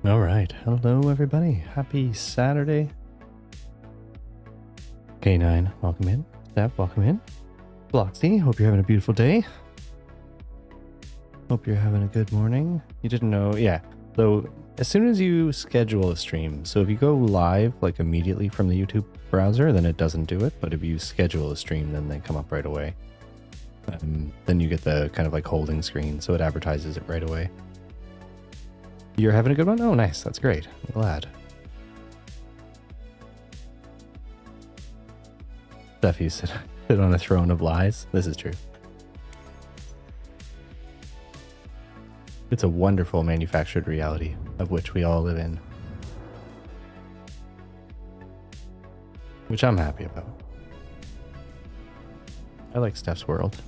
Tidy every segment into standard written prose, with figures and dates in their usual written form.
All right. Hello, everybody. Happy Saturday. K9, welcome in. Steph, welcome in. Bloxy, hope you're having a beautiful day. Hope you're having a good morning. You didn't know, yeah. So as soon as you schedule a stream, so if you go live like immediately from the YouTube browser, then it doesn't do it. But if you schedule a stream, then they come up right away. Then you get the kind of like holding screen, so it advertises it right away. You're having a good one? Oh, nice. That's great. I'm glad. Steph, you sit on a throne of lies. This is true. It's a wonderful manufactured reality of which we all live in. Which I'm happy about. I like Steph's world.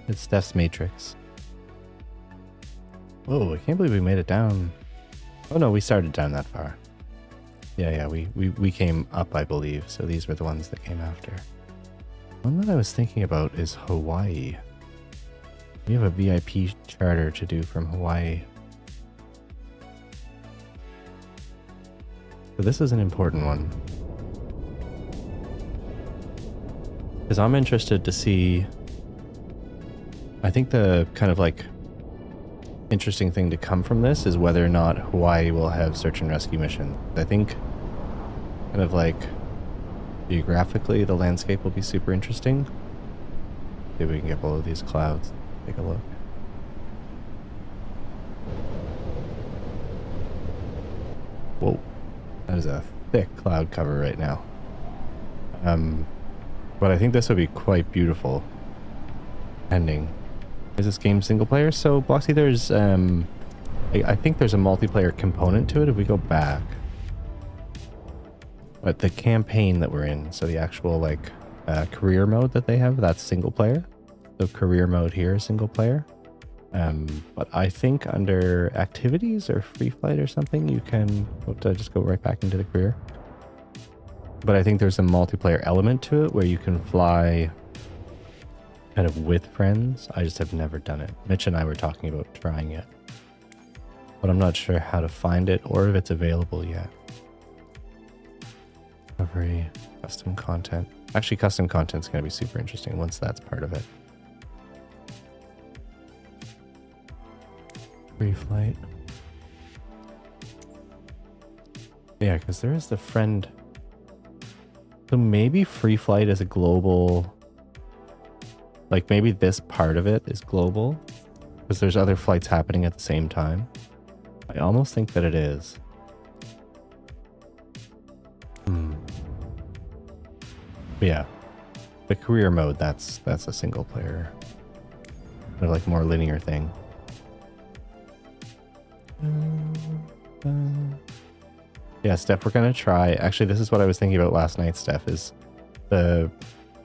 It's Steph's Matrix. Whoa, I can't believe we made it down. Oh no, we started down that far. Yeah, we came up, I believe. So these were the ones that came after. One that I was thinking about is Hawaii. We have a VIP charter to do from Hawaii. So this is an important one. Because I'm interested to see... I think the kind of like interesting thing to come from this is whether or not Hawaii will have search and rescue missions. I think kind of like geographically the landscape will be super interesting. See if we can get below these clouds. Take a look. Whoa, that is a thick cloud cover right now. But I think this would be quite beautiful. Pending. Is this game single player? So Bloxy, there's I think there's a multiplayer component to it if we go back. But the campaign that we're in, so the actual like career mode that they have, that's single player. So career mode here is single player. But I think under activities or free flight or something, you can just go right back into the career. But I think there's a multiplayer element to it where you can fly kind of with friends. I just have never done it. Mitch and I were talking about trying it, but I'm not sure how to find it or if it's available yet. Recovery, custom content. Actually, custom content's going to be super interesting once that's part of it. Free flight. Yeah, because there is the friend. So maybe free flight is a global... Like maybe this part of it is global because there's other flights happening at the same time. I almost think that it is. But yeah, the career mode, that's a single player, kind of like more linear thing. Yeah, Steph, we're gonna try. Actually, this is what I was thinking about last night, Steph, is the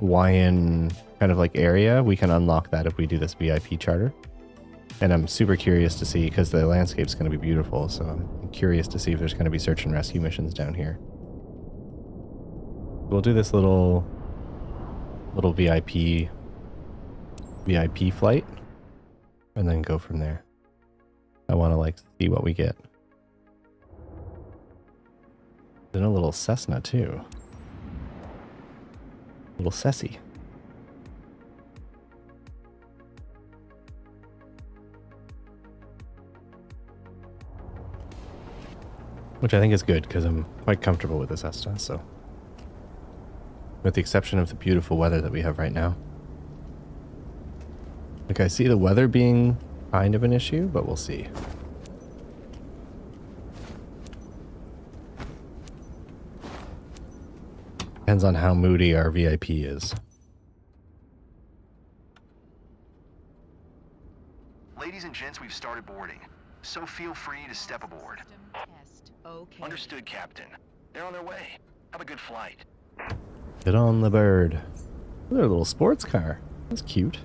Hawaiian kind of like area. We can unlock that if we do this VIP charter. And I'm super curious to see, because the landscape's going to be beautiful, so I'm curious to see if there's going to be search and rescue missions down here. We'll do this little VIP flight and then go from there. I want to like see what we get. Then a little Cessna too. Little Cessy. Which I think is good because I'm quite comfortable with the Cessna, so. With the exception of the beautiful weather that we have right now. Like I see the weather being kind of an issue, but we'll see. Depends on how moody our VIP is. Ladies and gents, we've started boarding, so feel free to step aboard. Okay. Understood, Captain. They're on their way. Have a good flight. Get on the bird. Ooh, a little sports car. That's cute.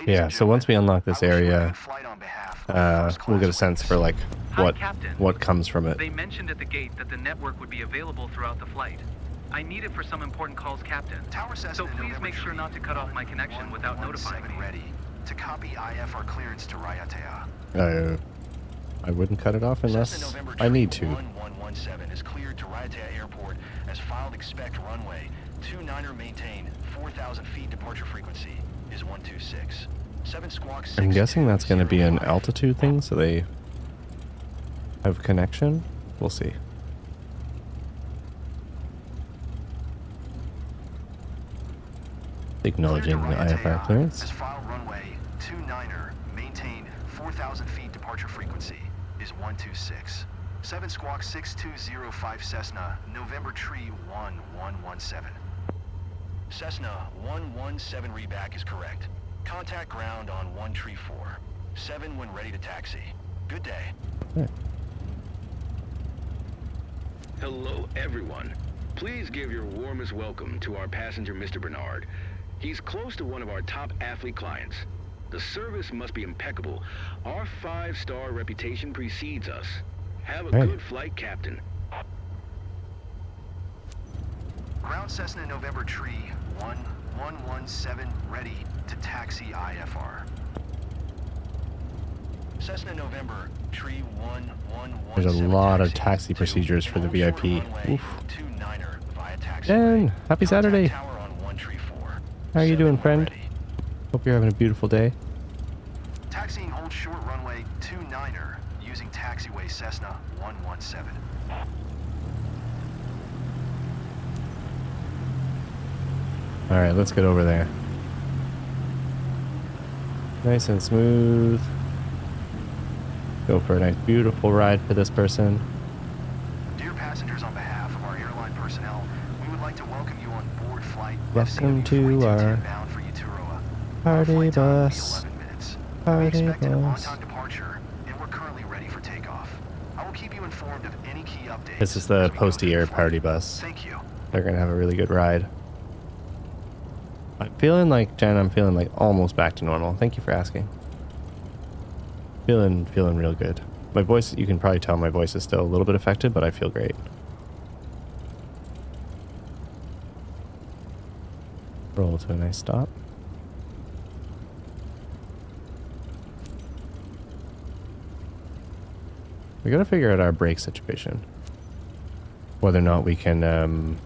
Yeah, so once we unlock this area, we'll get a sense for like what comes from it. They mentioned at the gate that the network would be available throughout the flight. I need it for some important calls, Captain. Tower Cessna So please November make sure Tree, not to cut off my connection without notifying 117 me. ready to copy IFR clearance to Raiatea. I wouldn't cut it off Cessna unless November I need to. 1117 is cleared to Raiatea Airport as filed expect runway. 29er maintain 4,000 feet departure frequency is 126. 7 squawk 6. I'm guessing that's going to be an altitude thing, so they have connection. We'll see. Acknowledging the IFR clearance. As filed runway 29er maintain 4,000 feet departure frequency is 126. 7 squawk 6205 Cessna November Tree 1117. Cessna 117 reback is correct. Contact ground on 1 Tree 4. 7 when ready to taxi. Good day. Right. Hello, everyone. Please give your warmest welcome to our passenger, Mr. Bernard. He's close to one of our top athlete clients. The service must be impeccable. Our 5-star reputation precedes us. Have a Hey. good flight, Captain. Ground Cessna November Tree 1117 ready to taxi IFR. Cessna November Tree 1117. There's a lot of taxi taxi to procedures for the Longshore VIP. runway Oof. 29er via taxiway. Jen, happy Contact Saturday. tower on 1 Tree 4. How are you 7 doing, when friend? ready. Hope you're having a beautiful day. Taxiing hold short runway 29er using taxiway Cessna 117. All right, let's get over there. Nice and smooth. Go for a nice, beautiful ride for this person. Dear passengers, on behalf of our airline personnel, we would like to welcome you on board flight Welcome FCW to 4210 our bound for Uturoa. party Our flight time will be bus. 11 minutes. We Party expect an bus. on-time departure, and we're currently ready for takeoff. I will keep you informed of any key updates. This is the as we go through Posty Air flight. party bus. Thank you. They're gonna have a really good ride. I'm feeling like, Jen, I'm feeling like almost back to normal. Thank you for asking. Feeling real good. My voice, you can probably tell my voice is still a little bit affected, but I feel great. Roll to a nice stop. We gotta figure out our brake situation. Whether or not we can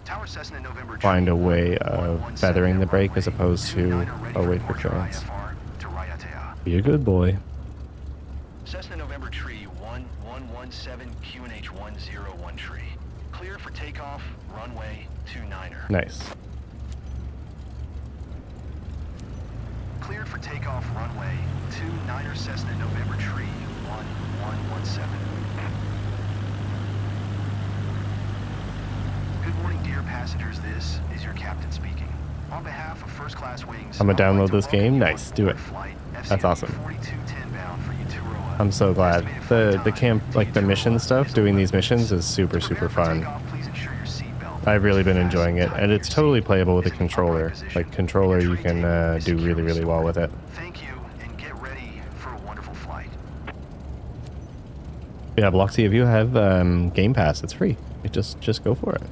Tower Cessna November find Tree a way of 117 feathering the brake as runway opposed to 29er ready wait for departure clearance. IFR to Raiatea. Be a good boy. Cessna November Tree 1117 QNH 101 Tree. Cleared for takeoff, runway 29er. Nice. Cleared for takeoff, runway 29er Cessna November Tree 1117. Good morning, dear passengers. This is your captain speaking. On behalf of First Class Wings, I'm gonna I would like download to this welcome game. you on Nice, do board it. flight That's FCW awesome. 4210 bound for Uturoa. I'm so glad. Estimated flight The time camp, to like the mission Uturoa stuff, is doing 11 these missions minutes. is super, To super prepare for fun. takeoff, please ensure your seatbelt I've really been is enjoying it, fastened and tightly it's to your totally seat. playable with a Is in the upright controller. position. Like controller, Your you tray can table is do really, securely really well with it. supported. Thank you, and get ready for a wonderful flight. Yeah, Bloxy, if you have Game Pass, it's free. You just go for it.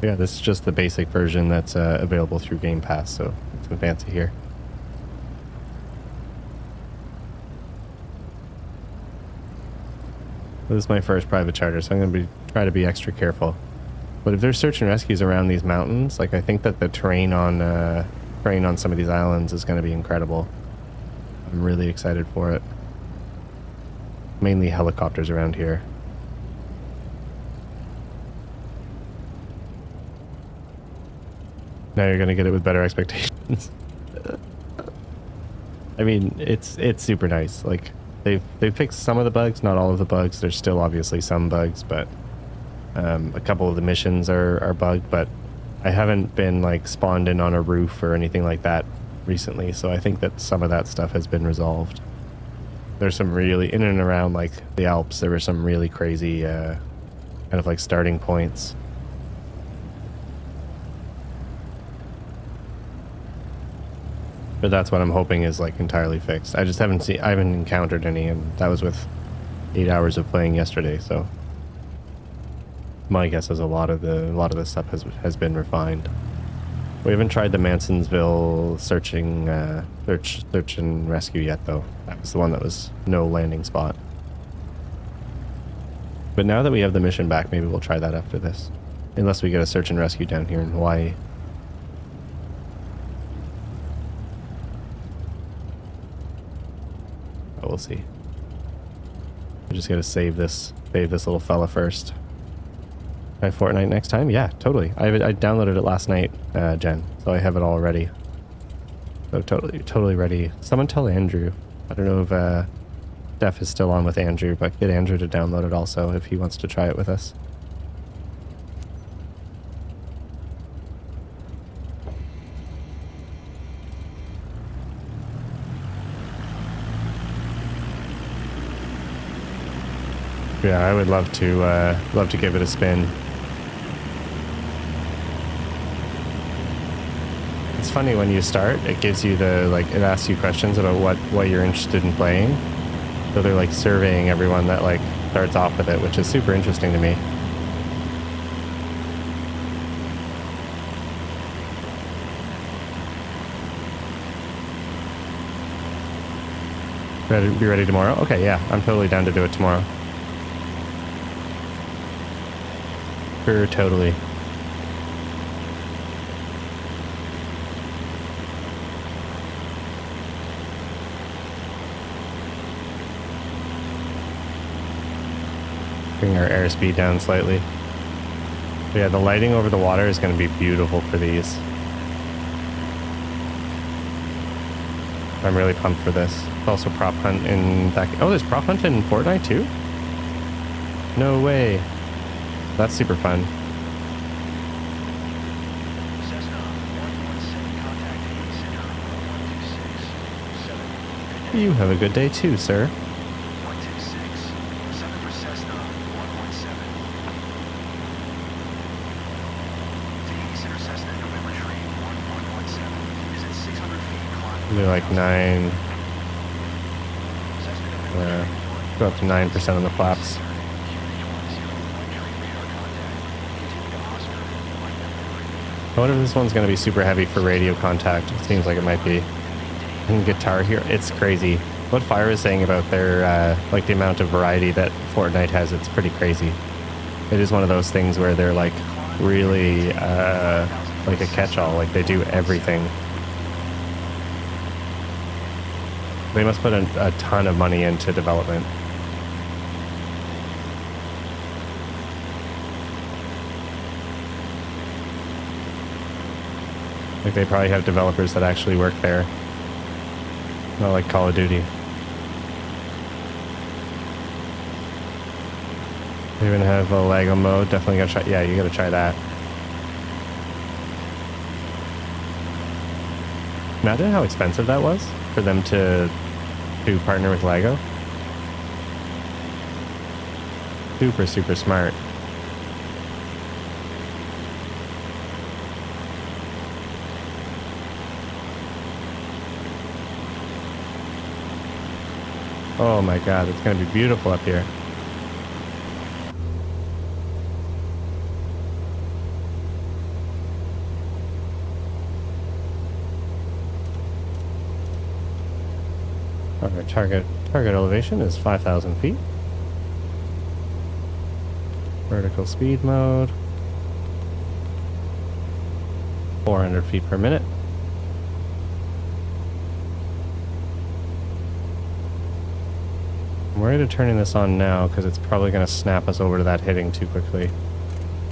Yeah, this is just the basic version that's available through Game Pass, so nothing fancy here. This is my first private charter, so I'm going to try to be extra careful. But if there's search and rescues around these mountains, like I think that the terrain on some of these islands is going to be incredible. I'm really excited for it. Mainly helicopters around here. Now you're going to get it with better expectations. I mean, it's super nice. Like they've fixed some of the bugs, not all of the bugs. There's still obviously some bugs, but a couple of the missions are bugged, but I haven't been like spawned in on a roof or anything like that recently, so I think that some of that stuff has been resolved. There's some really, in and around like the Alps, there were some really crazy kind of like starting points. But that's what I'm hoping is like entirely fixed. I just haven't encountered any, and that was with 8 hours of playing yesterday. So my guess is a lot of the stuff has been refined. We haven't tried the Mansonsville search and rescue yet, though. That was the one that was no landing spot. But now that we have the mission back, maybe we'll try that after this. Unless we get a search and rescue down here in Hawaii. But we'll see. We just gotta save this little fella first. Try Fortnite next time? Yeah, totally. I downloaded it last night, Jen, so I have it all ready. So totally ready. Someone tell Andrew. I don't know if Steph is still on with Andrew, but get Andrew to download it also if he wants to try it with us. Yeah, I would love to give it a spin. It's funny when you start, it gives you it asks you questions about what you're interested in playing. So they're like surveying everyone that like starts off with it, which is super interesting to me. Be ready tomorrow? Okay, yeah, I'm totally down to do it tomorrow. Sure, totally. Bring our airspeed down slightly. But yeah, the lighting over the water is going to be beautiful for these. I'm really pumped for this. Also prop hunt in back. Oh, there's prop hunt in Fortnite too? No way. That's super fun. Cessna 117, contact Haiti Center 1267. You have a good day too, sir. 126. 7 for Cessna 117. To Haiti Center Cessna, November tree 1117. Is at 600 feet climb. Do like 9. Cessna November tree Go up to 9% on the flaps. I wonder if this one's going to be super heavy for radio contact. It seems like it might be. And Guitar Hero, it's crazy. What Fire is saying about their, like the amount of variety that Fortnite has, it's pretty crazy. It is one of those things where they're like really, like a catch-all, like they do everything. They must put a ton of money into development. Like they probably have developers that actually work there. Not like Call of Duty. They even have a Lego mode. Definitely gotta try. Yeah, you gotta try that. Imagine how expensive that was for them to partner with Lego. Super, super smart. Oh my god, it's gonna be beautiful up here. Our target elevation is 5,000 feet. Vertical speed mode. 400 feet per minute. I'm worried of turning this on now because it's probably going to snap us over to that hitting too quickly.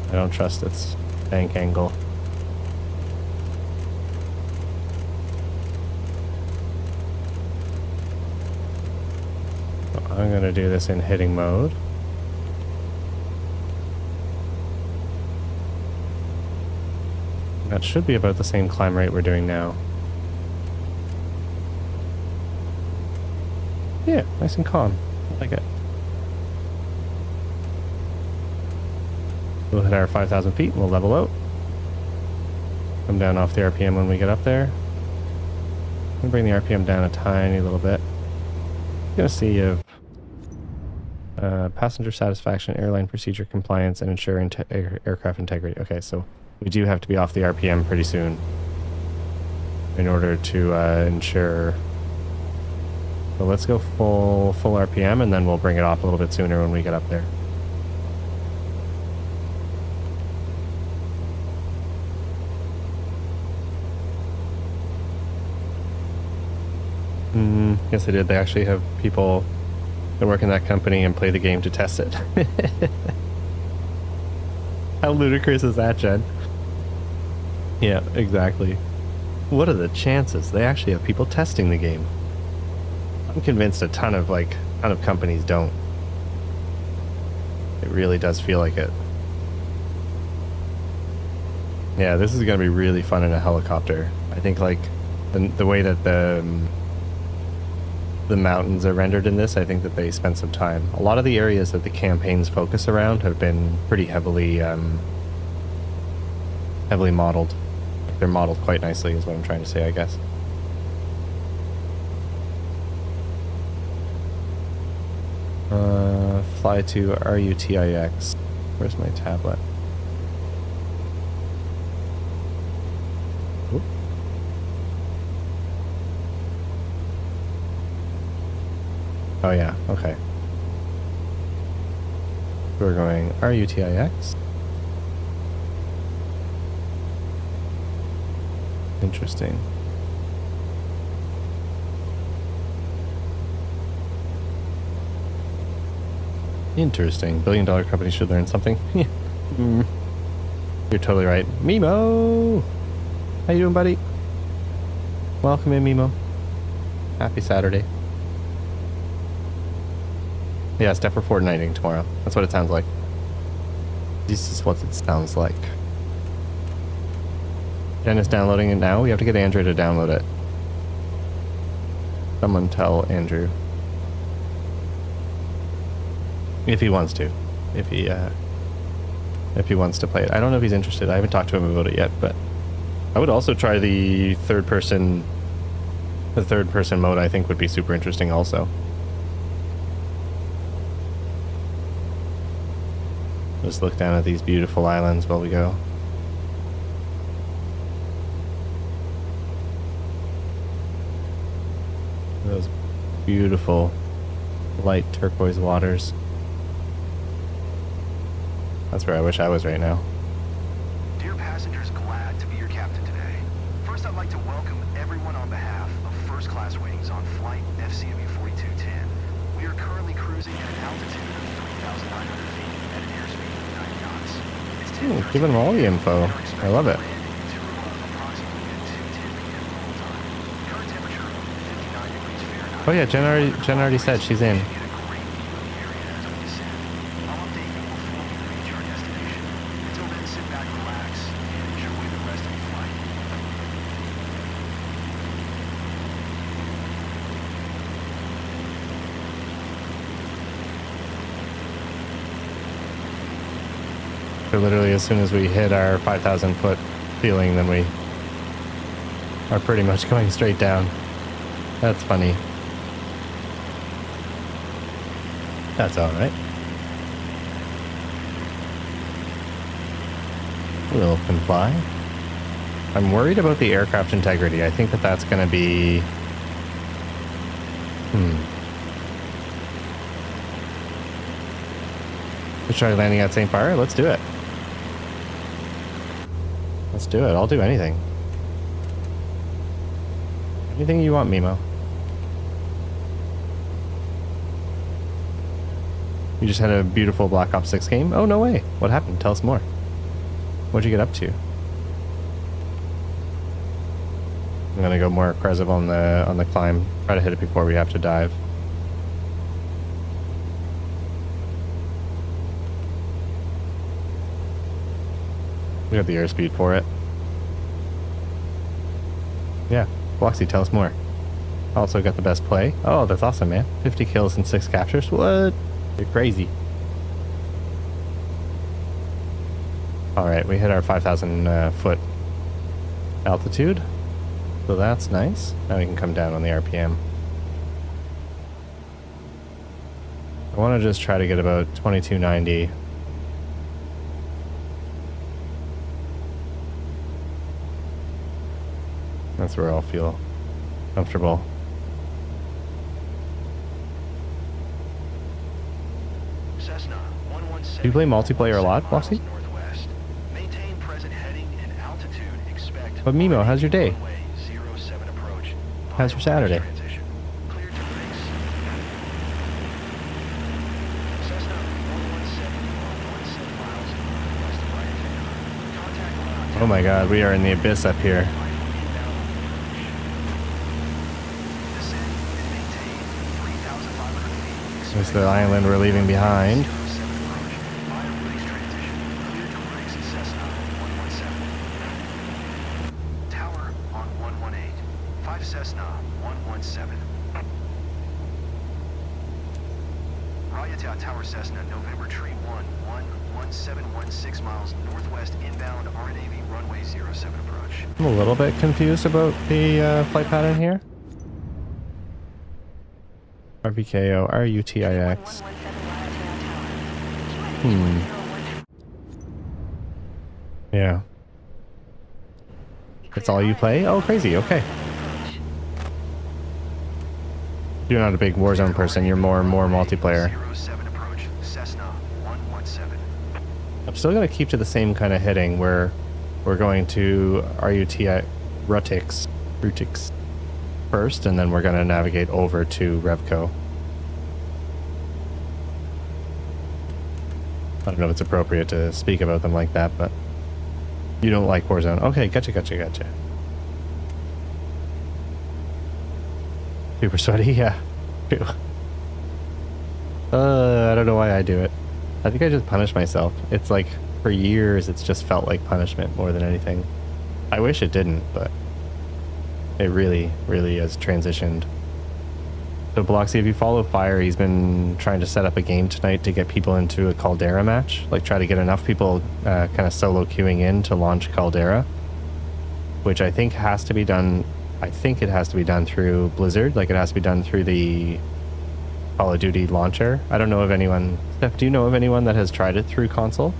I don't trust its bank angle. So I'm going to do this in hitting mode. That should be about the same climb rate we're doing now. Yeah, nice and calm. I like it. We'll hit our 5,000 feet and we'll level out. Come down off the RPM when we get up there. gonna bring the RPM down a tiny little bit. Gonna see if passenger satisfaction, airline procedure compliance, and ensure aircraft integrity. Okay, so we do have to be off the RPM pretty soon in order to ensure. So let's go full RPM, and then we'll bring it off a little bit sooner when we get up there. Yes, they did. They actually have people that work in that company and play the game to test it. How ludicrous is that, Jen? Yeah, exactly. What are the chances? They actually have people testing the game. I'm convinced a ton of companies don't. It really does feel like it. Yeah, this is going to be really fun in a helicopter. I think like the way that the mountains are rendered in this, I think that they spent some time. A lot of the areas that the campaigns focus around have been pretty heavily modeled. They're modeled quite nicely is what I'm trying to say, I guess. Fly to RUTIX. Where's my tablet? Oop. Oh yeah, okay. We're going RUTIX. Interesting. Interesting. Billion-dollar companies should learn something. You're totally right. Mimo! How you doing, buddy? Welcome in, Mimo. Happy Saturday. Yeah, Steph, we're Fortniting tomorrow. That's what it sounds like. This is what it sounds like. Jen is downloading it now. We have to get Andrew to download it. Someone tell Andrew. If he wants to. If he wants to play it. I don't know if he's interested. I haven't talked to him about it yet, but I would also try the third person mode. I think would be super interesting also. Just look down at these beautiful islands while we go. Those beautiful light turquoise waters. That's where I wish I was right now. Dear passengers, glad to be your captain today. First, I'd like to welcome everyone on behalf of First Class Wings on flight FCMU 4210. We are currently cruising at an altitude of 3,900 feet at an airspeed of 9 knots. It's 10:13 Giving them all the info. I love it. Oh yeah, Jen already said she's in. So literally as soon as we hit our 5,000 foot ceiling, then we are pretty much going straight down. That's funny. That's all right. We'll comply. I'm worried about the aircraft integrity. I think that that's going to be... Let's try landing at St. Bar. Let's do it. Let's do it. I'll do anything. Anything you want, Mimo. You just had a beautiful Black Ops 6 game? Oh, no way. What happened? Tell us more. What'd you get up to? I'm gonna go more aggressive on the climb. Try to hit it before we have to dive. We got the airspeed for it. Yeah. Bloxy, tell us more. Also got the best play. Oh, that's awesome, man. 50 kills and 6 captures. What? You're crazy. Alright, we hit our 5,000 foot altitude. So that's nice. Now we can come down on the RPM. I want to just try to get about 2290. That's where I'll feel comfortable. Cessna 117. Do you play multiplayer a lot, Bossy? Northwest. Maintain present heading and altitude. Expect. But Mimo, how's your day? Runway 07 approach. How's your Saturday? Transition. Cleared to brakes. Cessna 117 miles northwest of Ryan. Contact line. Oh my god, we are in the abyss up here. Descend and maintain 3,500 feet. There's the island we're leaving behind. 07 approach. Fire release transition. Cleared to brakes. Cessna 117. Tower on 118. 5 Cessna 117. Rayata Tower Cessna, November Tree 1716 miles northwest inbound RNAV runway 07 approach. I'm a little bit confused about the flight pattern here. RVKO, RUTIX. Yeah. That's all you play? Oh, crazy. Okay. You're not a big Warzone person. You're more multiplayer. 07 approach, Cessna 117. I'm still going to keep to the same kind of heading where we're going to RUTIX first, and then we're going to navigate over to Revco. I don't know if it's appropriate to speak about them like that, but you don't like Warzone. Okay, gotcha. Super sweaty, yeah. Ew. I don't know why I do it. I think I just punish myself. It's like, for years, it's just felt like punishment more than anything. I wish it didn't, but it really, really has transitioned. So Biloxi, if you follow Fire, he's been trying to set up a game tonight to get people into a Caldera match. Like, try to get enough people kind of solo queuing in to launch Caldera. Which I think has to be done... I think it has to be done through Blizzard. Like, it has to be done through the Call of Duty launcher. I don't know of anyone... Steph, do you know of anyone that has tried it through console?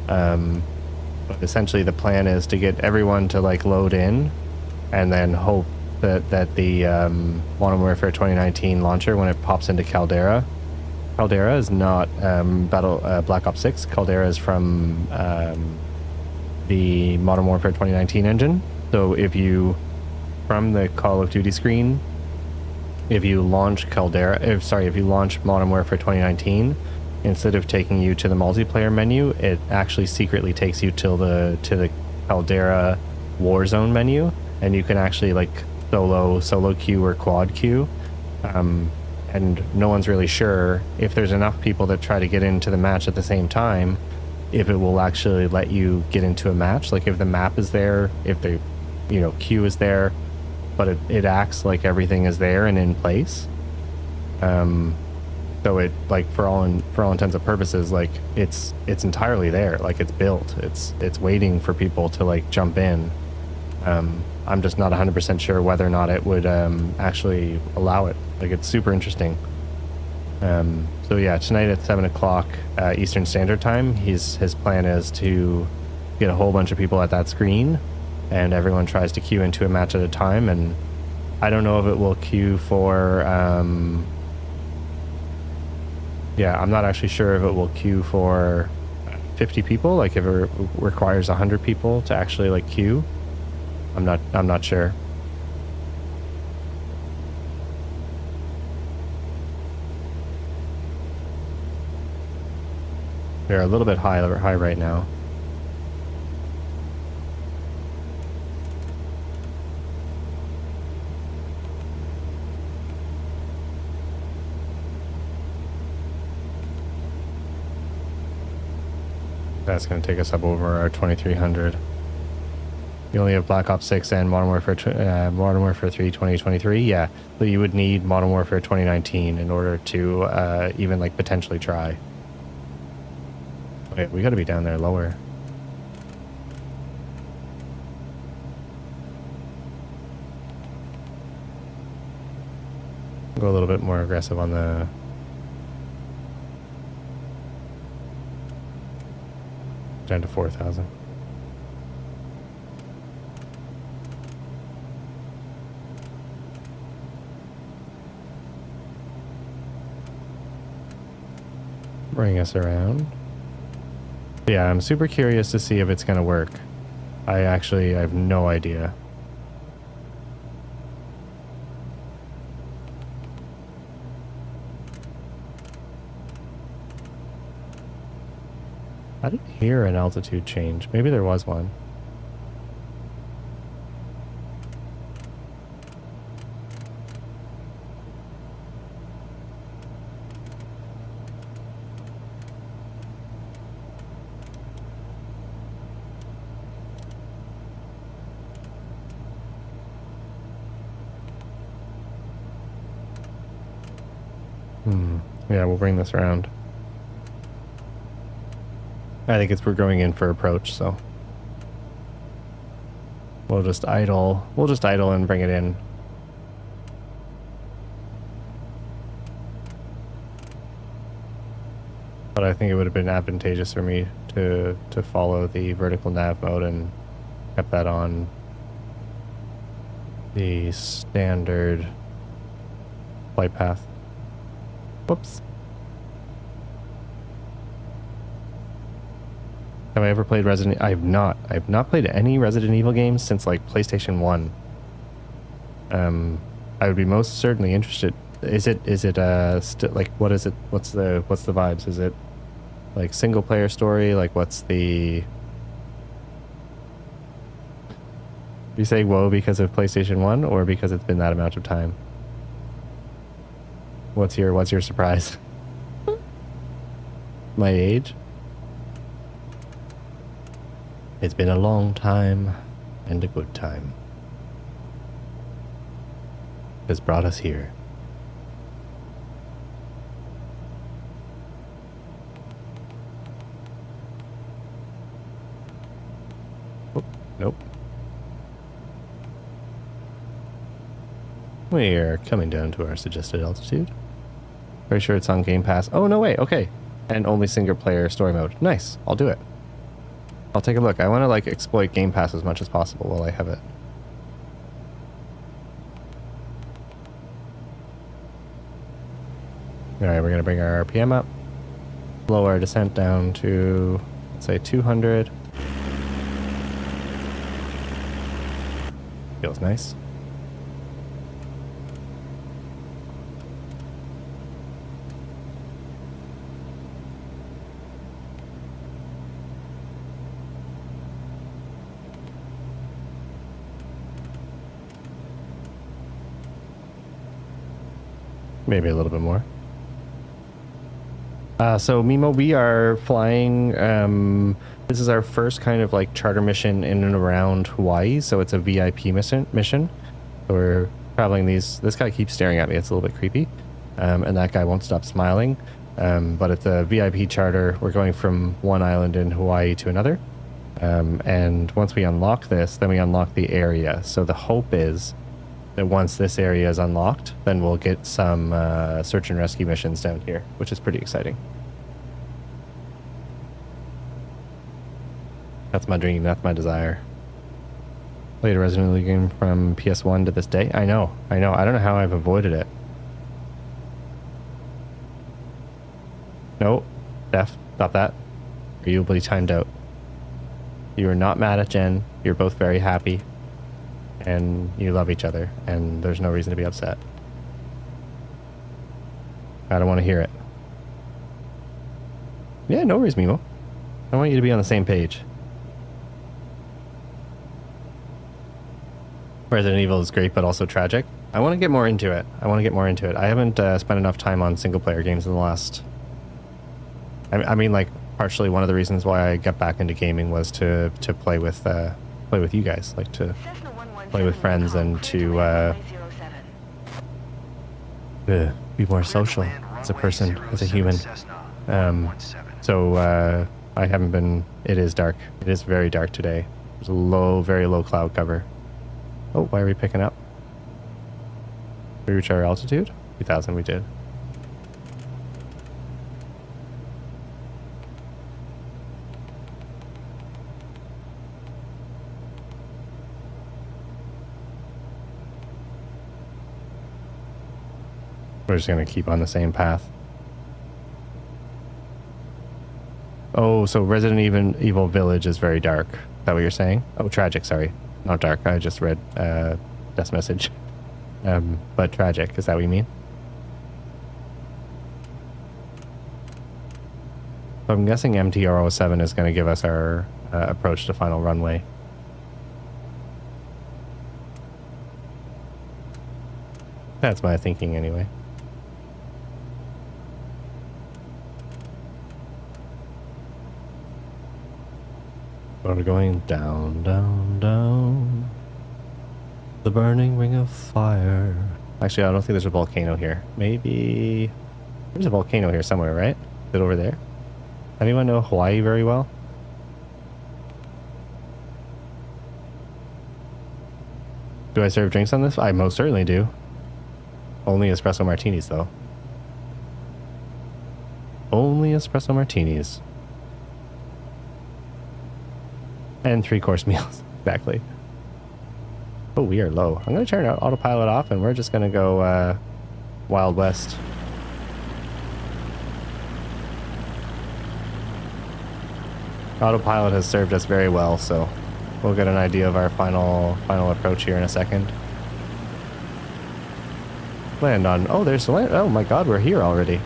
But essentially the plan is to get everyone to, like, load in and then hope that the Modern Warfare 2019 launcher, when it pops into Caldera is not Black Ops 6. Caldera is from the Modern Warfare 2019 engine. So if you, from the Call of Duty screen, if you launch if you launch Modern Warfare 2019, instead of taking you to the multiplayer menu, it actually secretly takes you to the Caldera Warzone menu, and you can actually like solo queue or quad queue, and no one's really sure if there's enough people that try to get into the match at the same time, if it will actually let you get into a match. Like, if the map is there, if the queue is there, but it acts like everything is there and in place. So it, like, for all intents and purposes, like, it's entirely there. Like, it's built. It's waiting for people to, like, jump in. I'm just not 100% sure whether or not it would actually allow it. Like, it's super interesting. So yeah, tonight at 7 o'clock Eastern Standard Time, his plan is to get a whole bunch of people at that screen, and everyone tries to queue into a match at a time. And I don't know if it will queue for... yeah, I'm not actually sure if it will queue for 50 people, like if it requires 100 people to actually, like, queue. I'm not sure. They're a little bit high right now. That's going to take us up over our 2300. You only have Black Ops 6 and Modern Warfare 3 2023. Yeah, so you would need Modern Warfare 2019 in order to even, like, potentially try. Okay, we got to be down there lower. Go a little bit more aggressive on the... down to 4,000. Bring us around. Yeah, I'm super curious to see if it's gonna work. I have no idea. I didn't hear an altitude change. Maybe there was one. Yeah, we'll bring this around. I think we're going in for approach, so we'll just idle. We'll just idle and bring it in. But I think it would have been advantageous for me to follow the vertical nav mode and kept that on the standard flight path. Whoops. Have I ever played Resident? I have not. I've not played any Resident Evil games since like PlayStation 1. I would be most certainly interested. Is it like what is it? What's the vibes? Is it like single player story? Like what's the... You say whoa because of PlayStation 1 or because it's been that amount of time? What's your surprise? My age? It's been a long time and a good time. Has brought us here. Oh, nope. We're coming down to our suggested altitude. Very sure it's on Game Pass. Oh, no way. Okay. And only single player story mode. Nice. I'll do it. I'll take a look. I want to like exploit Game Pass as much as possible while I have it. Alright, we're going to bring our RPM up. Slow our descent down to, let's say, 200. Feels nice. Maybe a little bit more. So Mimo, we are flying, this is our first kind of like charter mission in and around Hawaii, so it's a VIP mission. So we're traveling this guy keeps staring at me, it's a little bit creepy, and that guy won't stop smiling, but it's a VIP charter. We're going from one island in Hawaii to another, and once we unlock this, then we unlock the area. So the hope is that once this area is unlocked, then we'll get some search and rescue missions down here, which is pretty exciting. That's my dream, that's my desire. Played a Resident Evil game from PS1 to this day. I know. I don't know how I've avoided it. No, Steph, stop that. Or you'll be timed out. You are not mad at Jen. You're both very happy. And you love each other, and there's no reason to be upset. I don't want to hear it. Yeah, no worries, Mimo. I want you to be on the same page. Resident Evil is great, but also tragic. I want to get more into it. I haven't spent enough time on single-player games in the last... I mean, like, partially one of the reasons why I got back into gaming was to play with you guys, like to play with friends and to be more social as a person, as a human. So I haven't been... It is dark. It is very dark today. There's a very low cloud cover. Oh, why are we picking up? We reach our altitude? 2,000 we did. We're just going to keep on the same path. Oh, so Resident Evil Village is very dark. Is that what you're saying? Oh, tragic, sorry. Not dark. I just read Death's message. But tragic, is that what you mean? So I'm guessing MTR07 is going to give us our approach to final runway. That's my thinking anyway. We're going down, down, down. The burning ring of fire. Actually, I don't think there's a volcano here. Maybe... There's a volcano here somewhere, right? Is it over there? Anyone know Hawaii very well? Do I serve drinks on this? I most certainly do. Only espresso martinis, though. Only espresso martinis. And 3-course meals, exactly. Oh, we are low. I'm going to turn autopilot off and we're just going to go Wild West. Autopilot has served us very well, so we'll get an idea of our final approach here in a second. Land on... Oh, there's the land. Oh my god, we're here already.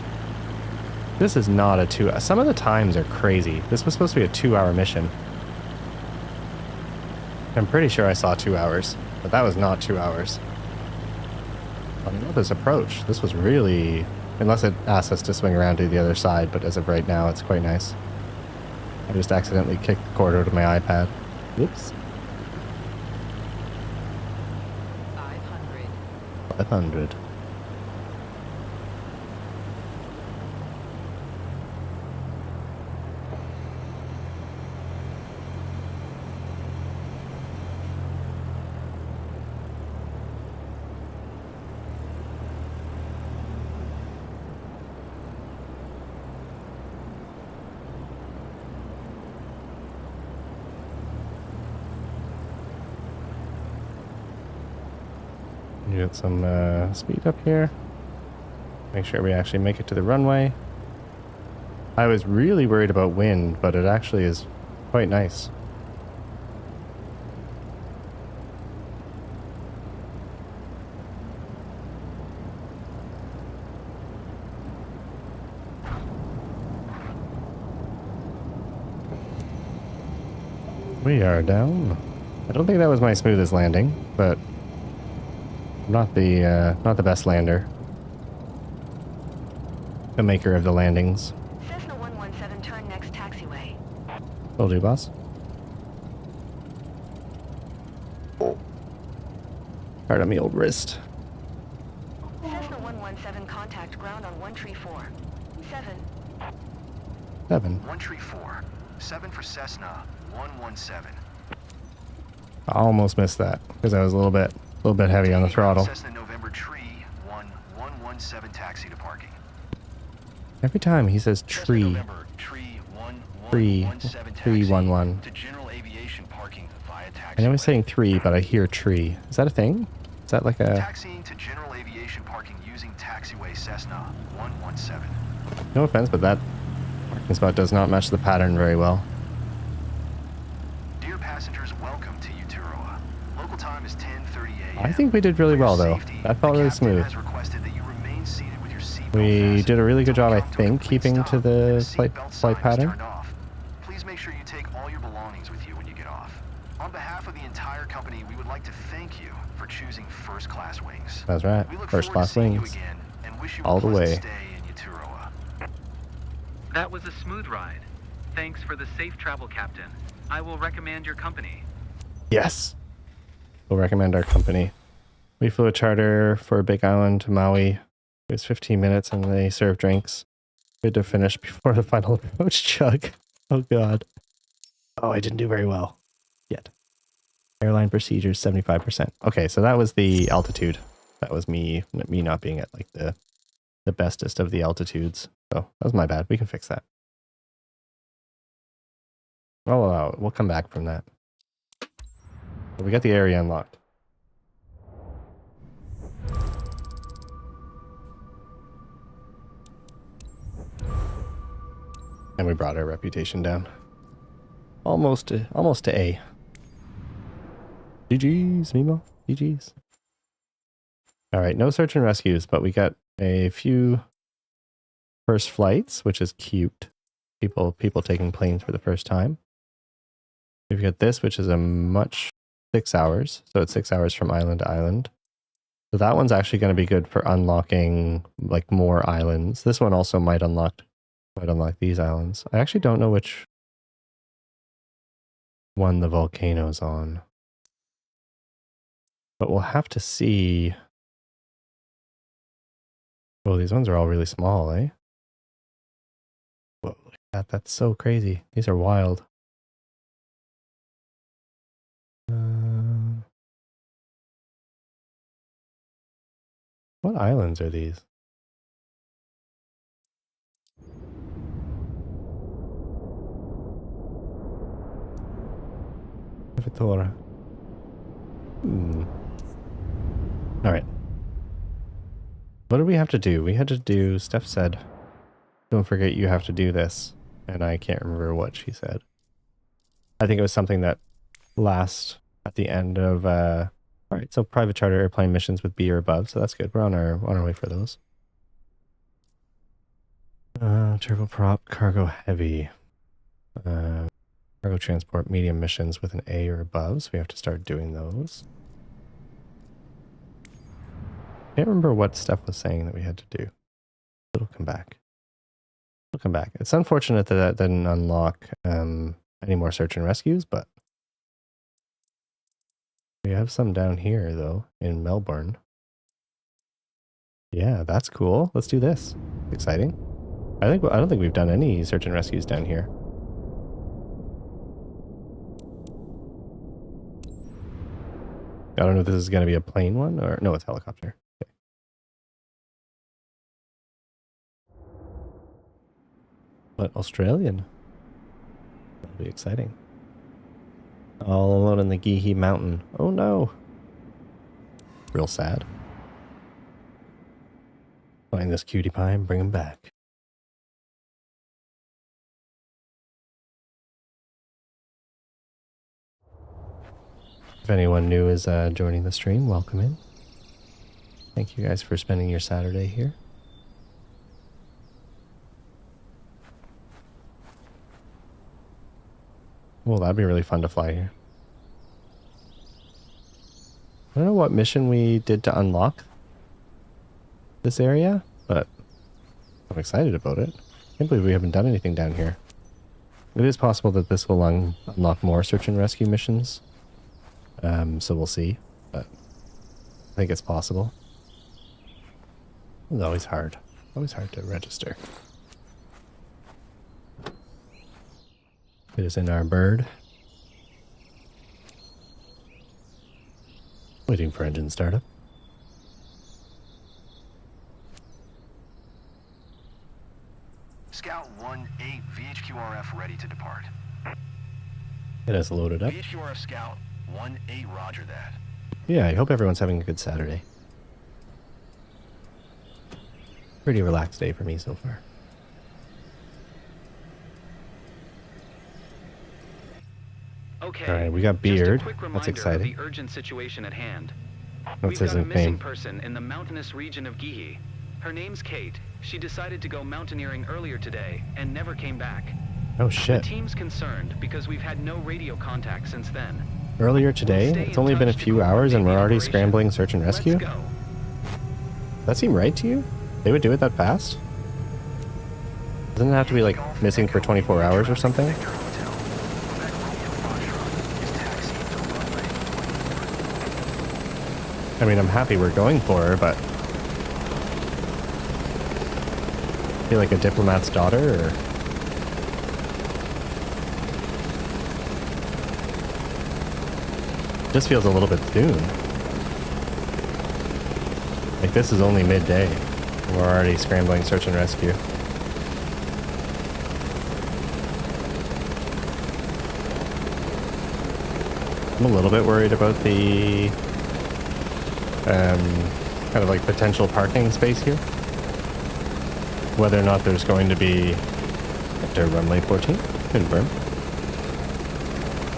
This is not a 2... Some of the times are crazy. This was supposed to be a 2-hour mission. I'm pretty sure I saw 2 hours, but that was not 2 hours. I love this approach. This was really... Unless it asks us to swing around to the other side, but as of right now, it's quite nice. I just accidentally kicked the cord out of my iPad. Whoops. 500. 500. Get some speed up here. Make sure we actually make it to the runway. I was really worried about wind, but it actually is quite nice. We are down. I don't think that was my smoothest landing, but not the best lander. The maker of the landings. Cessna 117, turn next taxiway. Will do, boss. Hard on me old wrist. Cessna 117, contact ground on 134. 7. 134. 7 for Cessna 117. I almost missed that because I was a little bit heavy on the throttle. Cessna November Tree 1117 taxi to parking. Every time he says Cessna tree, November Tree 1117 311. to general aviation parking via taxi. I know he's saying 3, but I hear tree. Is that a thing? Is that like a... Taxiing to general aviation parking using taxiway Cessna 117. No offense, but that parking spot does not match the pattern very well. Dear passengers, welcome to Uturoa. Local time is 10:30 a.m. I think we did really well, though. That felt really smooth. We did a really good job, I think, keeping to the flight pattern. Please make sure you take all your belongings with you when you get off. On behalf of the entire company, we would like to thank you for choosing first class wings. That's right. We look First forward class to seeing you wings. again and wish you All a the pleasant way. stay in Uturoa. That was a smooth ride. Thanks for the safe travel, Captain. I will recommend your company. Yes. We'll recommend our company. We flew a charter for Big Island to Maui. It was 15 minutes and they served drinks. Good to finish before the final approach chug. Oh god. Oh, I didn't do very well yet. Airline procedures 75%. Okay, so that was the altitude. That was me not being at like the bestest of the altitudes. So that was my bad. We can fix that. I'll allow it. We'll come back from that. But we got the area unlocked. And we brought our reputation down. Almost to A. GG's, Mimo. GG's. Alright, no search and rescues, but we got a few first flights, which is cute. People taking planes for the first time. We've got this, which is a much 6 hours. So it's 6 hours from island to island. So that one's actually going to be good for unlocking like more islands. This one also might unlock these islands. I actually don't know which one the volcano's on. But we'll have to see. Oh, these ones are all really small, eh? Whoa, look at that. That's so crazy. These are wild. What islands are these? Vitora. Alright. What did we have to do? We had to do... Steph said, don't forget you have to do this. And I can't remember what she said. I think it was something that last at the end of... Alright, so private charter airplane missions with B or above. So that's good. We're on our way for those. Turboprop, cargo heavy. Cargo transport, medium missions with an A or above, so we have to start doing those. Can't remember what Steph was saying that we had to do. It'll come back. It'll come back. It's unfortunate that that didn't unlock any more search and rescues, but we have some down here though in Melbourne. Yeah, that's cool. Let's do this. Exciting. I don't think we've done any search and rescues down here. I don't know if this is going to be a plane one or... No, it's helicopter. Okay. But Australian. That'll be exciting. All alone in the Gihee Mountain. Oh no. Real sad. Find this cutie pie and bring him back. If anyone new is joining the stream, welcome in. Thank you guys for spending your Saturday here. Well, that'd be really fun to fly here. I don't know what mission we did to unlock this area, but I'm excited about it. I can't believe we haven't done anything down here. It is possible that this will unlock more search and rescue missions. So we'll see, but I think it's possible. It's always hard to register. It is in our bird. Waiting for engine startup. Scout 1-8 VHQRF ready to depart. It has loaded up. VHQRF Scout 1-8, roger that. Yeah, I hope everyone's having a good Saturday. Pretty relaxed day for me so far. Okay. All right, we got Beard. Just a quick That's reminder exciting. of the urgent situation at hand. What's We've his got a missing name? person in the mountainous region of Gihee. Her name's Kate. She decided to go mountaineering earlier today and never came back. Oh The shit. team's concerned because we've had no radio contact since then. Earlier today? Stay It's in only been a touch to few hours and we're already operation. scrambling search and rescue? Let's go. That seem right to you? They would do it that fast? Doesn't it have to be like missing for 24 hours or something? I mean, I'm happy we're going for her, but... Feel like a diplomat's daughter, or... Just feels a little bit soon. Like, this is only midday. We're already scrambling search and rescue. I'm a little bit worried about the kind of like potential parking space here. Whether or not there's going to be, after runway 14, confirm.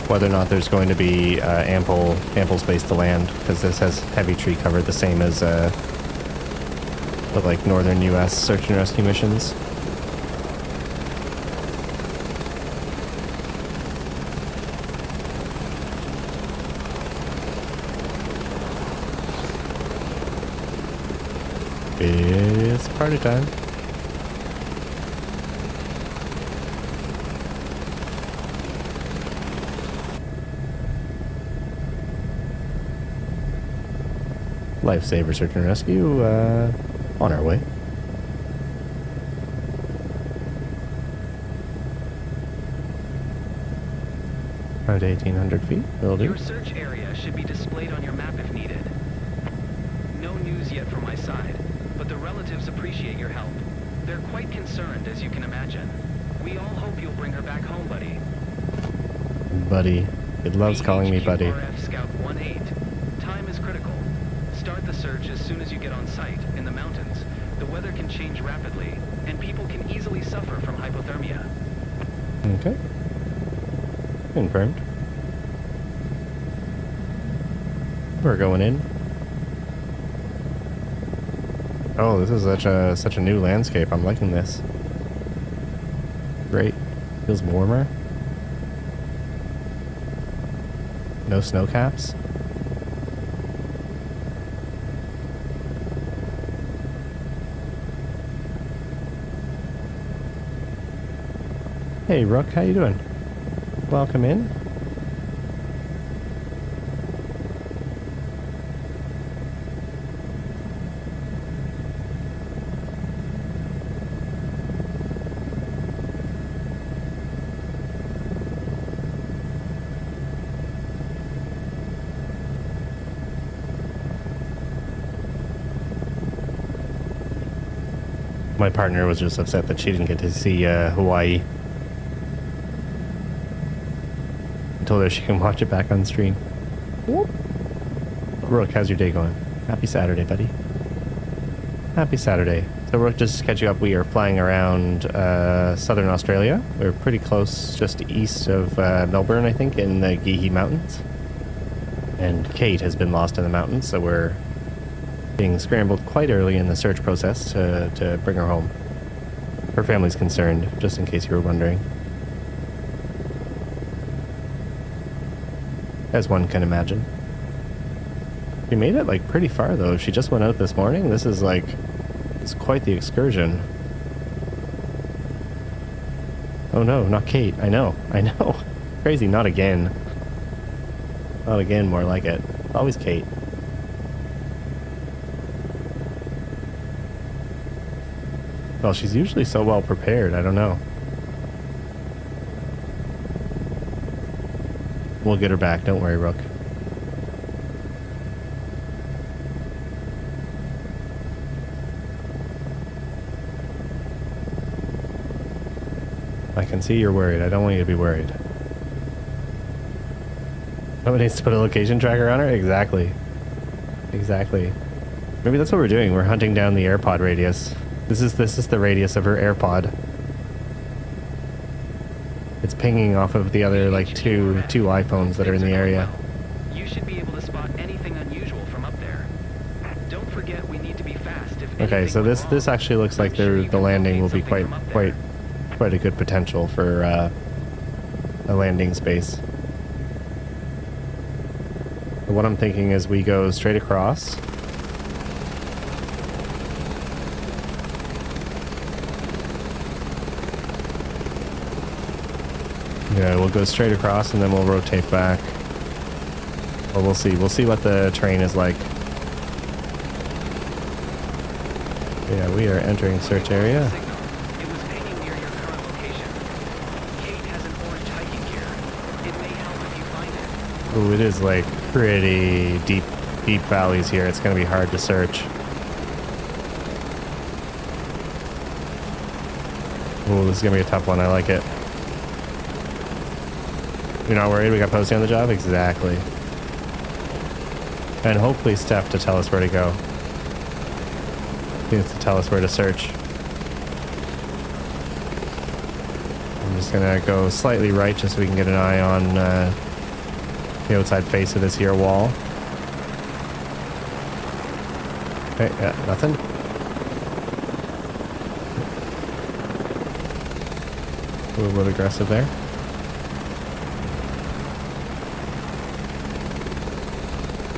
Whether or not there's going to be ample space to land, because this has heavy tree cover, the same as the like northern U.S. search and rescue missions. It's party time. Lifesaver search and rescue, on our way. Around 1,800 feet, will do. Your search area should be displayed on your map if needed. No news yet from my side, but the relatives appreciate your help. They're quite concerned, as you can imagine. We all hope you'll bring her back home, buddy. Buddy. It loves calling me buddy. BHQRF Scout 18. Time is critical. Start the search as soon as you get on site, in the mountains. The weather can change rapidly, and people can easily suffer from hypothermia. Okay. Confirmed. We're going in. Oh, this is such a new landscape. I'm liking this. Great. Feels warmer. No snow caps. Hey, Rook, how you doing? Welcome in. My partner was just upset that she didn't get to see Hawaii. I told her she can watch it back on stream. Whoop. Rook, how's your day going? Happy Saturday, buddy. Happy Saturday. So Rook, just to catch you up, we are flying around southern Australia. We're pretty close, just east of Melbourne, I think, in the Gihee Mountains. And Kate has been lost in the mountains, so we're being scrambled quite early in the search process to bring her home. Her family's concerned, just in case you were wondering. As one can imagine. She made it like pretty far though. She just went out this morning. This is like, it's quite the excursion. Oh no, not Kate. I know. Crazy, not again. Not again, more like it. Always Kate. Well, she's usually so well prepared, I don't know. We'll get her back, don't worry, Rook. I can see you're worried. I don't want you to be worried. Nobody needs to put a location tracker on her? Exactly. Exactly. Maybe that's what we're doing. We're hunting down the AirPod radius. This is the radius of her AirPod. It's pinging off of the other like two iPhones that are in the area. You should be able to spot anything unusual from up there. Don't forget we need to be fast if Okay, so this actually looks like the landing will be quite a good potential for a landing space. But what I'm thinking is we go straight across. Yeah, we'll go straight across and then we'll rotate back. Well, we'll see. We'll see what the terrain is like. Yeah, we are entering search area. It was pinging near your current location. Kate has an orange hiking gear. It may help if you find it. Ooh, it is like pretty deep valleys here. It's going to be hard to search. Ooh, this is gonna be a tough one. I like it. You're not worried? We got Posty on the job? Exactly. And hopefully Steph to tell us where to go. He needs to tell us where to search. I'm just gonna go slightly right just so we can get an eye on the outside face of this here wall. Okay, yeah, nothing. A little bit aggressive there.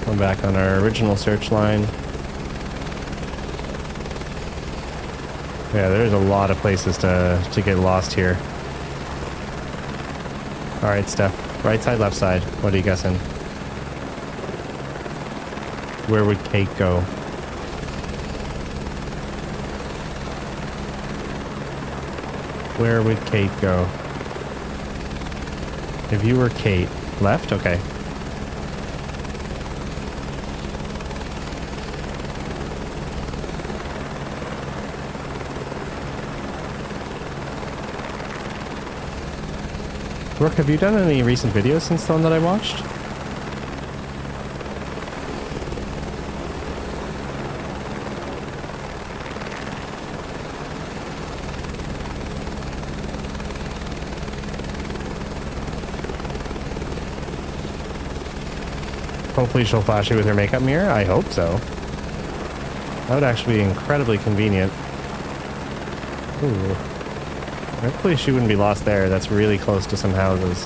Come back on our original search line. Yeah, there's a lot of places to get lost here. Alright, Steph. Right side, left side. What are you guessing? Where would Kate go? Where would Kate go? If you were Kate. Left? Okay. Rook, have you done any recent videos since the one that I watched? Hopefully she'll flash you with her makeup mirror. I hope so. That would actually be incredibly convenient. Ooh. Hopefully she wouldn't be lost there. That's really close to some houses.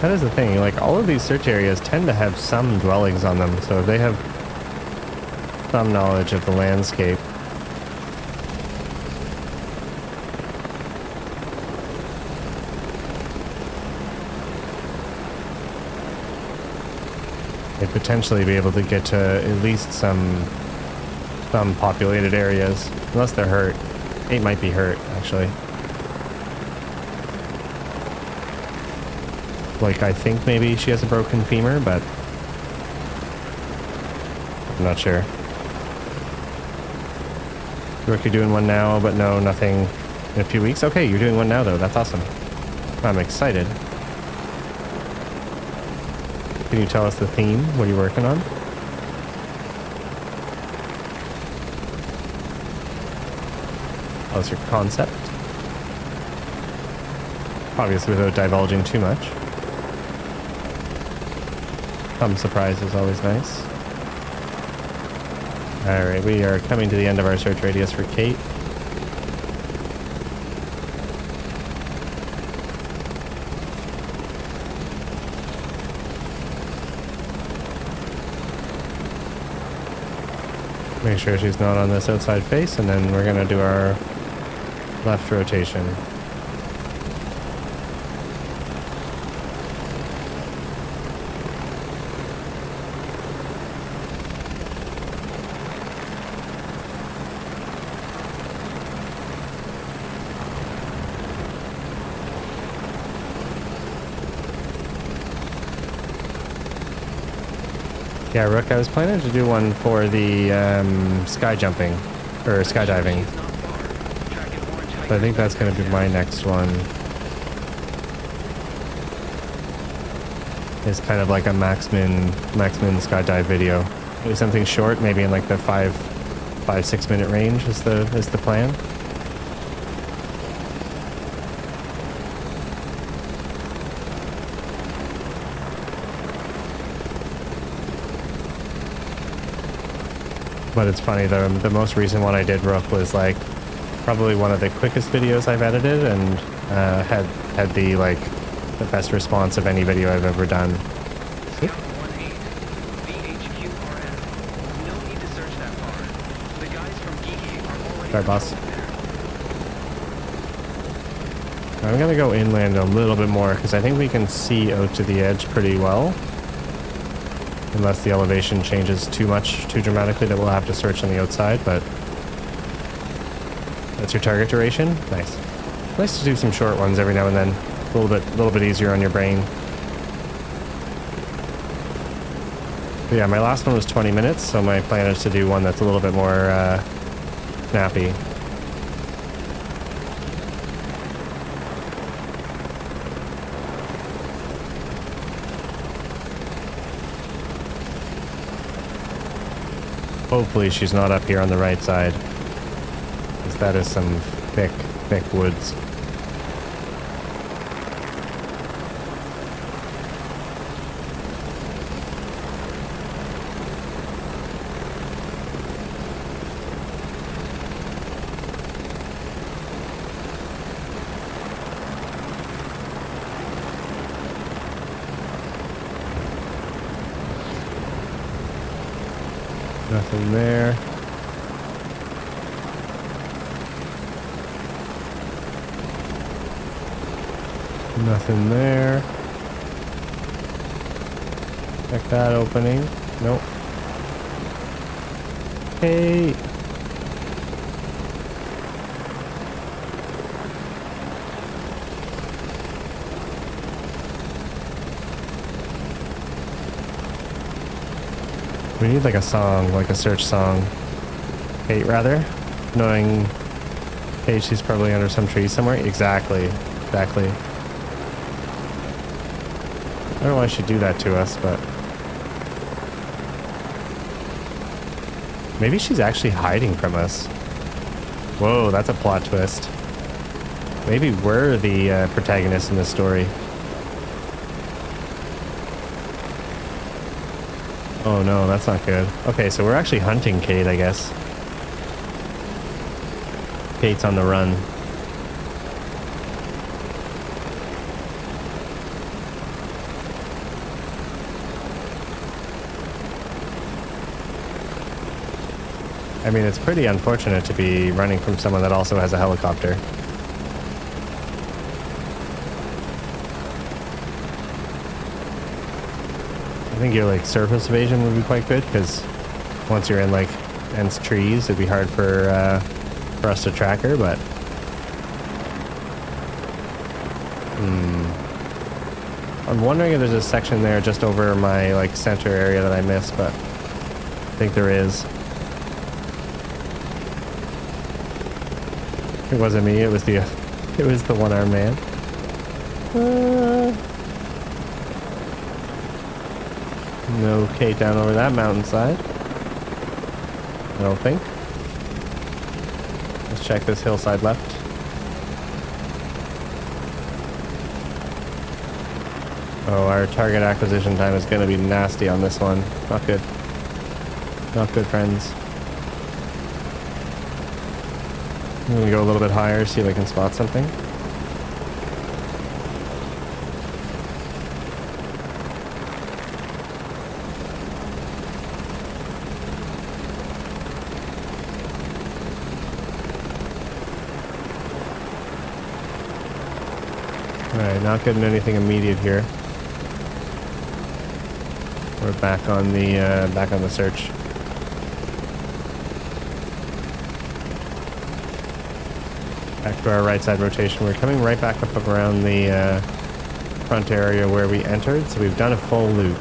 That is the thing. Like, all of these search areas tend to have some dwellings on them, so they have some knowledge of the landscape. They'd potentially be able to get to at least some populated areas, unless they're hurt. Kate might be hurt, actually. Like, I think maybe she has a broken femur, but I'm not sure. Rook, you're doing one now, but no, nothing in a few weeks. Okay, you're doing one now, though. That's awesome. I'm excited. Can you tell us the theme? What are you working on? What's your concept? Obviously without divulging too much. Some surprise is always nice. Alright, we are coming to the end of our search radius for Kate. Make sure she's not on this outside face, and then we're going to do our left rotation. Yeah, Rook, I was planning to do one for the sky jumping, or skydiving. So I think that's going to be my next one. It's kind of like a max-min skydive video. Maybe something short, maybe in like the 5-6 minute range is the plan. But it's funny, the most recent one I did, Rook, was like probably one of the quickest videos I've edited, and had the best response of any video I've ever done. Sorry, boss. I'm gonna go inland a little bit more because I think we can see out to the edge pretty well. Unless the elevation changes too dramatically, that we'll have to search on the outside, but that's your target duration. Nice. Nice to do some short ones every now and then. A little bit easier on your brain. Yeah, my last one was 20 minutes, so my plan is to do one that's a little bit more snappy. Hopefully she's not up here on the right side, because that is some thick, thick woods. Nothing there. Nothing there. Check that opening. Nope. Hey. We need like a song, like a search song. Kate, rather. Knowing Kate, she's probably under some tree somewhere. Exactly. Exactly. I don't know why she'd do that to us, but... maybe she's actually hiding from us. Whoa, that's a plot twist. Maybe we're the protagonist in this story. Oh no, that's not good. Okay, so we're actually hunting Kate, I guess. Kate's on the run. I mean, it's pretty unfortunate to be running from someone that also has a helicopter. I think your like surface evasion would be quite good, because once you're in like dense trees, it'd be hard for us to track her. But I'm wondering if there's a section there just over my like center area that I missed, but I think there is. It wasn't me. It was the one-armed man. No Kate down over that mountainside. I don't think. Let's check this hillside left. Oh, our target acquisition time is going to be nasty on this one. Not good. Not good, friends. I'm going to go a little bit higher, see if I can spot something. Alright, not getting anything immediate here. We're back on the search. Back to our right side rotation. We're coming right back up around the front area where we entered, so we've done a full loop.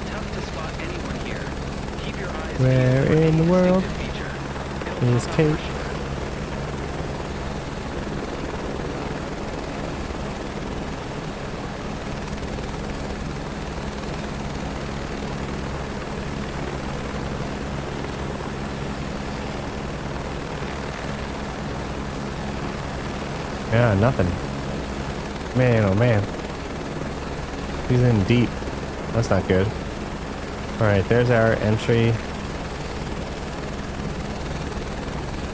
Tough to spot anyone here. Keep your eyes Where peeled for in the any world distinctive feature. is Kate? Yeah, nothing. Man, oh man. He's in deep. That's not good. Alright, there's our entry.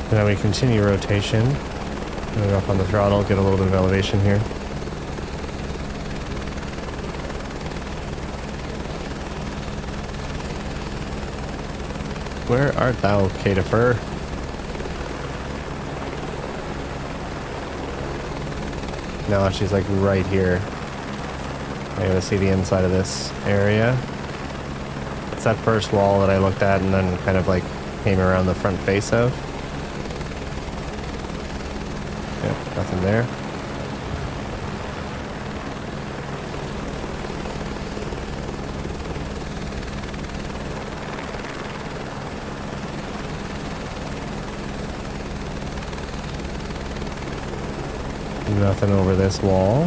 And then we continue rotation. Go up on the throttle, get a little bit of elevation here. Where art thou, Catifer? No, she's like right here. I gotta see the inside of this area. It's that first wall that I looked at and then kind of like came around the front face of. Yeah, nothing there. Nothing over this wall.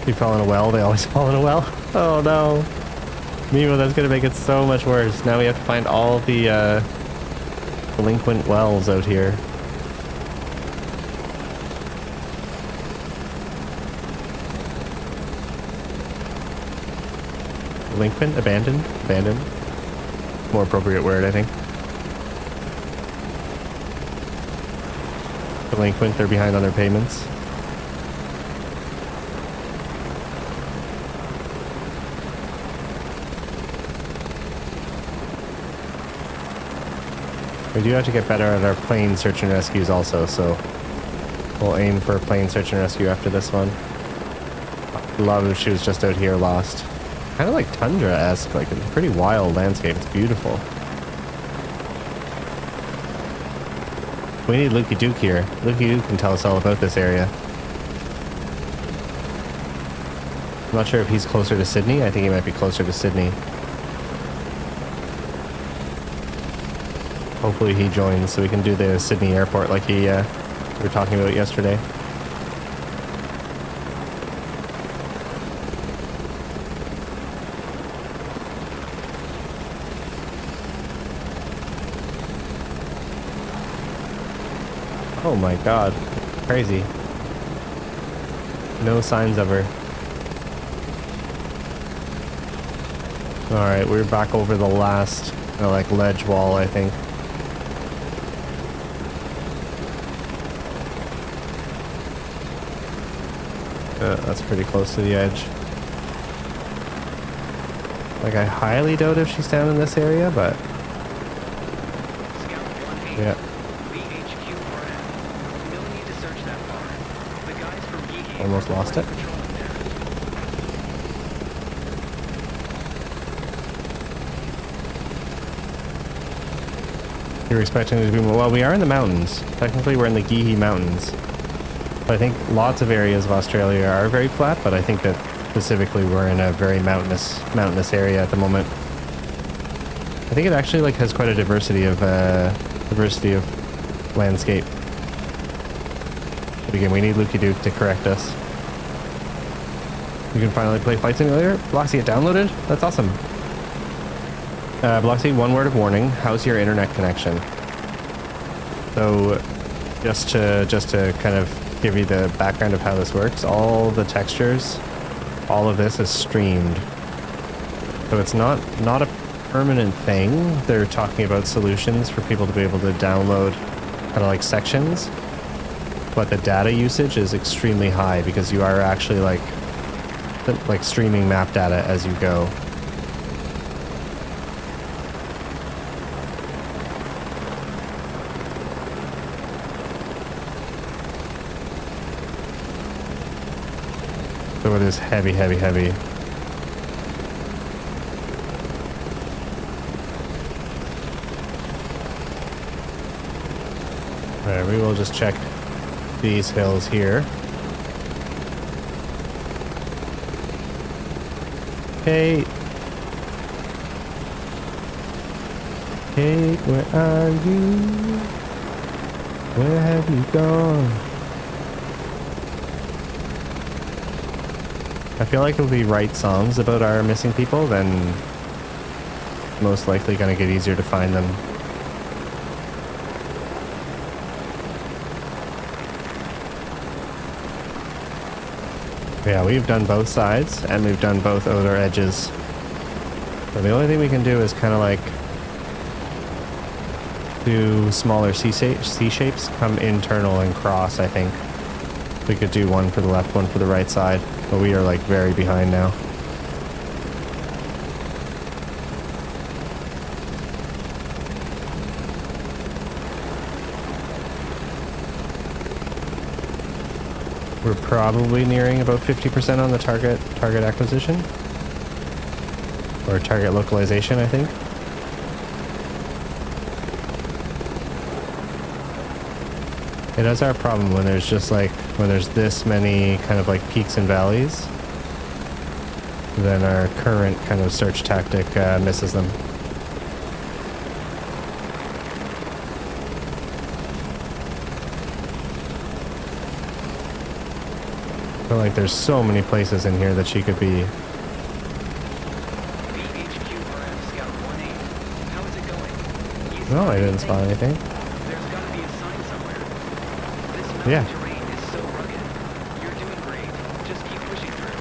You fell in a well? They always fall in a well? Oh no. Mimo, that's gonna make it so much worse. Now we have to find all the delinquent wells out here. Delinquent? Abandoned? Abandoned. More appropriate word, I think. Delinquent, they're behind on their payments. We do have to get better at our plane search and rescues also, so we'll aim for a plane search and rescue after this one. I'd love if she was just out here lost. Kind of like tundra-esque, like a pretty wild landscape. It's beautiful. We need Lukey Duke here. Lukey Duke can tell us all about this area. I'm not sure if he's closer to Sydney. I think he might be closer to Sydney. Hopefully he joins so we can do the Sydney airport like we were talking about yesterday. Oh my god. Crazy. No signs of her. Alright, we're back over the last like ledge wall, I think. That's pretty close to the edge. Like, I highly doubt if she's down in this area, but yeah. Almost lost it. You're expecting it to be more... Well, we are in the mountains. Technically, we're in the Geehi Mountains. But I think lots of areas of Australia are very flat, but I think that specifically we're in a very mountainous area at the moment. I think it actually like has quite a diversity of landscape. But again, we need Lukey Duke to correct us. You can finally play Flight Simulator. Bloxy, it downloaded? That's awesome. Bloxy, one word of warning. How's your internet connection? So, just to kind of give you the background of how this works, all the textures, all of this is streamed. So it's not a permanent thing. They're talking about solutions for people to be able to download kind of like sections. But the data usage is extremely high because you are actually like streaming map data as you go. So it is heavy. Alright, we will just check these hills here. Kate! Kate, where are you? Where have you gone? I feel like if we write songs about our missing people, then most likely gonna get easier to find them. Yeah, we've done both sides, and we've done both outer edges. So the only thing we can do is kind of like do smaller C-shapes, come internal and cross, I think. We could do one for the left, one for the right side, but we are like very behind now. We're probably nearing about 50% on the target acquisition. Or target localization, I think. It is our problem when there's just like, when there's this many kind of like peaks and valleys, then our current kind of search tactic misses them. I feel like there's so many places in here that she could be. VHQRM Scout 18. How is it going? East No, I didn't spot anything. There's got to be a sign somewhere. This mountain Yeah. terrain is so rugged. You're doing great. Just keep pushing through.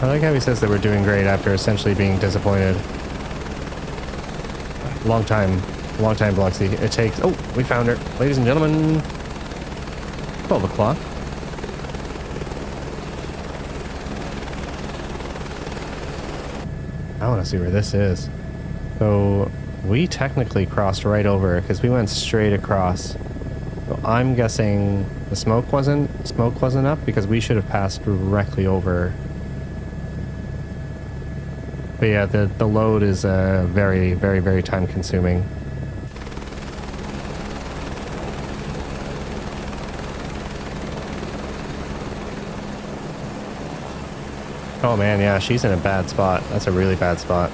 I like how he says that we're doing great after essentially being disappointed. Long time, Biloxi. It takes... Oh, we found her. Ladies and gentlemen, 12 o'clock. I want to see where this is. So, we technically crossed right over because we went straight across. So I'm guessing the smoke wasn't up because we should have passed directly over. But yeah, the load is very, very, very time consuming. Oh man, yeah, she's in a bad spot. That's a really bad spot.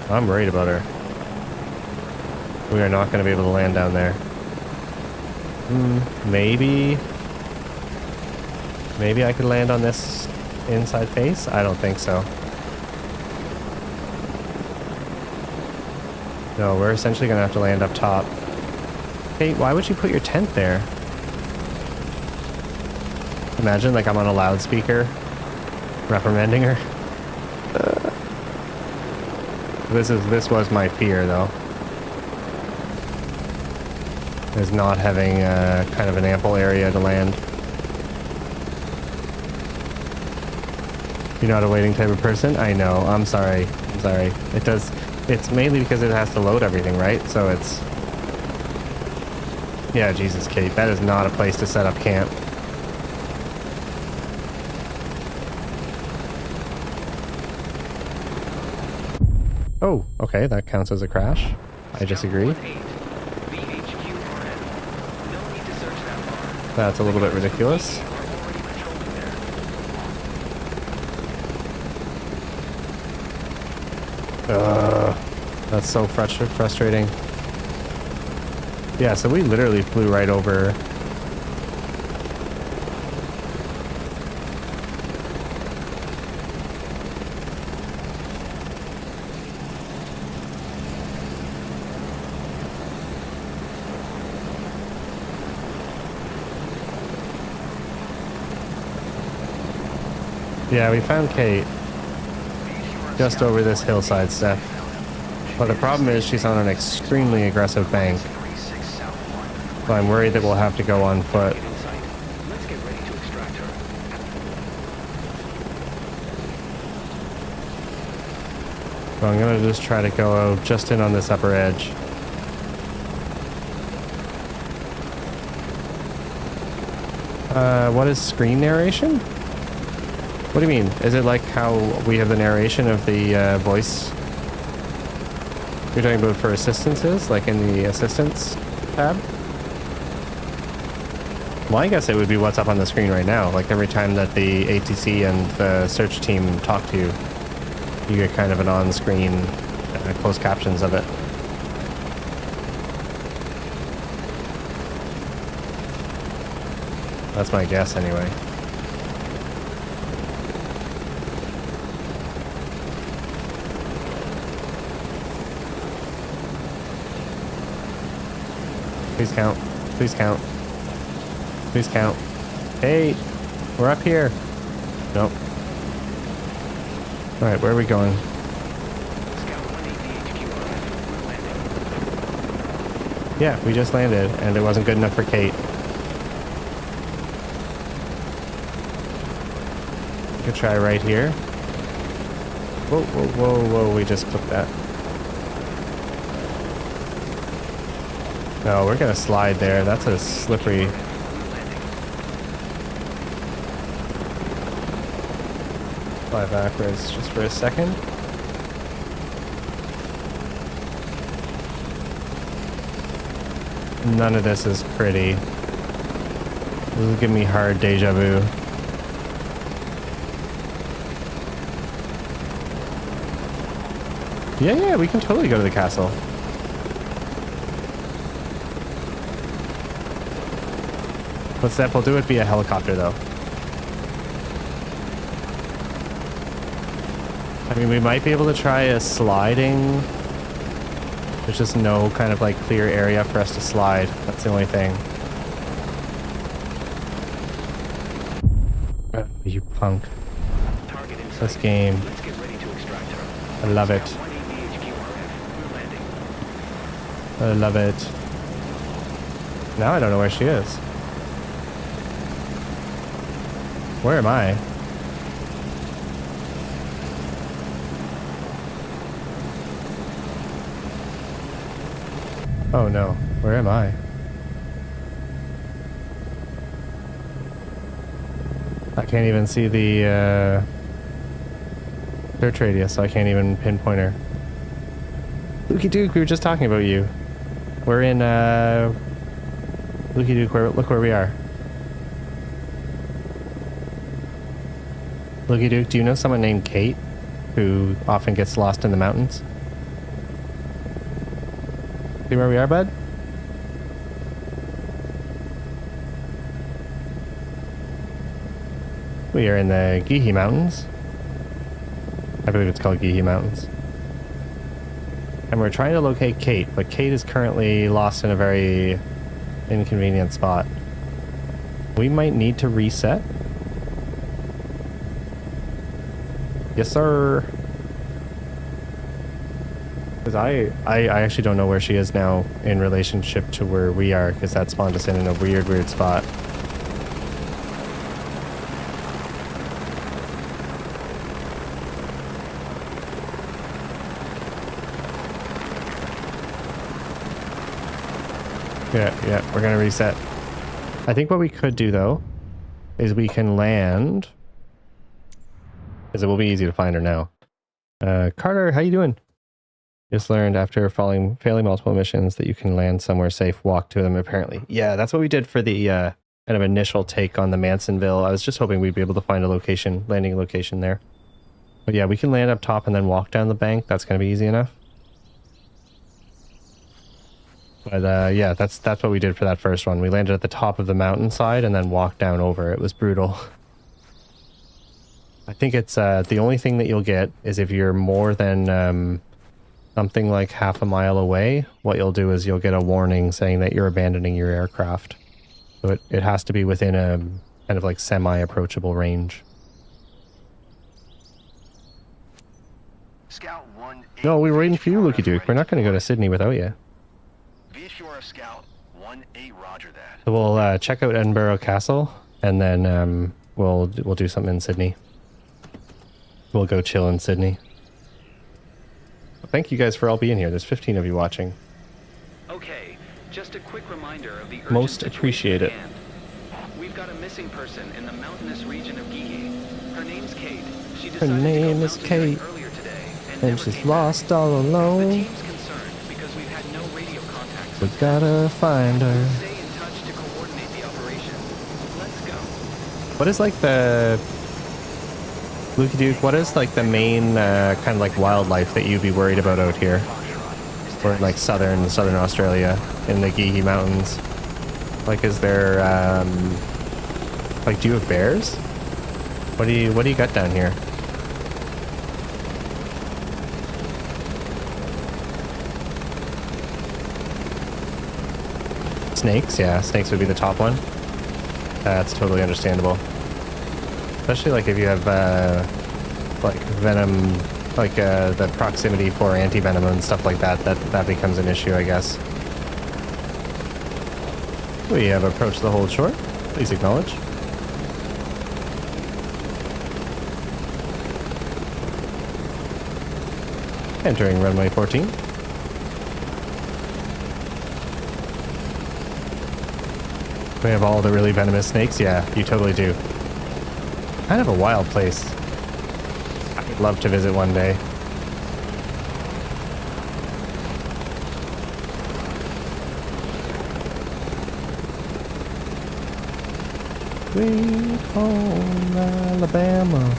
I'm worried about her. We are not going to be able to land down there. Maybe I could land on this inside face? I don't think so. No, we're essentially going to have to land up top. Hey, why would you put your tent there? Imagine like I'm on a loudspeaker reprimanding her. This was my fear though. Is not having kind of an ample area to land. You're not a waiting type of person? I know. I'm sorry. It's mainly because it has to load everything, right? So it's... Yeah, Jesus, Kate. That is not a place to set up camp. Oh, okay. That counts as a crash. I disagree. That's a little bit ridiculous. That's so frustrating. Yeah, so we literally flew right over. Yeah, we found Kate just over this hillside, Steph. But the problem is she's on an extremely aggressive bank. So I'm worried that we'll have to go on foot. Let's get ready to extract her. So I'm gonna just try to go just in on this upper edge. What is screen narration? What do you mean? Is it like how we have the narration of the voice? You're talking about for assistances, like in the assistance tab? Well, I guess it would be what's up on the screen right now. Like every time that the ATC and the search team talk to you, you get kind of an on-screen closed captions of it. That's my guess anyway. Please count. Please count. Please count. Hey, we're up here. Nope. All right, where are we going? Yeah, we just landed, and it wasn't good enough for Kate. Could try right here. Whoa, whoa, whoa, whoa! We just clipped that. No, we're gonna slide there. That's a slippery Fly backwards just for a second. None of this is pretty. This is giving me hard deja vu. Yeah, we can totally go to the castle. What's that? We'll do it via helicopter though. I mean, we might be able to try a sliding. There's just no kind of like clear area for us to slide. That's the only thing. Oh, you punk. This game. I love it. I love it. Now I don't know where she is. Where am I? Oh no, where am I? I can't even see the search radius, so I can't even pinpoint her. Lukey Duke, we were just talking about you. We're in Lukey Duke, look where we are. Lukey Duke, do you know someone named Kate who often gets lost in the mountains? See where we are, bud? We are in the Geehee Mountains. I believe it's called Geehee Mountains. And we're trying to locate Kate, but Kate is currently lost in a very inconvenient spot. We might need to reset. Yes, sir. Because I actually don't know where she is now in relationship to where we are, because that spawned us in a weird spot. Yeah, we're gonna reset. I think what we could do though is we can land, because it will be easy to find her now. Carter, how you doing? Just learned after failing multiple missions that you can land somewhere safe, walk to them apparently. Yeah, that's what we did for the kind of initial take on the Mansonville. I was just hoping we'd be able to find a location, landing location there. But yeah, we can land up top and then walk down the bank. That's going to be easy enough. But yeah, that's what we did for that first one. We landed at the top of the mountainside and then walked down over. It was brutal. I think it's the only thing that you'll get is if you're more than something like half a mile away, what you'll do is you'll get a warning saying that you're abandoning your aircraft. So it has to be within a kind of like semi-approachable range. Scout 1. No, we were waiting for you, Lukey Duke. We're not going to go to Sydney without you. VHRF Scout 1-8, roger that. So we'll check out Edinburgh Castle, and then we'll do something in Sydney. We'll go chill in Sydney. Thank you guys for all being here. There's 15 of you watching. Okay, just a quick reminder of the urgent Most situation appreciate at it. hand. We've got a missing person in the mountainous region of Geehee. Her name's Kate. She Her decided name to is go Kate, mountaineering earlier today and never she's came back. lost all The alone. team's concerned because we've had no radio contact We since gotta find her. Stay in touch to coordinate the operation. Let's go. What is like the... Lukey Duke, what is like the main kind of like wildlife that you'd be worried about out here? Or like southern Australia in the Geehee Mountains? Like, is there like, do you have bears? What do you got down here? Snakes? Yeah, snakes would be the top one. That's totally understandable. Especially like if you have like venom, like the proximity for anti-venom and stuff like that, that becomes an issue, I guess. We have approached the hold short. Please acknowledge. Entering runway 14. We have all the really venomous snakes. Yeah, you totally do. Kind of a wild place. Love to visit one day. Sweet home Alabama.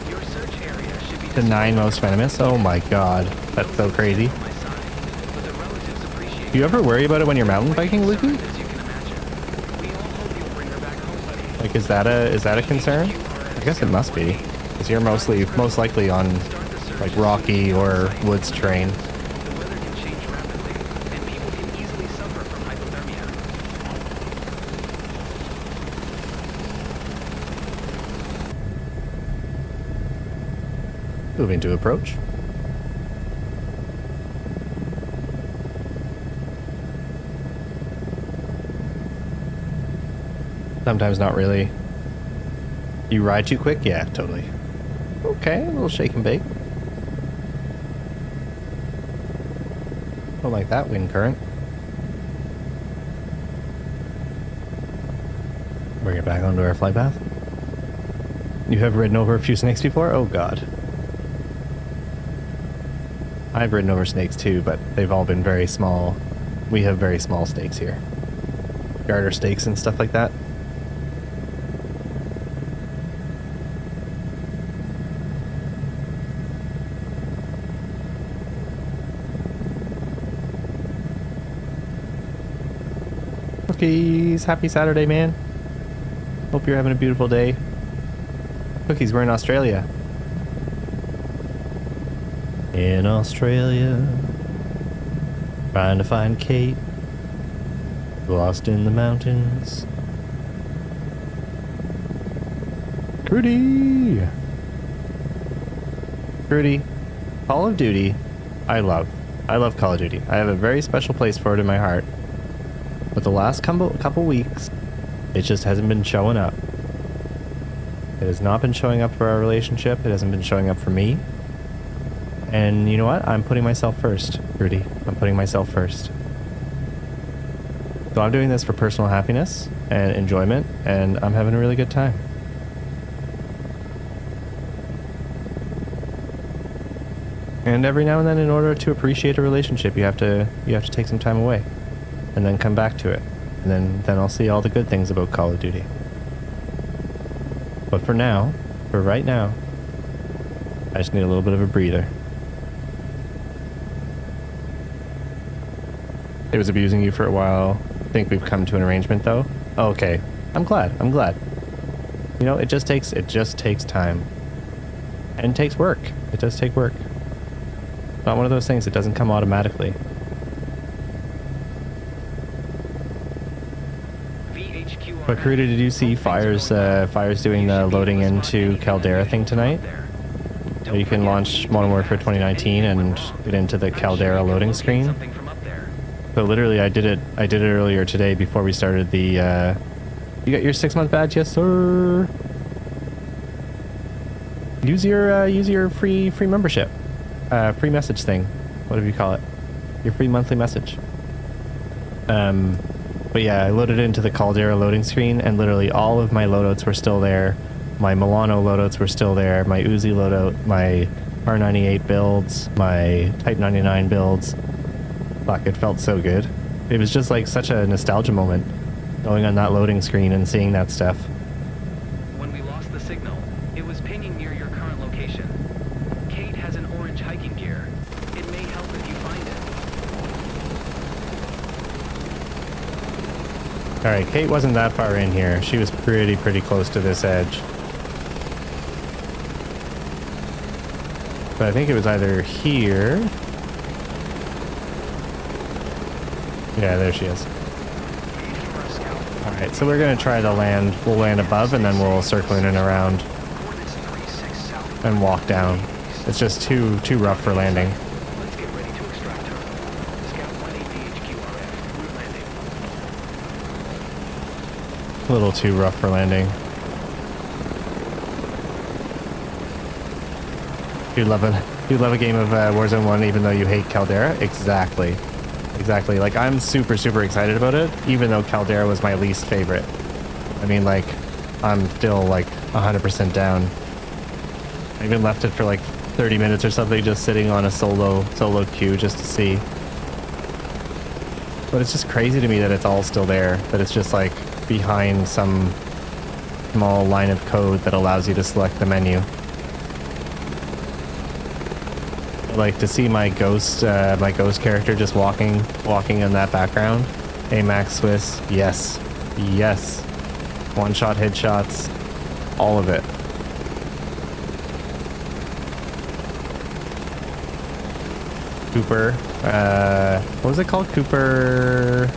Your search area should be The 9 most venomous. Oh my god, that's so crazy. on my side, but the relatives appreciate Do you ever worry about it when you're mountain biking, Lukey? as you can imagine. We all hope you'll bring her back home, buddy. Like, is that a concern? I guess it must be, because you're most likely on like rocky or woods terrain. The weather can change rapidly, and people can easily suffer from hypothermia. Moving to approach. Sometimes not really. You ride too quick? Yeah, totally. Okay, a little shake and bake. Don't like that wind current. Bring it back onto our flight path. You have ridden over a few snakes before? Oh god. I've ridden over snakes too, but they've all been very small. We have very small snakes here. Garter snakes and stuff like that. Cookies, happy Saturday, man. Hope you're having a beautiful day. Cookies, we're in Australia. In Australia, trying to find Kate, lost in the mountains. Crudy! Crudy, Call of Duty, I love Call of Duty. I have a very special place for it in my heart. But the last couple weeks, it just hasn't been showing up. It has not been showing up for our relationship. It hasn't been showing up for me. And you know what? I'm putting myself first, Rudy. I'm putting myself first. So I'm doing this for personal happiness and enjoyment, and I'm having a really good time. And every now and then, in order to appreciate a relationship, you have to take some time away. And then come back to it. And then I'll see all the good things about Call of Duty. But for right now, I just need a little bit of a breather. It was abusing you for a while. I think we've come to an arrangement though. Oh, okay. I'm glad. You know, it just takes time. And it takes work. It does take work. It's not one of those things that doesn't come automatically. But Karuta, did you see Fire's doing the loading into Caldera thing tonight? So you can launch Modern Warfare 2019 and get into the Caldera loading screen. So literally, I did it earlier today before we started the. You got your 6-month badge, yes, sir. Use your free membership, free message thing, whatever you call it, your free monthly message. But yeah, I loaded into the Caldera loading screen, and literally all of my loadouts were still there. My Milano loadouts were still there. My Uzi loadout, my R98 builds, my Type 99 builds. Fuck, it felt so good. It was just like such a nostalgia moment, going on that loading screen and seeing that stuff. When we lost the signal, it was pinging near your current location. Kate has an orange hiking gear. It may help if you find it. Alright, Kate wasn't that far in here. She was pretty close to this edge. But I think it was either here. Yeah, there she is. Alright, so we're going to try to land. We'll land above and then we'll circle in and around and walk down. It's just too rough for landing. Let's get ready to extract her. Scout 180 HQRF. Route landing. A little too rough for landing. You love a game of Warzone 1 even though you hate Caldera? Exactly. Like, I'm super excited about it, even though Caldera was my least favorite. I mean, like, I'm still like 100% down. I even left it for like 30 minutes or something, just sitting on a solo queue just to see. But it's just crazy to me that it's all still there, that it's just like behind some small line of code that allows you to select the menu. Like to see my ghost character just walking in that background. AMAX Swiss, yes, yes. One-shot headshots, all of it. Cooper, what was it called? Cooper.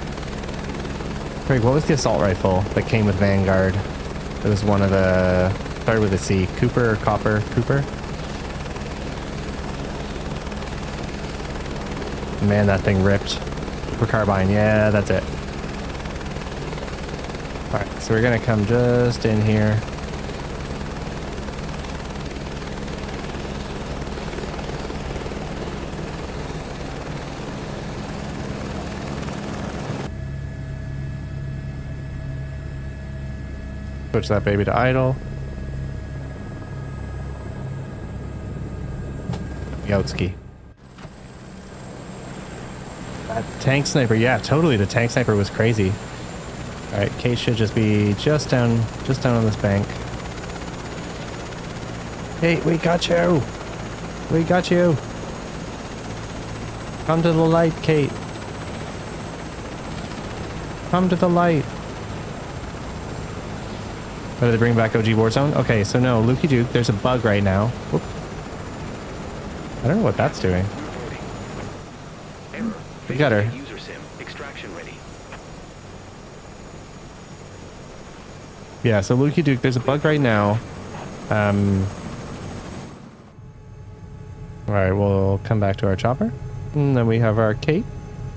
Craig, what was the assault rifle that came with Vanguard? It was one of the, started with a C. Cooper or Copper? Cooper? Man, that thing ripped. Cooper carbine, yeah, that's it. Alright, so we're gonna come just in here. Switch that baby to idle. Yotski. That tank sniper, yeah, totally. The tank sniper was crazy. All right, Kate should just be just down on this bank. Hey, we got you. We got you. Come to the light, Kate. Come to the light. Oh, did they bring back OG Warzone? Okay, so no, Lukey Duke, there's a bug right now. Whoop. I don't know what that's doing. We got her. User sim. Extraction ready. Yeah, so Lukey Duke, there's a bug right now. Alright, we'll come back to our chopper. And then we have our Kate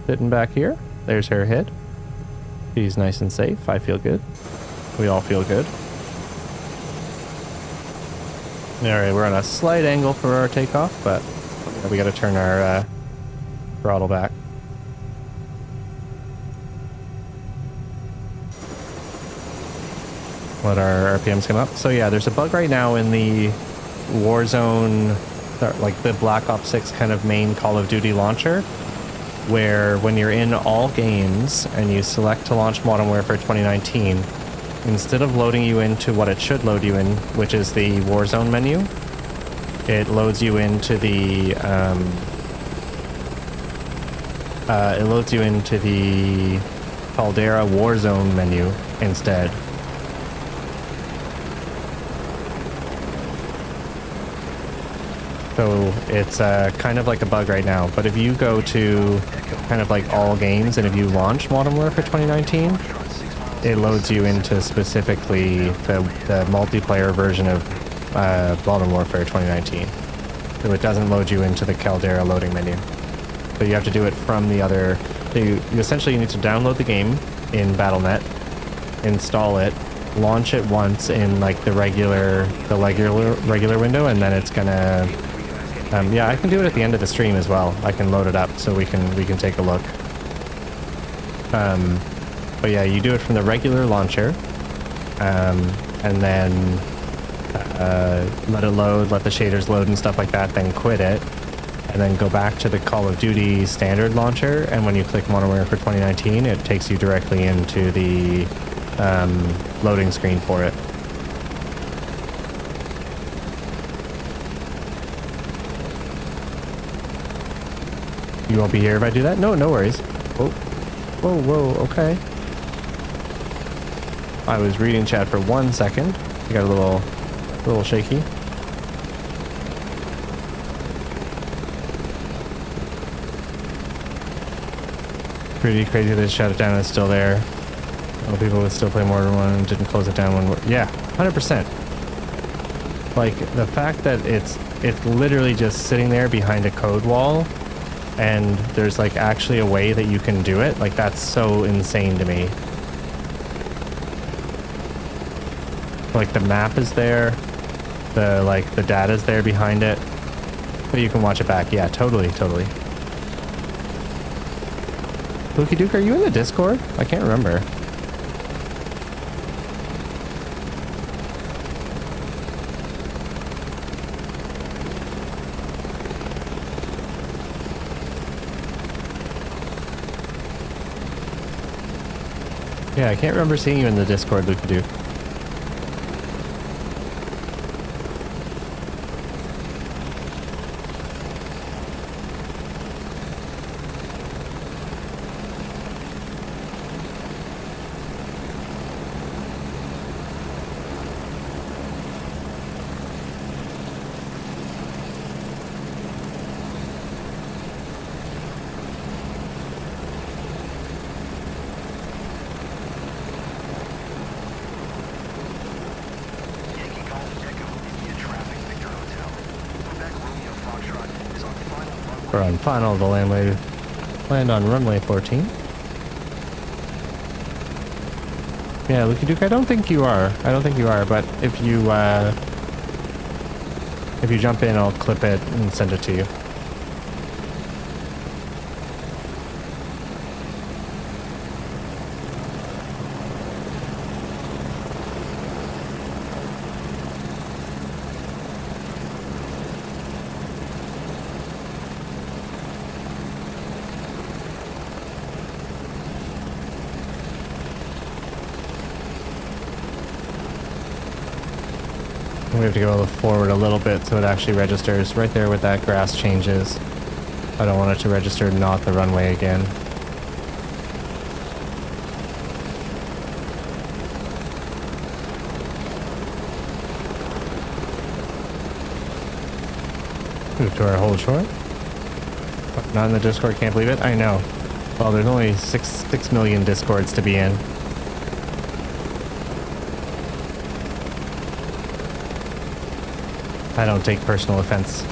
sitting back here. There's her head. She's nice and safe. I feel good. We all feel good. Alright, we're on a slight angle for our takeoff, but we gotta turn our throttle back. Let our RPMs come up. So yeah, there's a bug right now in the Warzone, like the Black Ops 6 kind of main Call of Duty launcher, where when you're in all games and you select to launch Modern Warfare 2019, instead of loading you into what it should load you in, which is the Warzone menu, it loads you into the Caldera Warzone menu instead. So it's kind of like a bug right now. But if you go to kind of like all games and if you launch Modern Warfare 2019, it loads you into specifically the multiplayer version of Modern Warfare 2019. So it doesn't load you into the Caldera loading menu. So you have to do it from the other... You essentially need to download the game in Battle.net, install it, launch it once in like the regular window, and then it's gonna... yeah, I can do it at the end of the stream as well. I can load it up so we can take a look. But yeah, you do it from the regular launcher, and then let it load, let the shaders load and stuff like that, then quit it, and then go back to the Call of Duty standard launcher, and when you click Modern Warfare 2019, it takes you directly into the loading screen for it. You won't be here if I do that? No, no worries. Whoa, whoa, whoa, okay. I was reading chat for 1 second. I got a little shaky. Pretty crazy that shut it down and it's still there. Well, people would still play more than one and didn't close it down when yeah, 100%. Like the fact that it's literally just sitting there behind a code wall and there's like actually a way that you can do it, like that's so insane to me. Like the map is there, the data's there behind it, but you can watch it back. Yeah, totally. Lukey Duke, are you in the Discord? I can't remember. Yeah, I can't remember seeing you in the Discord, Luke Duke. Yankee Golf Echo, India traffic, Victor Hotel. Quebec Romeo Foxtrot is on final runway. We're on final, the land on runway 14. Yeah, Luke Duke, I don't think you are. I don't think you are, but if you jump in, I'll clip it and send it to you. We have to go forward a little bit so it actually registers right there with that grass changes. I don't want it to register not the runway again. Move to our hold short. Not in the Discord, can't believe it. I know. Well, there's only 6 million Discords to be in. I don't take personal offense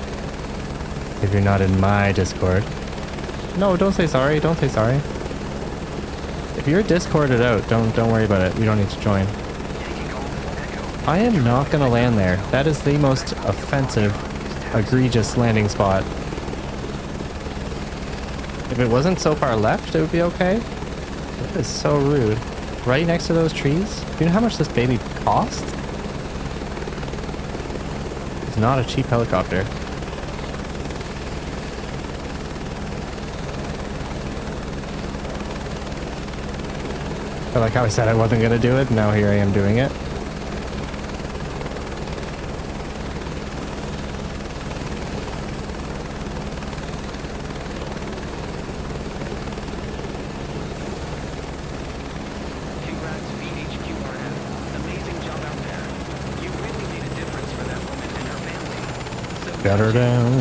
if you're not in my Discord. No, don't say sorry. Don't say sorry. If you're Discorded out, don't worry about it. You don't need to join. I am not gonna land there. That is the most offensive, egregious landing spot. If it wasn't so far left, it would be okay. That is so rude. Right next to those trees. Do you know how much this baby costs? It's not a cheap helicopter. I like how I said I wasn't gonna do it, now here I am doing it. Congrats, VHQRF. Amazing job out there. You really made a difference for that woman and her family. So Got her down.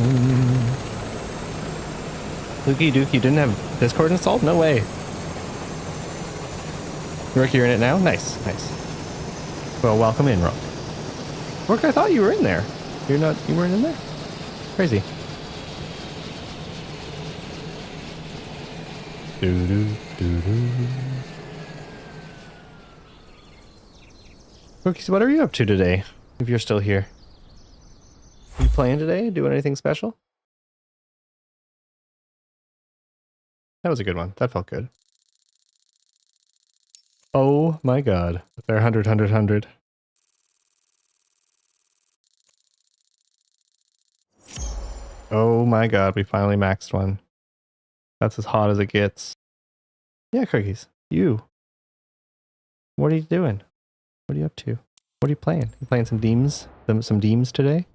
Lukey Duke, you didn't have Discord installed? No way. Rook, you're in it now? Nice, nice. Well, welcome in, Rook. Rook, I thought you were in there. You weren't in there? Crazy. Doo-doo-doo-doo. Rookies, what are you up to today? If you're still here. You playing today? Doing anything special? That was a good one. That felt good. Oh my god. They're 100, 100, 100. Oh my god, we finally maxed one. That's as hot as it gets. Yeah, Cookies. You. What are you doing? What are you up to? What are you playing? You playing some Deems? Some Deems today?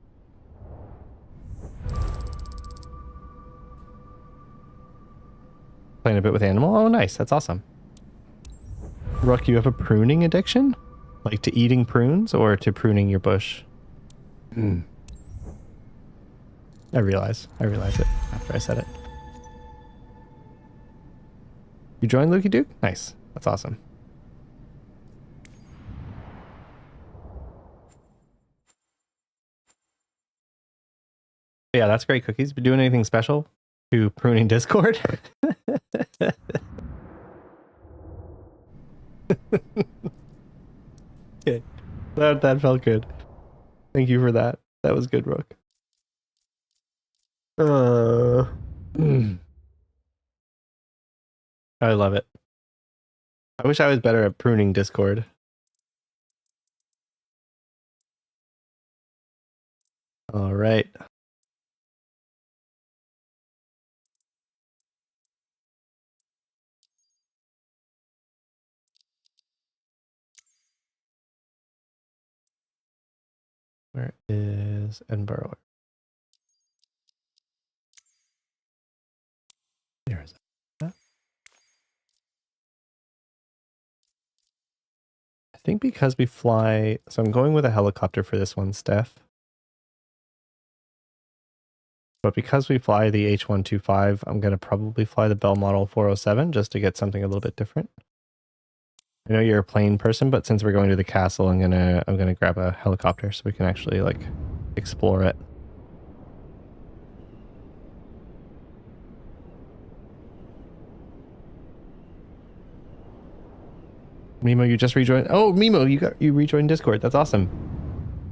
Playing a bit with Animal? Oh, nice. That's awesome. Rook, you have a pruning addiction? Like to eating prunes or to pruning your bush? I realize it after I said it. You joined Lukey Duke? Nice. That's awesome. Yeah, that's great, Cookies. Been doing anything special to pruning Discord? Okay. That felt good. Thank you for that. That was good, Rook. I love it. I wish I was better at pruning Discord. All right. Where is Edinburgh? There is that. I think because we fly, so I'm going with a helicopter for this one, Steph. But because we fly the H125, I'm going to probably fly the Bell Model 407 just to get something a little bit different. I know you're a plane person, but since we're going to the castle, I'm gonna grab a helicopter so we can actually like explore it. Mimo, you just rejoined. Oh, Mimo, you rejoined Discord. That's awesome.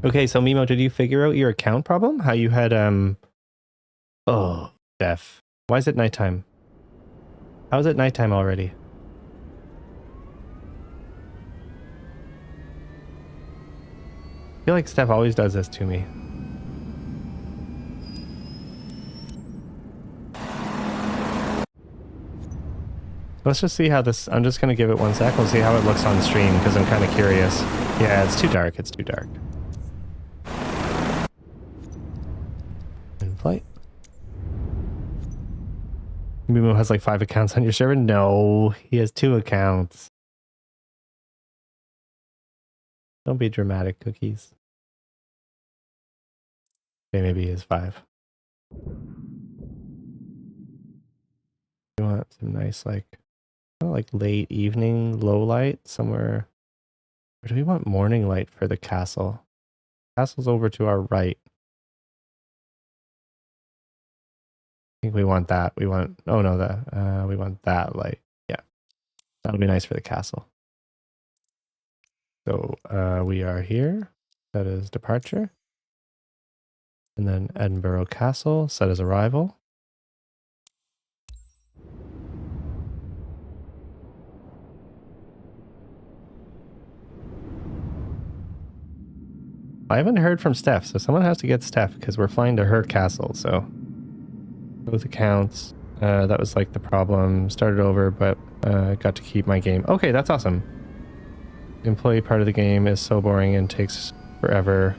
Okay, so Mimo, did you figure out your account problem? How you had oh, Steph. Why is it nighttime? How is it nighttime already? I feel like Steph always does this to me. Let's just see how this... I'm just going to give it 1 sec. We'll see how it looks on stream because I'm kind of curious. Yeah, it's too dark. It's too dark. In flight. Mimo has like 5 accounts on your server? No, he has 2 accounts. Don't be dramatic, Cookies. Okay, maybe he has 5. You want some nice like... kind of like late evening, low light somewhere. Or do we want morning light for the castle? Castle's over to our right. I think we want that. We want, oh no, we want that light. Yeah, that'll be nice for the castle. So we are here. That is departure. And then Edinburgh Castle, set as arrival. I haven't heard from Steph, so someone has to get Steph because we're flying to her castle, so both accounts. That was like the problem. Started over, but got to keep my game. Okay, that's awesome. The employee part of the game is so boring and takes forever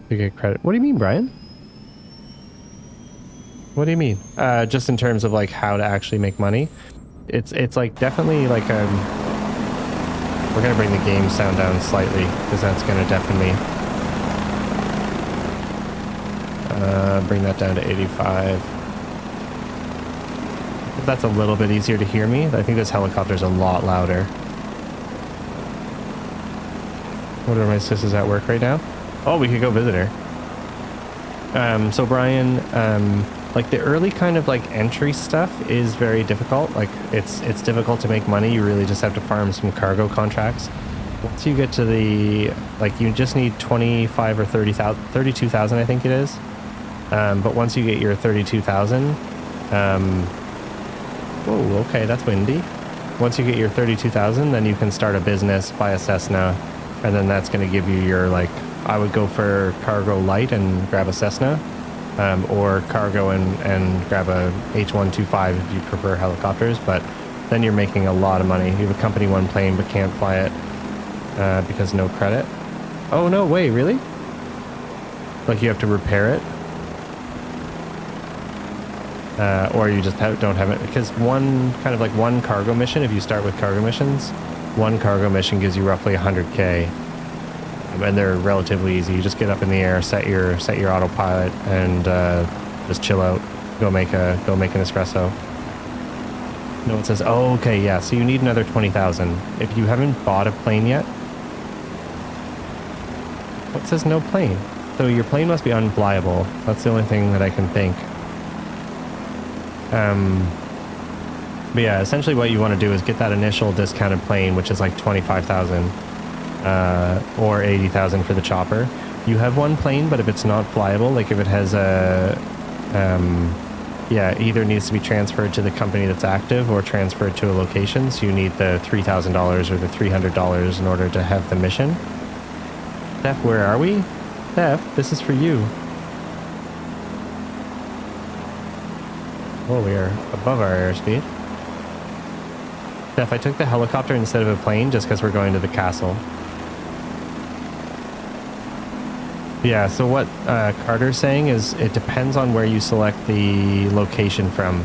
to get credit. What do you mean, Brian? What do you mean? Just in terms of like how to actually make money. It's like definitely like we're gonna bring the game sound down slightly because that's gonna definitely bring that down to 85. If that's a little bit easier to hear me. I think this helicopter's a lot louder. What are my sisters at work right now? Oh, we could go visit her. So Brian, like the early kind of like entry stuff is very difficult. Like it's difficult to make money. You really just have to farm some cargo contracts. Once you get to the, like you just need 25 or 30,000, 32,000 I think it is. But once you get your 32,000, whoa, okay, that's windy. Once you get your 32,000, then you can start a business, buy a Cessna, and then that's going to give you your, like, I would go for cargo light and grab a Cessna, or cargo and grab a H125 if you prefer helicopters, but then you're making a lot of money. You have a company one plane but can't fly it because no credit. Oh, no, wait, really? Like you have to repair it? Or you just don't have it, because one cargo mission, if you start with cargo missions, one cargo mission gives you roughly 100k, and they're relatively easy. You just get up in the air, set your autopilot, and just chill out. Go make an espresso. No, it says, oh, okay, yeah. So you need another 20,000. If you haven't bought a plane yet, what says no plane? So your plane must be unflyable. That's the only thing that I can think. But yeah, essentially what you want to do is get that initial discounted plane, which is like 25,000 or 80,000 for the chopper. You have one plane, but if it's not flyable, like if it has a yeah, either needs to be transferred to the company that's active or transferred to a location, so you need the $3,000 or the $300 in order to have the mission. Steph, where are we? Steph, this is for you. Oh, we are above our airspeed. Steph, I took the helicopter instead of a plane just because we're going to the castle. Yeah, so what Carter's saying is it depends on where you select the location from.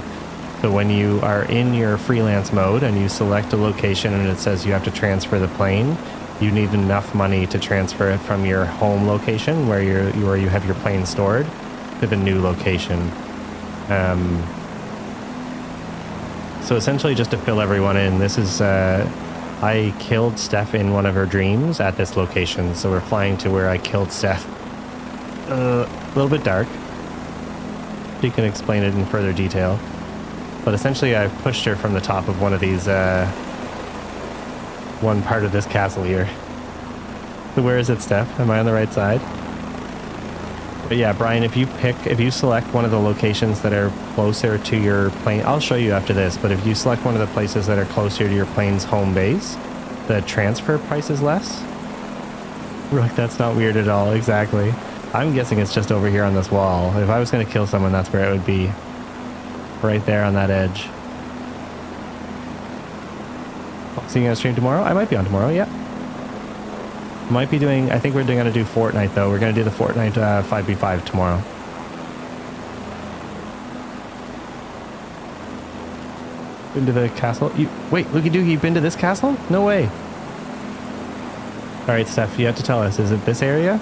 So when you are in your freelance mode and you select a location and it says you have to transfer the plane, you need enough money to transfer it from your home location where you have your plane stored to the new location. So essentially, just to fill everyone in, this is I killed Steph in one of her dreams at this location, so we're flying to where I killed Steph. A little bit dark. She can explain it in further detail. But essentially, I've pushed her from the top of one of these, one part of this castle here. So where is it, Steph? Am I on the right side? But yeah, Brian, if you select one of the locations that are closer to your plane, I'll show you after this, but if you select one of the places that are closer to your plane's home base, the transfer price is less. Like, that's not weird at all. Exactly. I'm guessing it's just over here on this wall. If I was going to kill someone, that's where it would be. Right there on that edge. Seeing you on stream tomorrow? I might be on tomorrow, yeah. Might be doing, I think we're going to do Fortnite though. We're going to do the Fortnite 5v5 tomorrow. Into the castle? Wait, Looky Doogie, you've been to this castle? No way. Alright, Steph, you have to tell us. Is it this area?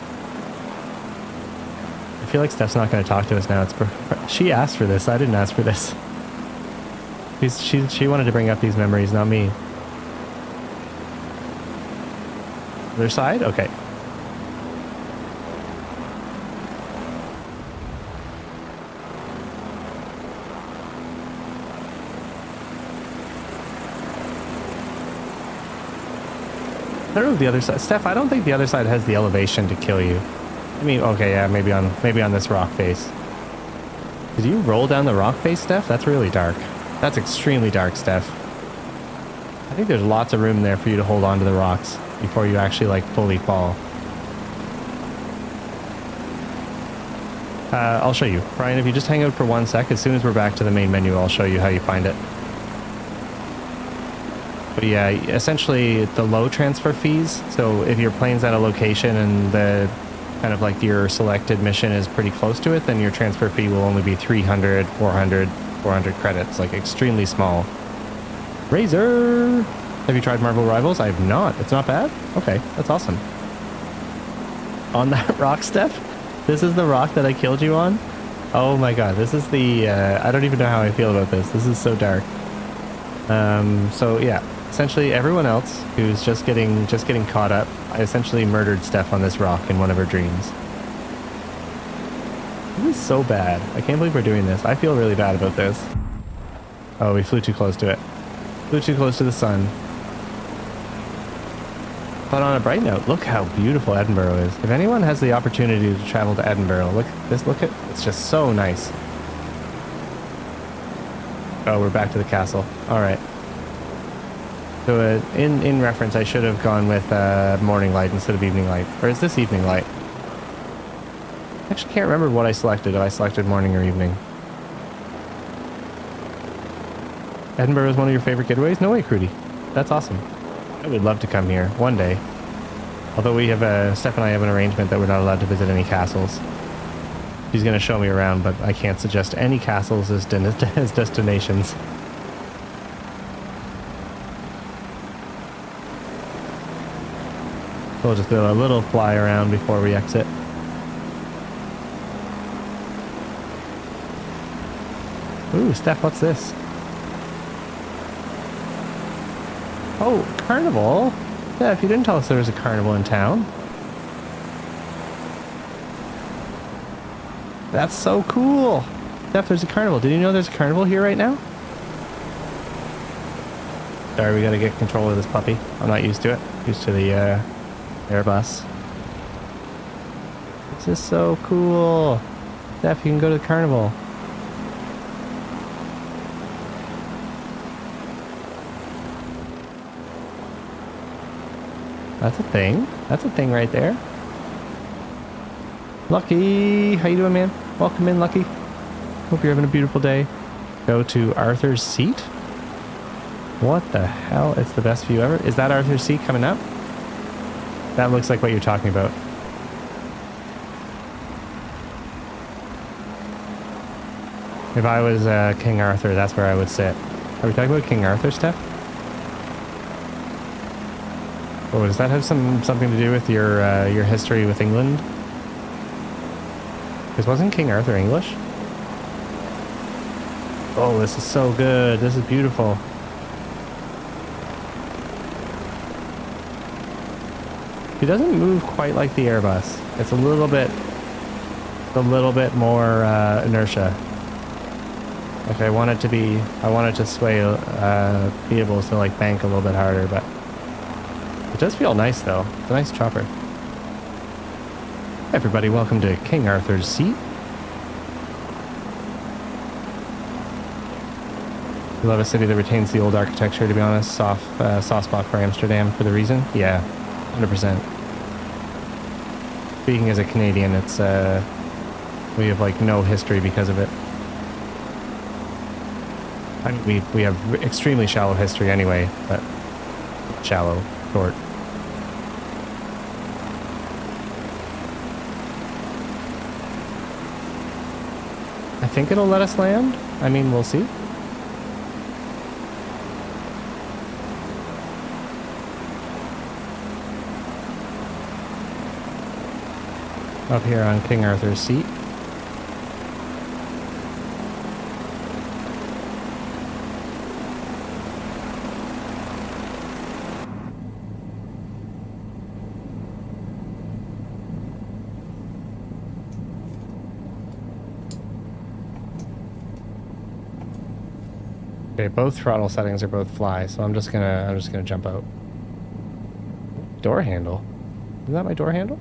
I feel like Steph's not going to talk to us now. She asked for this. I didn't ask for this. She wanted to bring up these memories, not me. Other side? Okay. I don't know if the other side... Steph, I don't think the other side has the elevation to kill you. I mean, okay, yeah, maybe on this rock face. Did you roll down the rock face, Steph? That's really dark. That's extremely dark, Steph. I think there's lots of room there for you to hold on to the rocks before you actually, like, fully fall. I'll show you. Brian, if you just hang out for 1 sec, as soon as we're back to the main menu, I'll show you how you find it. But yeah, essentially the low transfer fees. So if your plane's at a location and the kind of like your selected mission is pretty close to it, then your transfer fee will only be 300, 400 credits, like extremely small. Razor! Have you tried Marvel Rivals? I have not. It's not bad? Okay, that's awesome. On that rock, Steph? This is the rock that I killed you on? Oh my god, this is the... I don't even know how I feel about this. This is so dark. So yeah, essentially everyone else who's just getting caught up, I essentially murdered Steph on this rock in one of her dreams. This is so bad. I can't believe we're doing this. I feel really bad about this. Oh, we flew too close to it. Flew too close to the sun. But on a bright note, look how beautiful Edinburgh is. If anyone has the opportunity to travel to Edinburgh, look at it's just so nice. Oh, we're back to the castle. All right. So in reference, I should have gone with morning light instead of evening light. Or is this evening light? I actually can't remember what I selected. If I selected morning or evening. Edinburgh is one of your favorite getaways? No way, Crudy. That's awesome. I would love to come here one day. Although we have Steph and I have an arrangement that we're not allowed to visit any castles. She's going to show me around, but I can't suggest any castles as destinations. We'll just do a little fly around before we exit. Ooh, Steph, what's this? Oh, carnival? Yeah, if you didn't tell us there was a carnival in town. That's so cool. Steph, there's a carnival. Did you know there's a carnival here right now? Sorry, we gotta get control of this puppy. I'm not used to it. Used to the Airbus. This is so cool. Steph, you can go to the carnival. That's a thing. That's a thing right there. Lucky, how you doing, man? Welcome in, Lucky. Hope you're having a beautiful day. Go to Arthur's Seat. What the hell? It's the best view ever. Is that Arthur's Seat coming up? That looks like what you're talking about. If I was King Arthur, that's where I would sit. Are we talking about King Arthur stuff? Oh, does that have something to do with your history with England? Because wasn't King Arthur English? Oh, this is so good. This is beautiful. It doesn't move quite like the Airbus. It's a little bit more inertia. Like I want it to sway, be able to like bank a little bit harder, but it does feel nice though. It's a nice chopper. Hey everybody, welcome to King Arthur's Seat. We love a city that retains the old architecture, to be honest. Soft spot for Amsterdam for the reason. Yeah, 100%. Speaking as a Canadian, it's we have like no history because of it. I mean, we have extremely shallow history anyway, but shallow, short. I think it'll let us land. I mean, we'll see. Up here on King Arthur's Seat. Okay, both throttle settings are both fly, so I'm just gonna jump out. Door handle. Isn't that my door handle?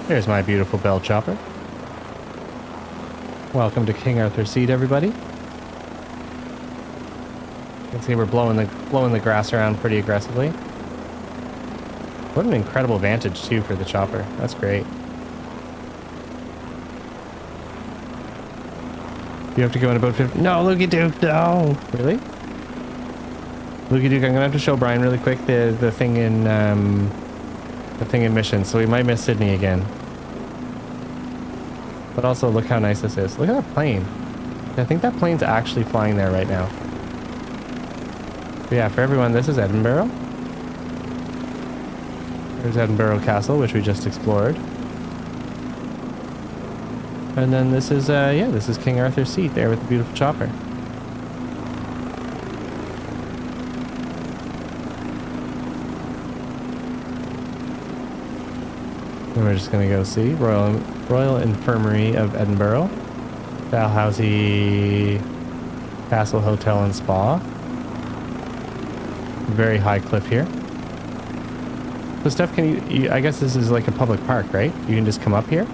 There's my beautiful bell chopper. Welcome to King Arthur's Seat, everybody. You can see we're blowing the grass around pretty aggressively. What an incredible vantage too for the chopper. That's great. You have to go in about 50. No, Lukey Duke, no. Really? Lukey Duke, I'm gonna have to show Brian really quick the thing in Mission, so we might miss Sydney again. But also, look how nice this is. Look at that plane. I think that plane's actually flying there right now. But yeah, for everyone, this is Edinburgh. There's Edinburgh Castle, which we just explored. And then this is, yeah, this is King Arthur's Seat there with the beautiful chopper. And we're just gonna go see Royal Infirmary of Edinburgh, Dalhousie Castle Hotel and Spa. Very high cliff here. So Steph, can you I guess this is like a public park, right? You can just come up here?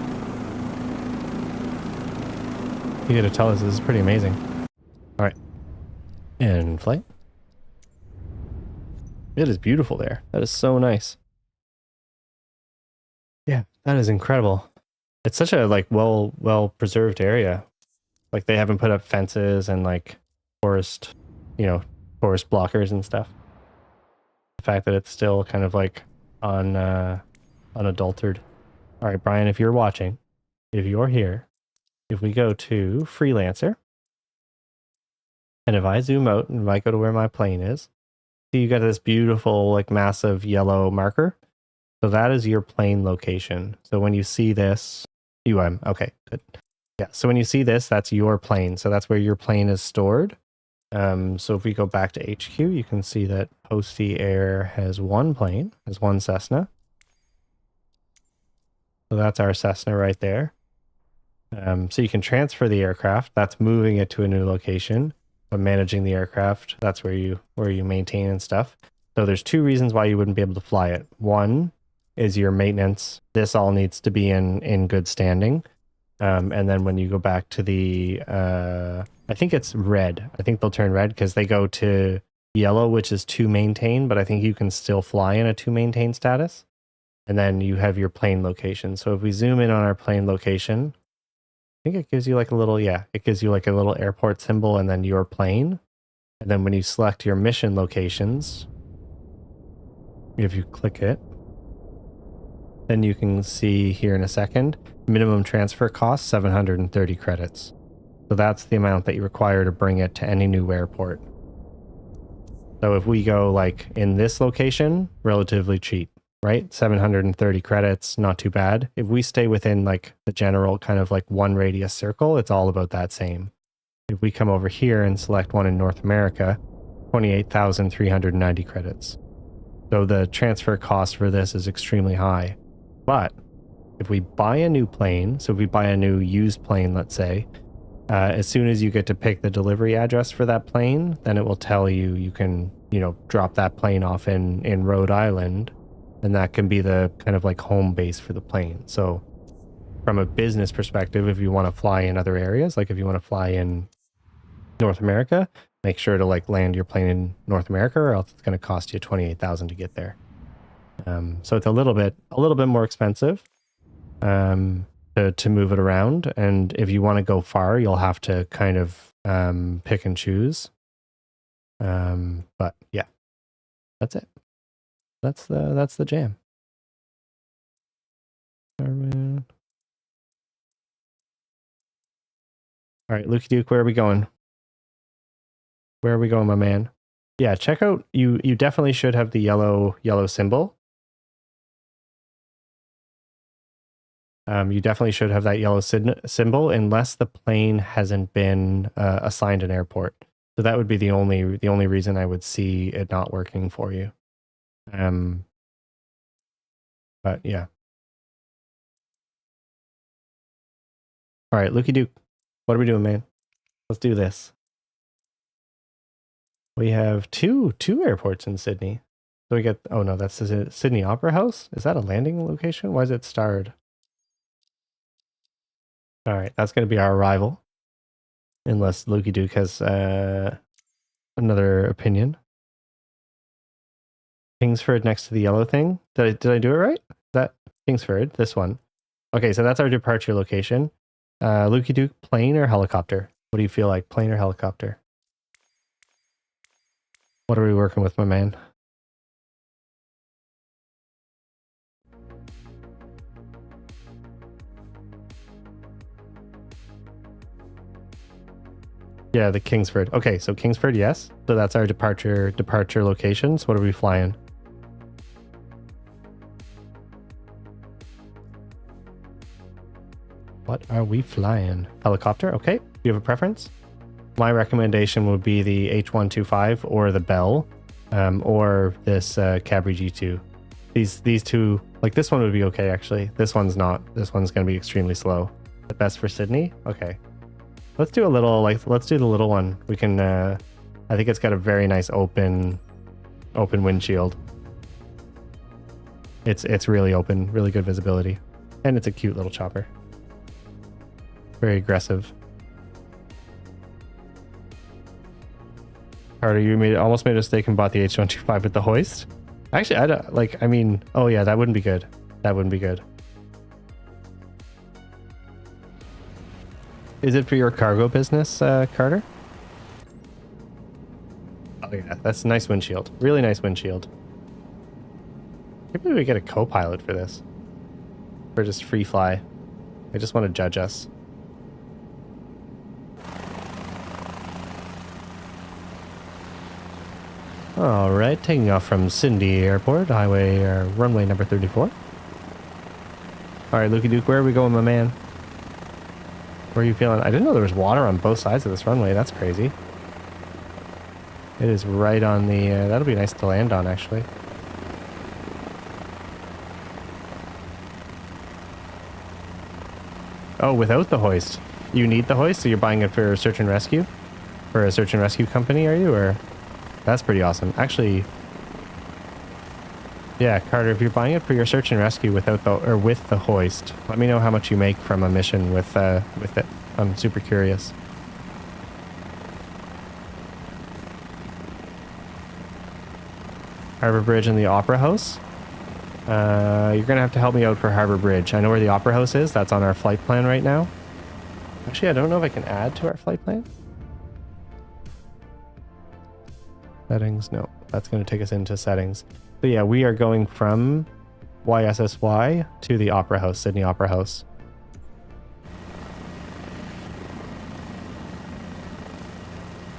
You gotta tell us, this is pretty amazing. Alright. And flight. It is beautiful there. That is so nice. Yeah, that is incredible. It's such a like well preserved area. Like they haven't put up fences and like forest blockers and stuff. The fact that it's still kind of like unadulterated. All right, Brian, if you're watching, if you're here, if we go to Freelancer, and if I zoom out and if I go to where my plane is, see you got this beautiful like massive yellow marker. So that is your plane location. So when you see this, okay, good. Yeah, so when you see this, that's your plane. So that's where your plane is stored. So if we go back to HQ, you can see that Posty Air has one plane, has one Cessna. So that's our Cessna right there. So you can transfer the aircraft. That's moving it to a new location. But managing the aircraft, that's where you maintain and stuff. So there's two reasons why you wouldn't be able to fly it. One is your maintenance. This all needs to be in good standing. And then when you go back to the, I think it's red. I think they'll turn red because they go to yellow, which is to maintain, but I think you can still fly in a to maintain status. And then you have your plane location. So if we zoom in on our plane location, I think it gives you like a little, yeah, it gives you like a little airport symbol and then your plane. And then when you select your mission locations, if you click it, then you can see here in a second, minimum transfer cost 730 credits. So that's the amount that you require to bring it to any new airport. So if we go like in this location, relatively cheap, right? 730 credits, not too bad. If we stay within like the general kind of like one radius circle, it's all about that same. If we come over here and select one in North America, 28,390 credits. So the transfer cost for this is extremely high. But if we buy a new plane, so if we buy a new used plane, let's say, as soon as you get to pick the delivery address for that plane, then it will tell you you can, you know, drop that plane off in Rhode Island, and that can be the kind of like home base for the plane. So from a business perspective, if you want to fly in other areas, like if you want to fly in North America, make sure to like land your plane in North America, or else it's going to cost you 28,000 to get there. So it's a little bit more expensive. To move it around, and if you want to go far, you'll have to kind of pick and choose. But yeah, that's it. That's the jam. All right, Lukey Duke, where are we going? Where are we going, my man? Yeah, check out. You definitely should have the yellow symbol. You definitely should have that yellow symbol, unless the plane hasn't been assigned an airport. So that would be the only reason I would see it not working for you. But yeah. All right, Lukey Duke, what are we doing, man? Let's do this. We have two airports in Sydney. So we get, oh no, that's the Sydney Opera House. Is that a landing location? Why is it starred? All right, that's going to be our arrival. Unless Lukey Duke has another opinion. Kingsford next to the yellow thing. Did I do it right? Is that Kingsford? This one. Okay, so that's our departure location. Lukey Duke, plane or helicopter? What do you feel like, plane or helicopter? What are we working with, my man? Yeah, the Kingsford. Okay, so Kingsford, yes. So that's our departure location. So what are we flying? What are we flying? Helicopter, okay. Do you have a preference? My recommendation would be the H125 or the Bell, or this Cabri G2. These two, like this one would be okay actually. This one's not. This one's going to be extremely slow. The best for Sydney? Okay. Let's do a little, let's do the little one. We can, I think it's got a very nice open windshield. It's really open, really good visibility. And it's a cute little chopper. Very aggressive. Carter, you almost made a mistake and bought the H125 with the hoist. Actually, I don't, like, I mean, oh yeah, that wouldn't be good. That wouldn't be good. Is it for your cargo business, Carter? Oh yeah, that's a nice windshield. Really nice windshield. Maybe we get a co-pilot for this. Or just free fly. They just want to judge us. All right, taking off from Sydney Airport, runway number 34. All right, Lukey Duke, where are we going, my man? Where are you feeling? I didn't know there was water on both sides of this runway. That's crazy. It is right on the... that'll be nice to land on, actually. Oh, without the hoist. You need the hoist, so you're buying it for search and rescue? For a search and rescue company, are you? Or... That's pretty awesome. Actually, yeah, Carter, if you're buying it for your search and rescue without the or with the hoist, let me know how much you make from a mission with it. I'm super curious. Harbor Bridge and the Opera House. You're gonna have to help me out for Harbor Bridge. I know where the Opera House is. That's on our flight plan right now. Actually, I don't know if I can add to our flight plan. Settings, no, that's going to take us into settings. So yeah, we are going from YSSY to the Opera House, Sydney Opera House.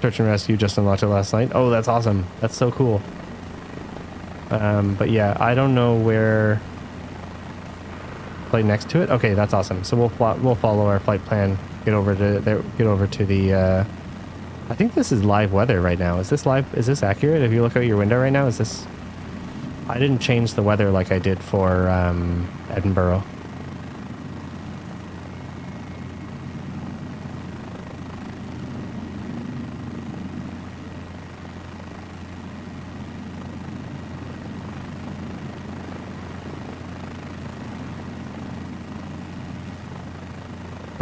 Search and rescue just unlocked it last night. Oh, that's awesome. That's so cool. But yeah, I don't know where. Flight next to it. Okay, that's awesome. So we'll follow our flight plan. Get over to there. Get over to the. I think this is live weather right now. Is this live? Is this accurate? If you look out your window right now, is this? I didn't change the weather like I did for Edinburgh.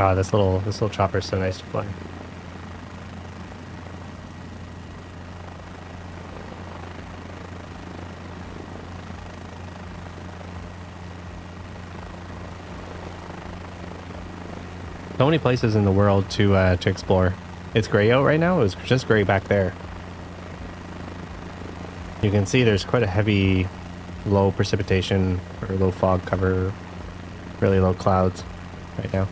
Ah, this little chopper is so nice to fly. So many places in the world to explore. It's gray out right now. It was just gray back there. You can see there's quite a heavy, low precipitation or low fog cover, really low clouds right now.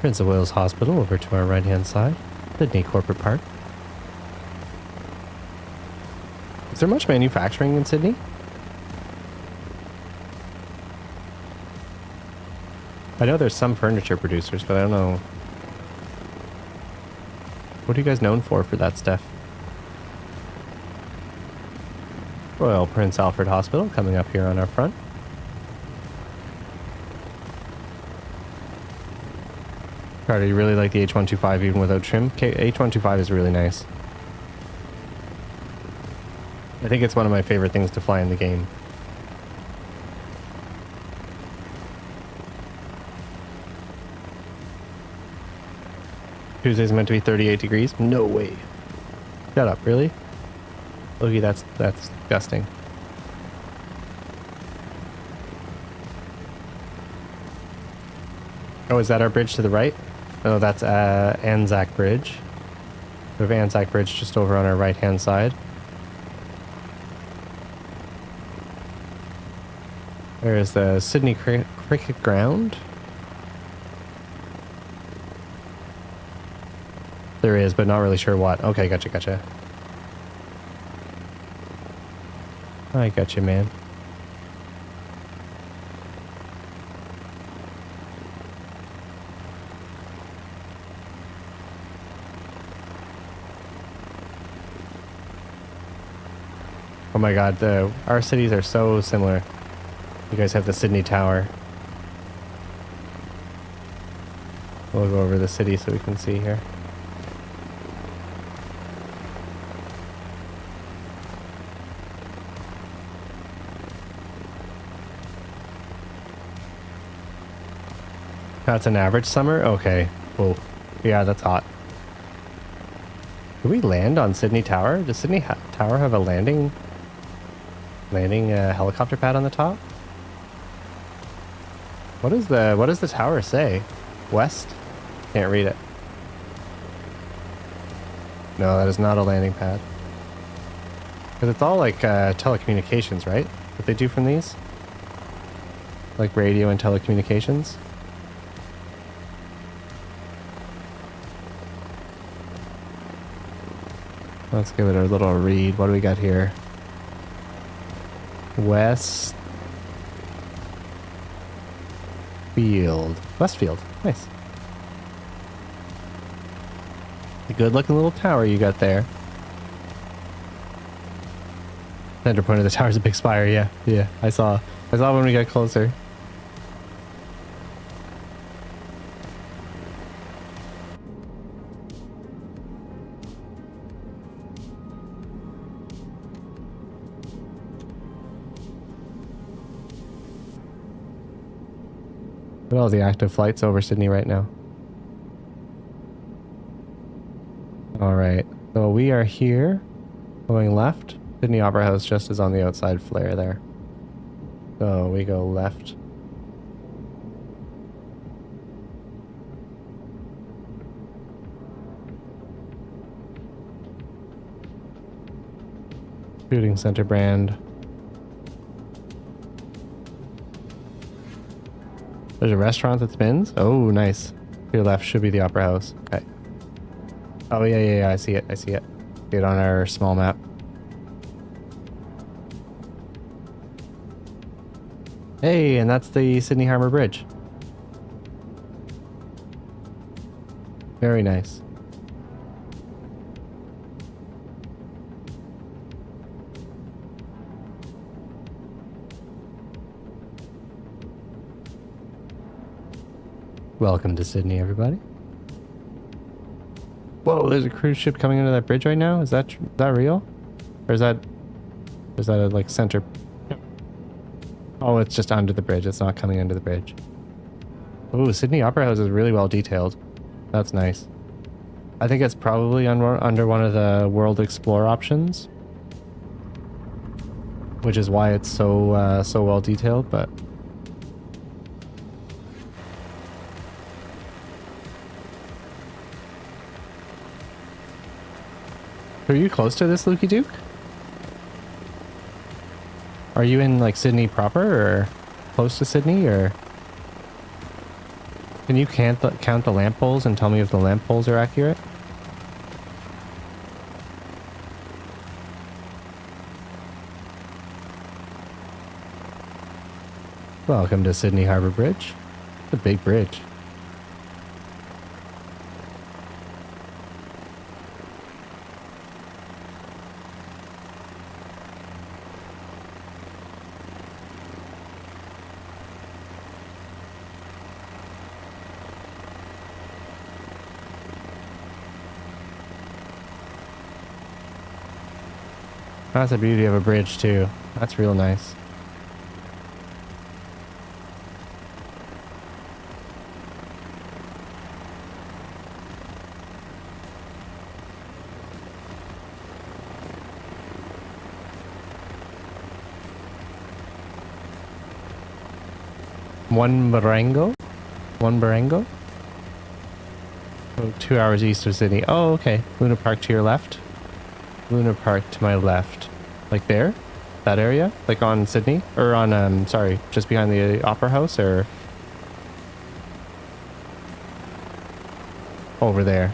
Prince of Wales Hospital over to our right hand side. Sydney Corporate Park. Is there much manufacturing in Sydney? I know there's some furniture producers, but I don't know. What are you guys known for that stuff? Royal Prince Alfred Hospital coming up here on our front. Carter, you really like the H125 even without trim? H125 is really nice. I think it's one of my favorite things to fly in the game. Tuesday's meant to be 38 degrees? No way. Shut up, really? Loki, that's disgusting. Oh, is that our bridge to the right? Oh, that's Anzac Bridge. We have Anzac Bridge just over on our right-hand side. There is the Sydney Cricket Ground. There is, but not really sure what. Okay, gotcha. I gotcha, man. Oh my god, our cities are so similar. You guys have the Sydney Tower. We'll go over the city so we can see here. That's an average summer? Okay. Oh, yeah, that's hot. Do we land on Sydney Tower? Does Sydney Tower have a landing helicopter pad on the top? What does the tower say? West? Can't read it. No, that is not a landing pad. Because it's all like telecommunications, right? What they do from these? Like radio and telecommunications? Let's give it a little read. What do we got here? Westfield. Westfield. Nice. A good looking little tower you got there. Center point of the tower is a big spire. Yeah. I saw when we got closer. Look at all the active flights over Sydney right now. Alright, so we are here, going left. Sydney Opera House just is on the outside flare there. So we go left. Shooting Center brand. There's a restaurant that spins. Oh, nice. To your left should be the Opera House. Okay. Oh, yeah. I see it. See it on our small map. Hey, and that's the Sydney Harbour Bridge. Very nice. Welcome to Sydney, everybody. Whoa, there's a cruise ship coming under that bridge right now? Is that real? Or is that a like center? Oh, it's just under the bridge. It's not coming under the bridge. Oh, Sydney Opera House is really well detailed. That's nice. I think it's probably under one of the World Explore options, which is why it's so so well detailed. But are you close to this, Lukey Duke? Are you in like Sydney proper or close to Sydney, or can you count the lamp poles and tell me if the lamp poles are accurate? Welcome to Sydney Harbour Bridge. It's a big bridge. That's the beauty of a bridge too. That's real nice. One Barango? Oh, 2 hours east of Sydney. Oh, okay. Luna Park to your left. Luna Park to my left. Like there? That area? Like on Sydney? Or on, sorry, just behind the Opera House, or over there?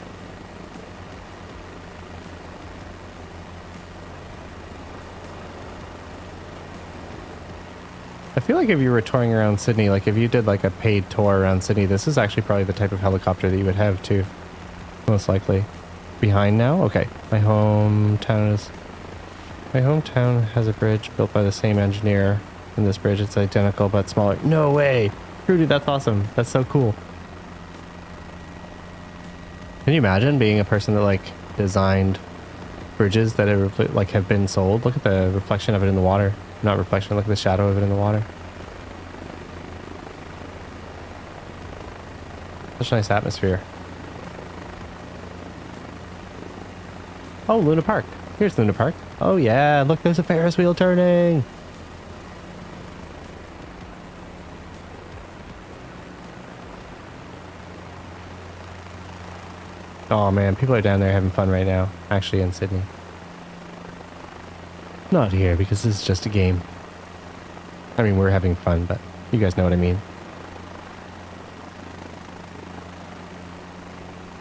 I feel like if you were touring around Sydney, like if you did like a paid tour around Sydney, this is actually probably the type of helicopter that you would have too. Most likely. Behind now? Okay. My hometown has a bridge built by the same engineer. And this bridge, it's identical but smaller. No way! Rudy, that's awesome. That's so cool. Can you imagine being a person that like designed bridges that have been sold? Look at the reflection of it in the water. Not reflection, look at the shadow of it in the water. Such a nice atmosphere. Oh, Luna Park. Here's Luna Park. Oh yeah, look, there's a Ferris wheel turning. Oh man, people are down there having fun right now. Actually in Sydney. Not here, because this is just a game. I mean, we're having fun, but you guys know what I mean.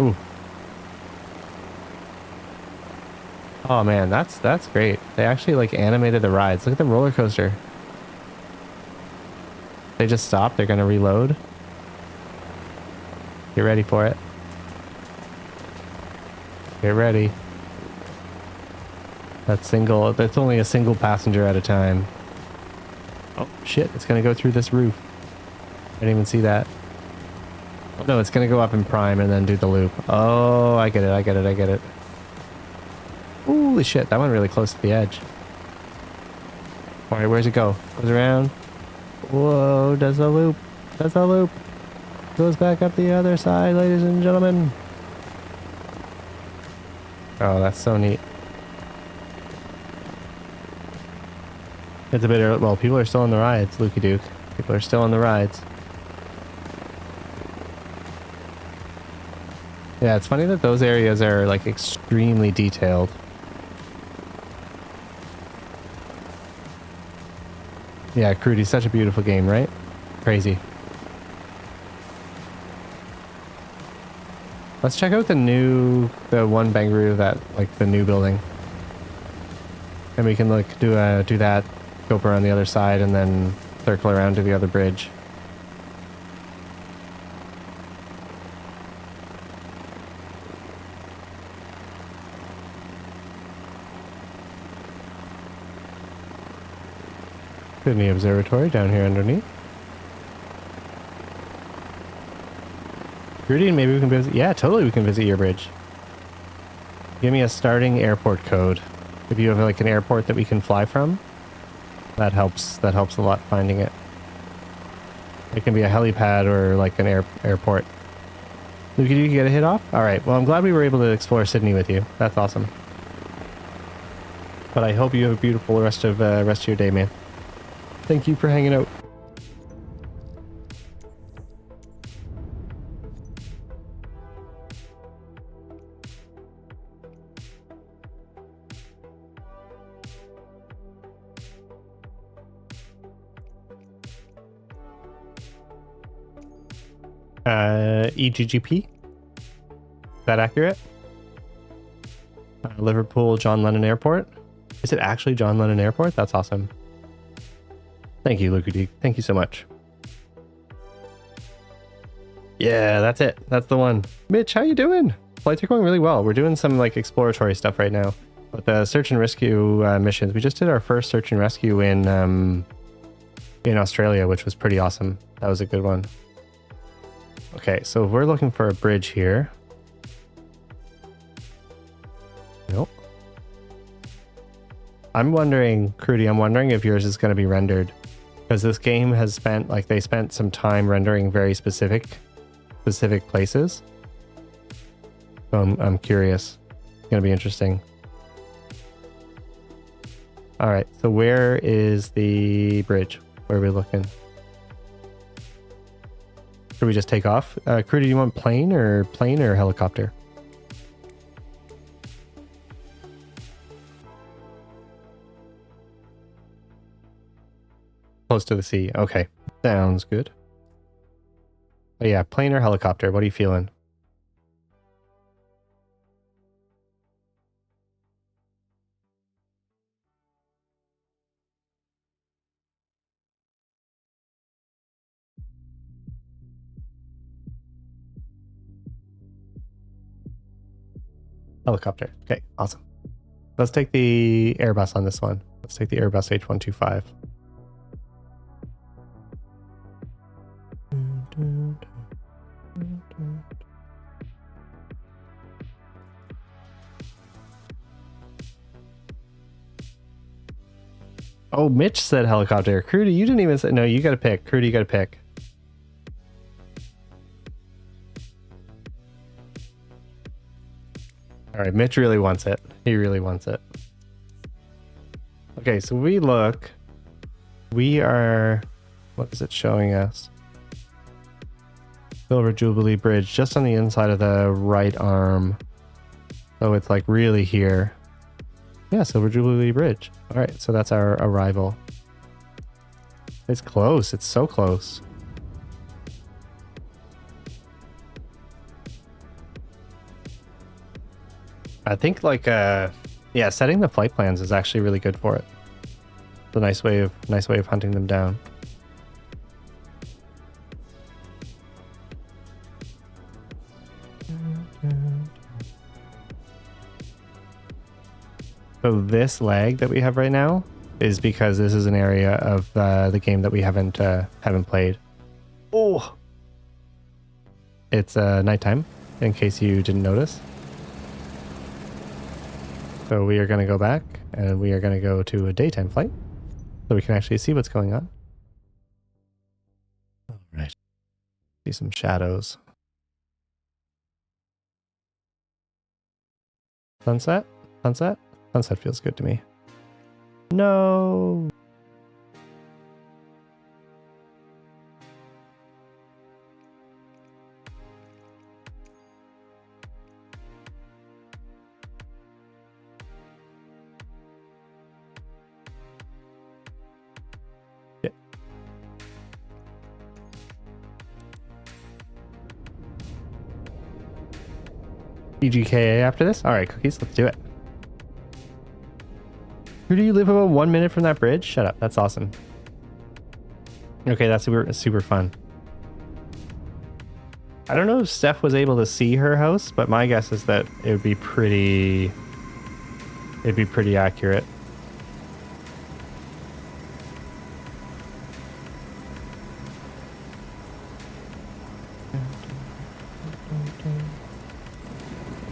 Ooh. Oh man, that's great. They actually like animated the rides. Look at the roller coaster. They just stopped. They're gonna reload. Get ready for it. Get ready. That's only a single passenger at a time. Oh shit, it's gonna go through this roof. I didn't even see that. Oh, no, it's gonna go up in prime and then do the loop. Oh, I get it. Holy shit, that went really close to the edge. Alright, where's it go? Goes around. Whoa, does the loop. Goes back up the other side, ladies and gentlemen. Oh, that's so neat. It's a bit early. Well, people are still on the rides, Lukey Duke. People are still on the rides. Yeah, it's funny that those areas are like extremely detailed. Yeah, Crudy's such a beautiful game, right? Crazy. Let's check out the one Bangaroo, that, like, the new building. And we can, like, do that, go up around the other side, and then circle around to the other bridge. Sydney Observatory down here underneath. Rudy, maybe we can visit. Yeah, totally, we can visit your bridge. Give me a starting airport code. If you have like an airport that we can fly from, that helps. That helps a lot finding it. It can be a helipad or like an airport. Luke, did you get a hit off? All right. Well, I'm glad we were able to explore Sydney with you. That's awesome. But I hope you have a beautiful rest of your day, man. Thank you for hanging out. EGGP? Is that accurate? Liverpool John Lennon Airport? Is it actually John Lennon Airport? That's awesome. Thank you, Luke. Thank you so much. Yeah, that's it. That's the one. Mitch, how you doing? Flights are going really well. We're doing some like exploratory stuff right now. But the search and rescue missions, we just did our first search and rescue in Australia, which was pretty awesome. That was a good one. Okay, so we're looking for a bridge here. Nope. I'm wondering, Crudy, if yours is going to be rendered. Because this game has spent, like, they spent some time rendering very specific places. So I'm curious. It's going to be interesting. Alright, so where is the bridge? Where are we looking? Should we just take off? Crudy, do you want plane or helicopter? Close to the sea. Okay. Sounds good. Oh, yeah, plane or helicopter? What are you feeling? Helicopter. Okay, awesome. Let's take the Airbus on this one. Let's take the Airbus H125. Oh, Mitch said helicopter. Crudy, you didn't even say... No, you gotta pick. Crudy, you gotta pick. Alright, Mitch really wants it. He really wants it. Okay, so we look... We are... What is it showing us? Silver Jubilee Bridge, just on the inside of the right arm. So it's like really here. Yeah, Silver Jubilee Bridge. Alright, so that's our arrival. It's close. It's so close. I think like yeah, setting the flight plans is actually really good for it. It's a nice way of hunting them down. So this lag that we have right now is because this is an area of the game that we haven't played. Oh, it's nighttime, in case you didn't notice. So we are going to go back, and we are going to go to a daytime flight, so we can actually see what's going on. All right, see some shadows. Sunset. Sunset feels good to me. No. Yeah. PGKA after this? All right, cookies, let's do it. Who do you live about 1 minute from that bridge? Shut up. That's awesome. Okay, that's super fun. I don't know if Steph was able to see her house, but my guess is that it would be pretty... It'd be pretty accurate.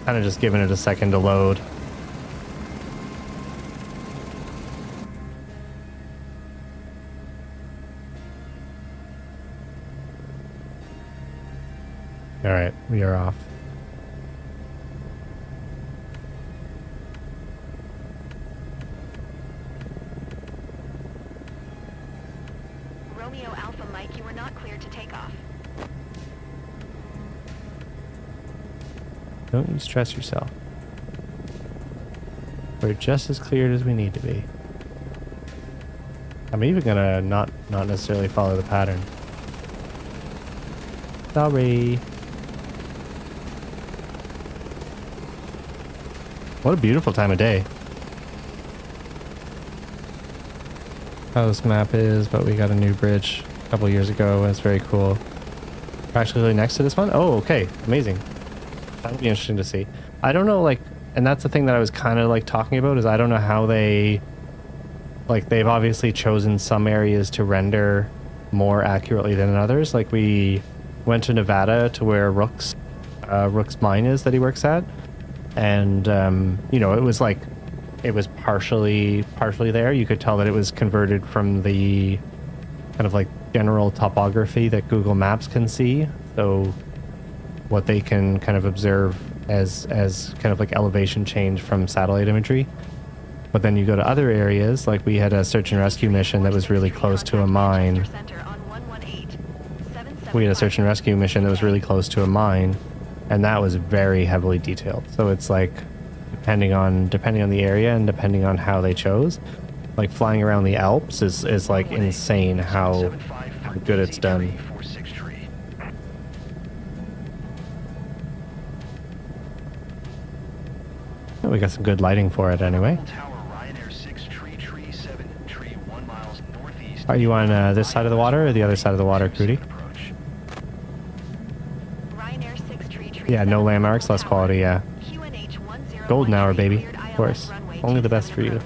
Kind of just giving it a second to load. All right, we are off. Romeo Alpha Mike, you are not cleared to take off. Don't you stress yourself. We're just as cleared as we need to be. I'm even gonna not necessarily follow the pattern. Sorry. What a beautiful time of day. How this map is, but we got a new bridge a couple years ago and it's very cool. We're actually really next to this one? Oh, okay. Amazing. That'll be interesting to see. I don't know, like, and that's the thing that I was kind of like talking about is I don't know how they, like, they've obviously chosen some areas to render more accurately than others. Like, we went to Nevada to where Rook's mine is that he works at. And, you know, it was like, it was partially there. You could tell that it was converted from the kind of like general topography that Google Maps can see. So what they can kind of observe as kind of like elevation change from satellite imagery. But then you go to other areas, like we had a search and rescue mission that was really close to a mine. We had a search and rescue mission that was really close to a mine, and that was very heavily detailed. So it's like, depending on the area and depending on how they chose, like flying around the Alps is like insane how good it's done. Oh, we got some good lighting for it anyway. Are you on this side of the water or the other side of the water, Crudy? Yeah, no landmarks, less quality, yeah. Golden hour, baby. Of course. Only the best for you.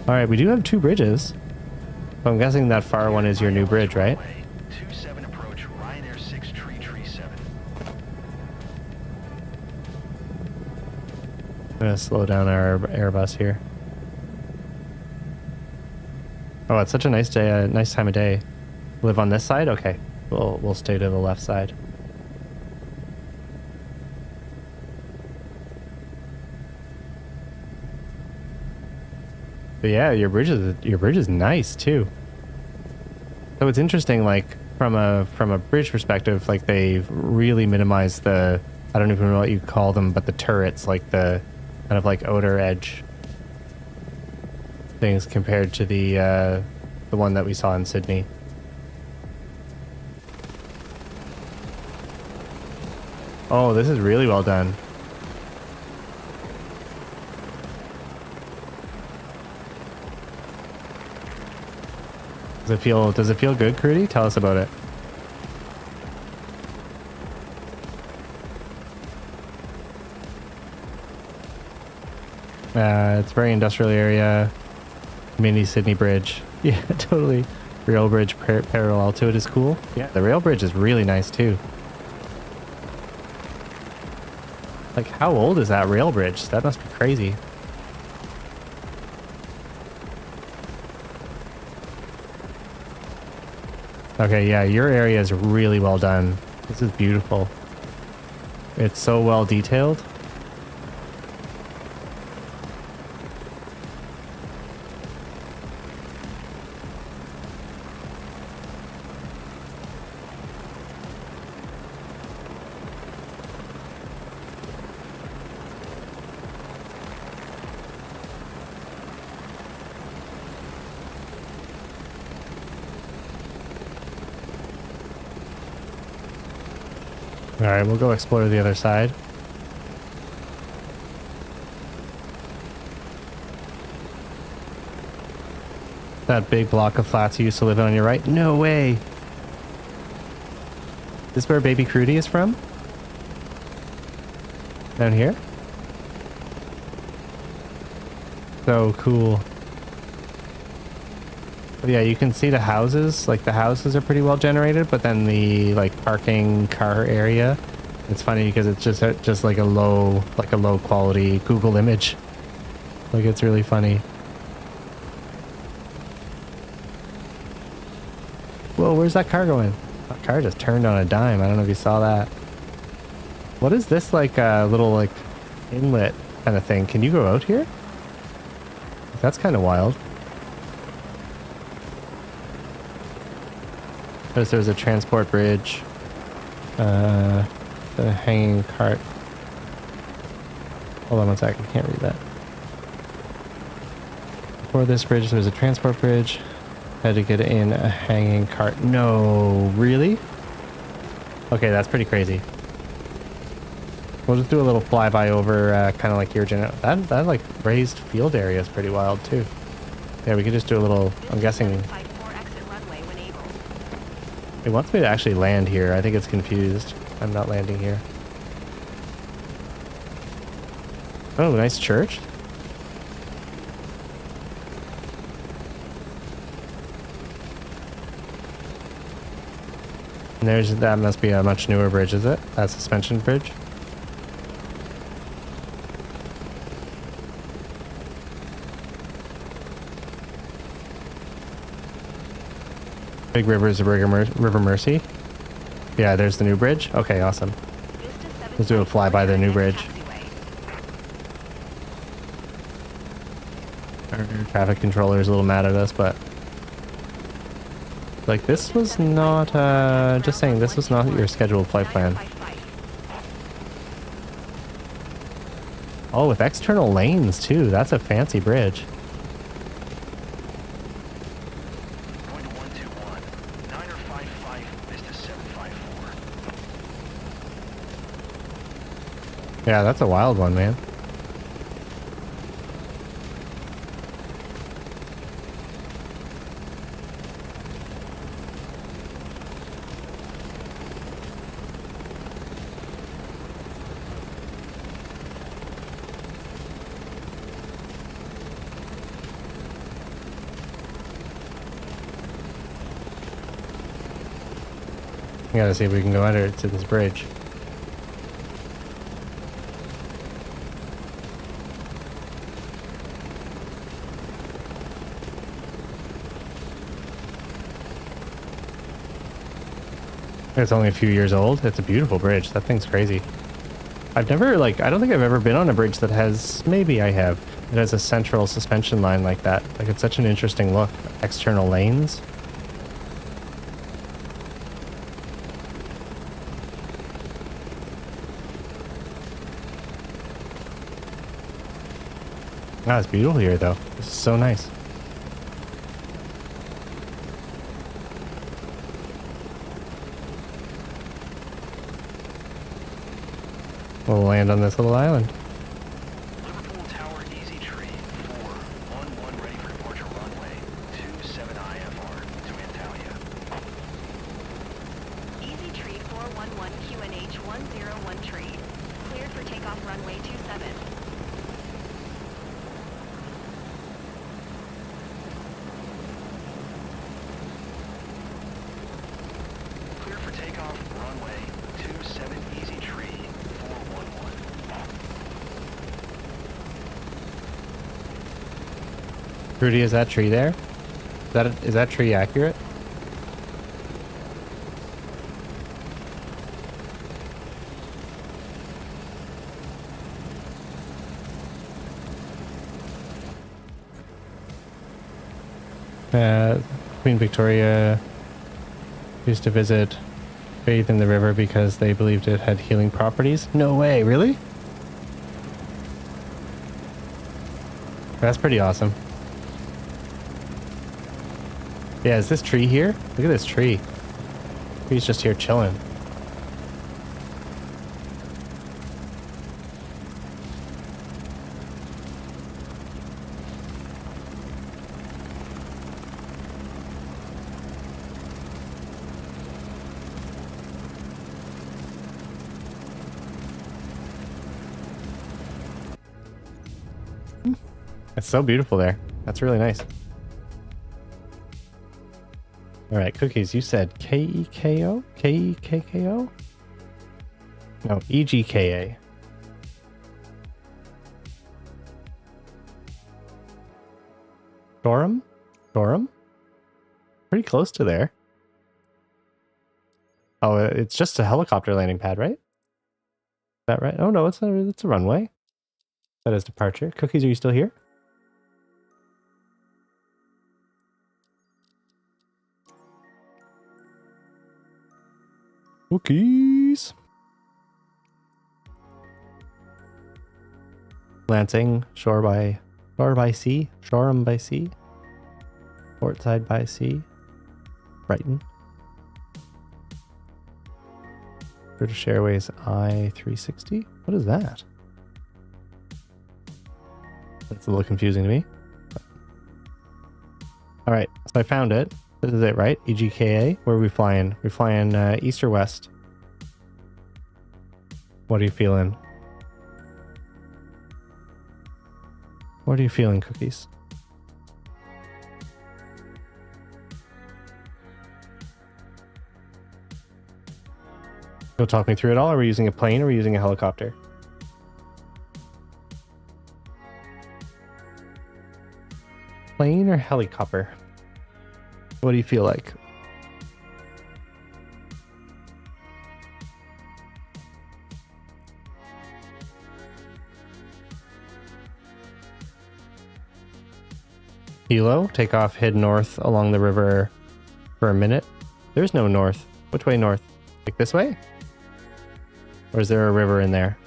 Alright, we do have two bridges. So I'm guessing that far one is your new bridge, right? I'm gonna slow down our Airbus here. Oh, it's such a nice day, nice time of day. Live on this side? Okay. We'll stay to the left side. But yeah, your bridge is nice too. So it's interesting, like from a bridge perspective, like they've really minimized the, I don't even know what you call them, but the turrets, like the kind of like outer edge things compared to the one that we saw in Sydney. Oh, this is really well done. Does it feel good, Crudy? Tell us about it. It's very industrial area. Mini Sydney Bridge. Yeah, totally. Rail bridge parallel to it is cool. Yeah, the rail bridge is really nice too. Like, how old is that rail bridge? That must be crazy. Okay, yeah, your area is really well done. This is beautiful. It's so well detailed. All right, we'll go explore the other side. That big block of flats you used to live in on your right? No way. This is where Baby Crudy is from? Down here? So cool. But yeah, you can see the houses. Like the houses are pretty well generated, but then the like parking car area, it's funny because it's just like a low quality Google image. Like it's really funny. Whoa, where's that car going? That car just turned on a dime. I don't know if you saw that. What is this like little like inlet kind of thing? Can you go out here? That's kind of wild. There's a transport bridge. The hanging cart. Hold on one sec, I can't read that. Before this bridge, there's a transport bridge. Had to get in a hanging cart. No, really? Okay, that's pretty crazy. We'll just do a little flyby over, kind of like your that like raised field area is pretty wild too. Yeah, we could just do a little. I'm guessing it wants me to actually land here. I think it's confused. I'm not landing here. Oh, nice church. And that must be a much newer bridge, is it? That suspension bridge. Big River is River Mercy. Yeah, there's the new bridge. Okay, awesome. Let's do a flyby the new bridge. Our traffic controller is a little mad at us, but like this was not, just saying, this was not your scheduled flight plan. Oh, with external lanes too. That's a fancy bridge. Going to 121. 955, Vista 754. Yeah, that's a wild one, man. We gotta see if we can go under to this bridge. It's only a few years old. It's a beautiful bridge. That thing's crazy. I've never, like, I don't think I've ever been on a bridge that has, maybe I have, it has a central suspension line like that. Like, it's such an interesting look. External lanes. Ah, it's beautiful here, though. This is so nice. We'll land on this little island. Liverpool Tower, Easy Tree, 411, ready for departure runway 27 IFR to Antalya. Easy Tree 411 QNH 101 tree. Cleared for takeoff runway 27. Clear for takeoff, runway 27 Easy Tree, 411. Rudy, is that tree there? Is that tree accurate? Queen Victoria used to visit, bathe in the river because they believed it had healing properties. No way, really? That's pretty awesome. Yeah, is this tree here? Look at this tree. He's just here chilling. It's so beautiful there. That's really nice. All right, Cookies, you said K-E-K-O? K-E-K-K-O? No, E-G-K-A. Shoreham? Shoreham? Pretty close to there. Oh, it's just a helicopter landing pad, right? Is that right? Oh no, it's a runway. That is departure. Cookies, are you still here? Cookies. Lansing, Shoreham by sea, Portside by sea, Brighton. British Airways I-360. What is that? That's a little confusing to me. All right, so I found it. This is it, right? EGKA. Where are we flying? We're flying east or west? What are you feeling? What are you feeling, Cookies? You'll talk me through it all. Are we using a plane or are we using a helicopter? Plane or helicopter? What do you feel like? Hilo, take off, head north along the river for a minute. There's no north. Which way north? Like this way? Or is there a river in there?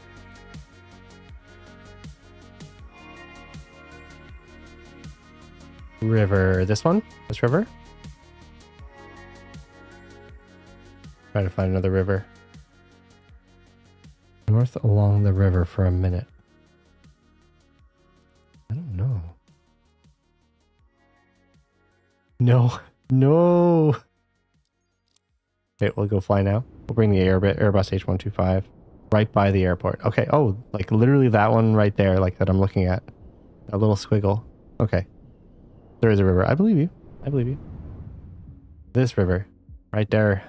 River. This one? This river? Try to find another river. North along the river for a minute. I don't know. No. No. Okay, we'll go fly now. We'll bring the Airbus H125 right by the airport. Okay. Oh, like literally that one right there, like that I'm looking at. That little squiggle. Okay. There is a river. I believe you. I believe you. This river. Right there.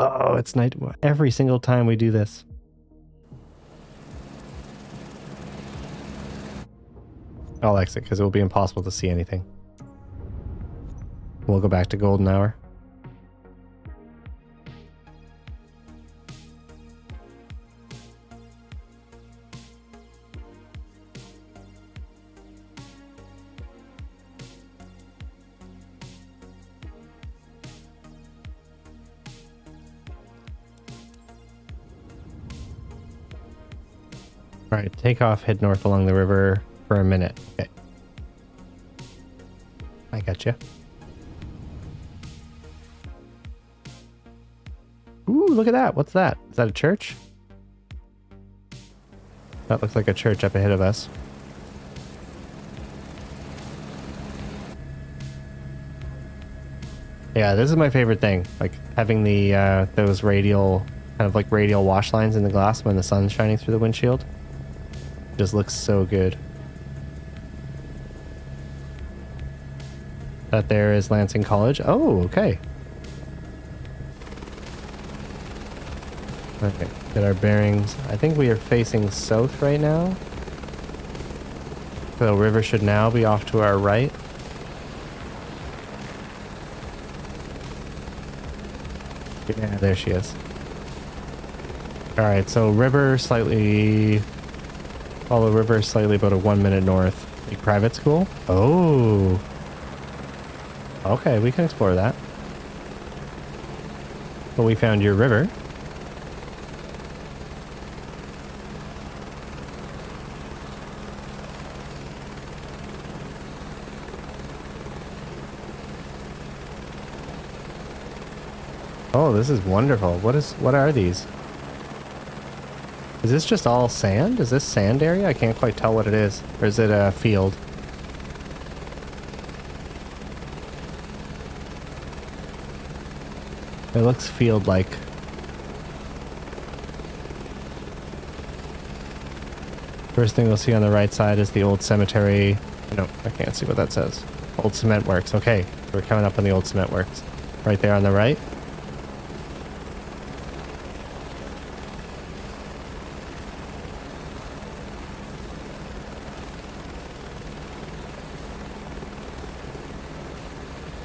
Oh, it's night. Every single time we do this. I'll exit because it will be impossible to see anything. We'll go back to golden hour. All right, take off, head north along the river for a minute. Okay. I got you. Ooh, look at that. What's that? Is that a church? That looks like a church up ahead of us. Yeah, this is my favorite thing. Like having the those radial, kind of like radial wash lines in the glass when the sun's shining through the windshield. Just looks so good. That there is Lansing College. Oh, okay. Okay, get our bearings. I think we are facing south right now. The river should now be off to our right. Yeah, there she is. Alright, so river slightly... Follow river slightly about a 1 minute north. A private school? Oh. Okay, we can explore that. Well, we found your river. Oh, this is wonderful. What are these? Is this just all sand? Is this sand area? I can't quite tell what it is. Or is it a field? It looks field-like. First thing we'll see on the right side is the old cemetery. No, I can't see what that says. Old cement works. Okay, we're coming up on the old cement works. Right there on the right.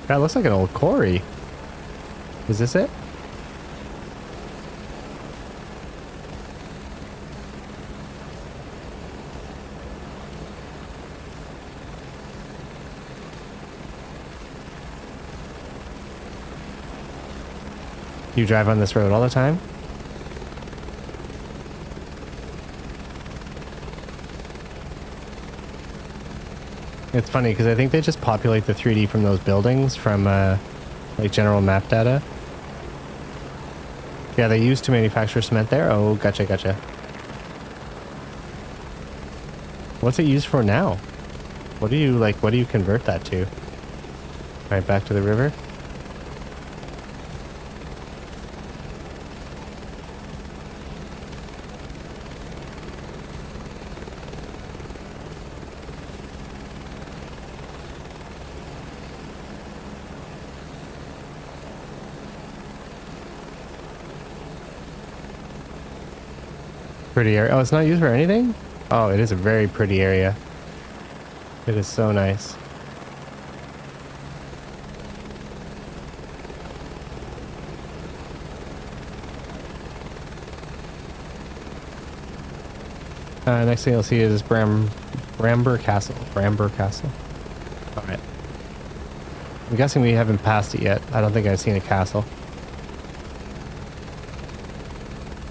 That looks like an old quarry. Is this it? You drive on this road all the time? It's funny because I think they just populate the 3D from those buildings from like general map data. Yeah, they used to manufacture cement there. Oh, gotcha, gotcha. What's it used for now? What do you like? What do you convert that to? Right back to the river. Pretty area. Oh, it's not used for anything? Oh, it is a very pretty area. It is so nice. Next thing you'll see is Bramber Castle. Bramber Castle. Alright. I'm guessing we haven't passed it yet. I don't think I've seen a castle.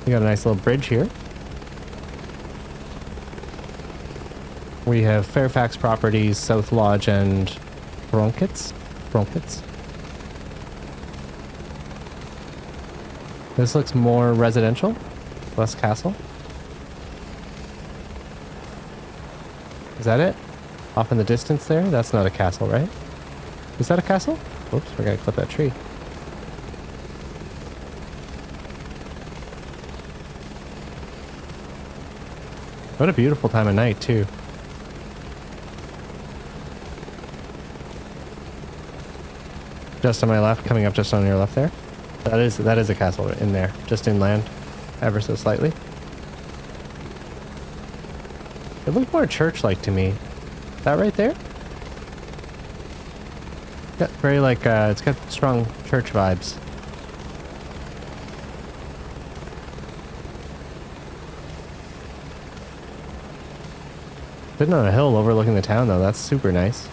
We got a nice little bridge here. We have Fairfax Properties, South Lodge, and Bronkits. This looks more residential, less castle. Is that it? Off in the distance there? That's not a castle, right? Is that a castle? Oops, we're gonna clip that tree. What a beautiful time of night, too. Just on my left, coming up just on your left there. That is a castle in there, just inland, ever so slightly. It looked more church-like to me. That right there? Yeah, very like, it's got strong church vibes. Sitting on a hill overlooking the town, though. That's super nice.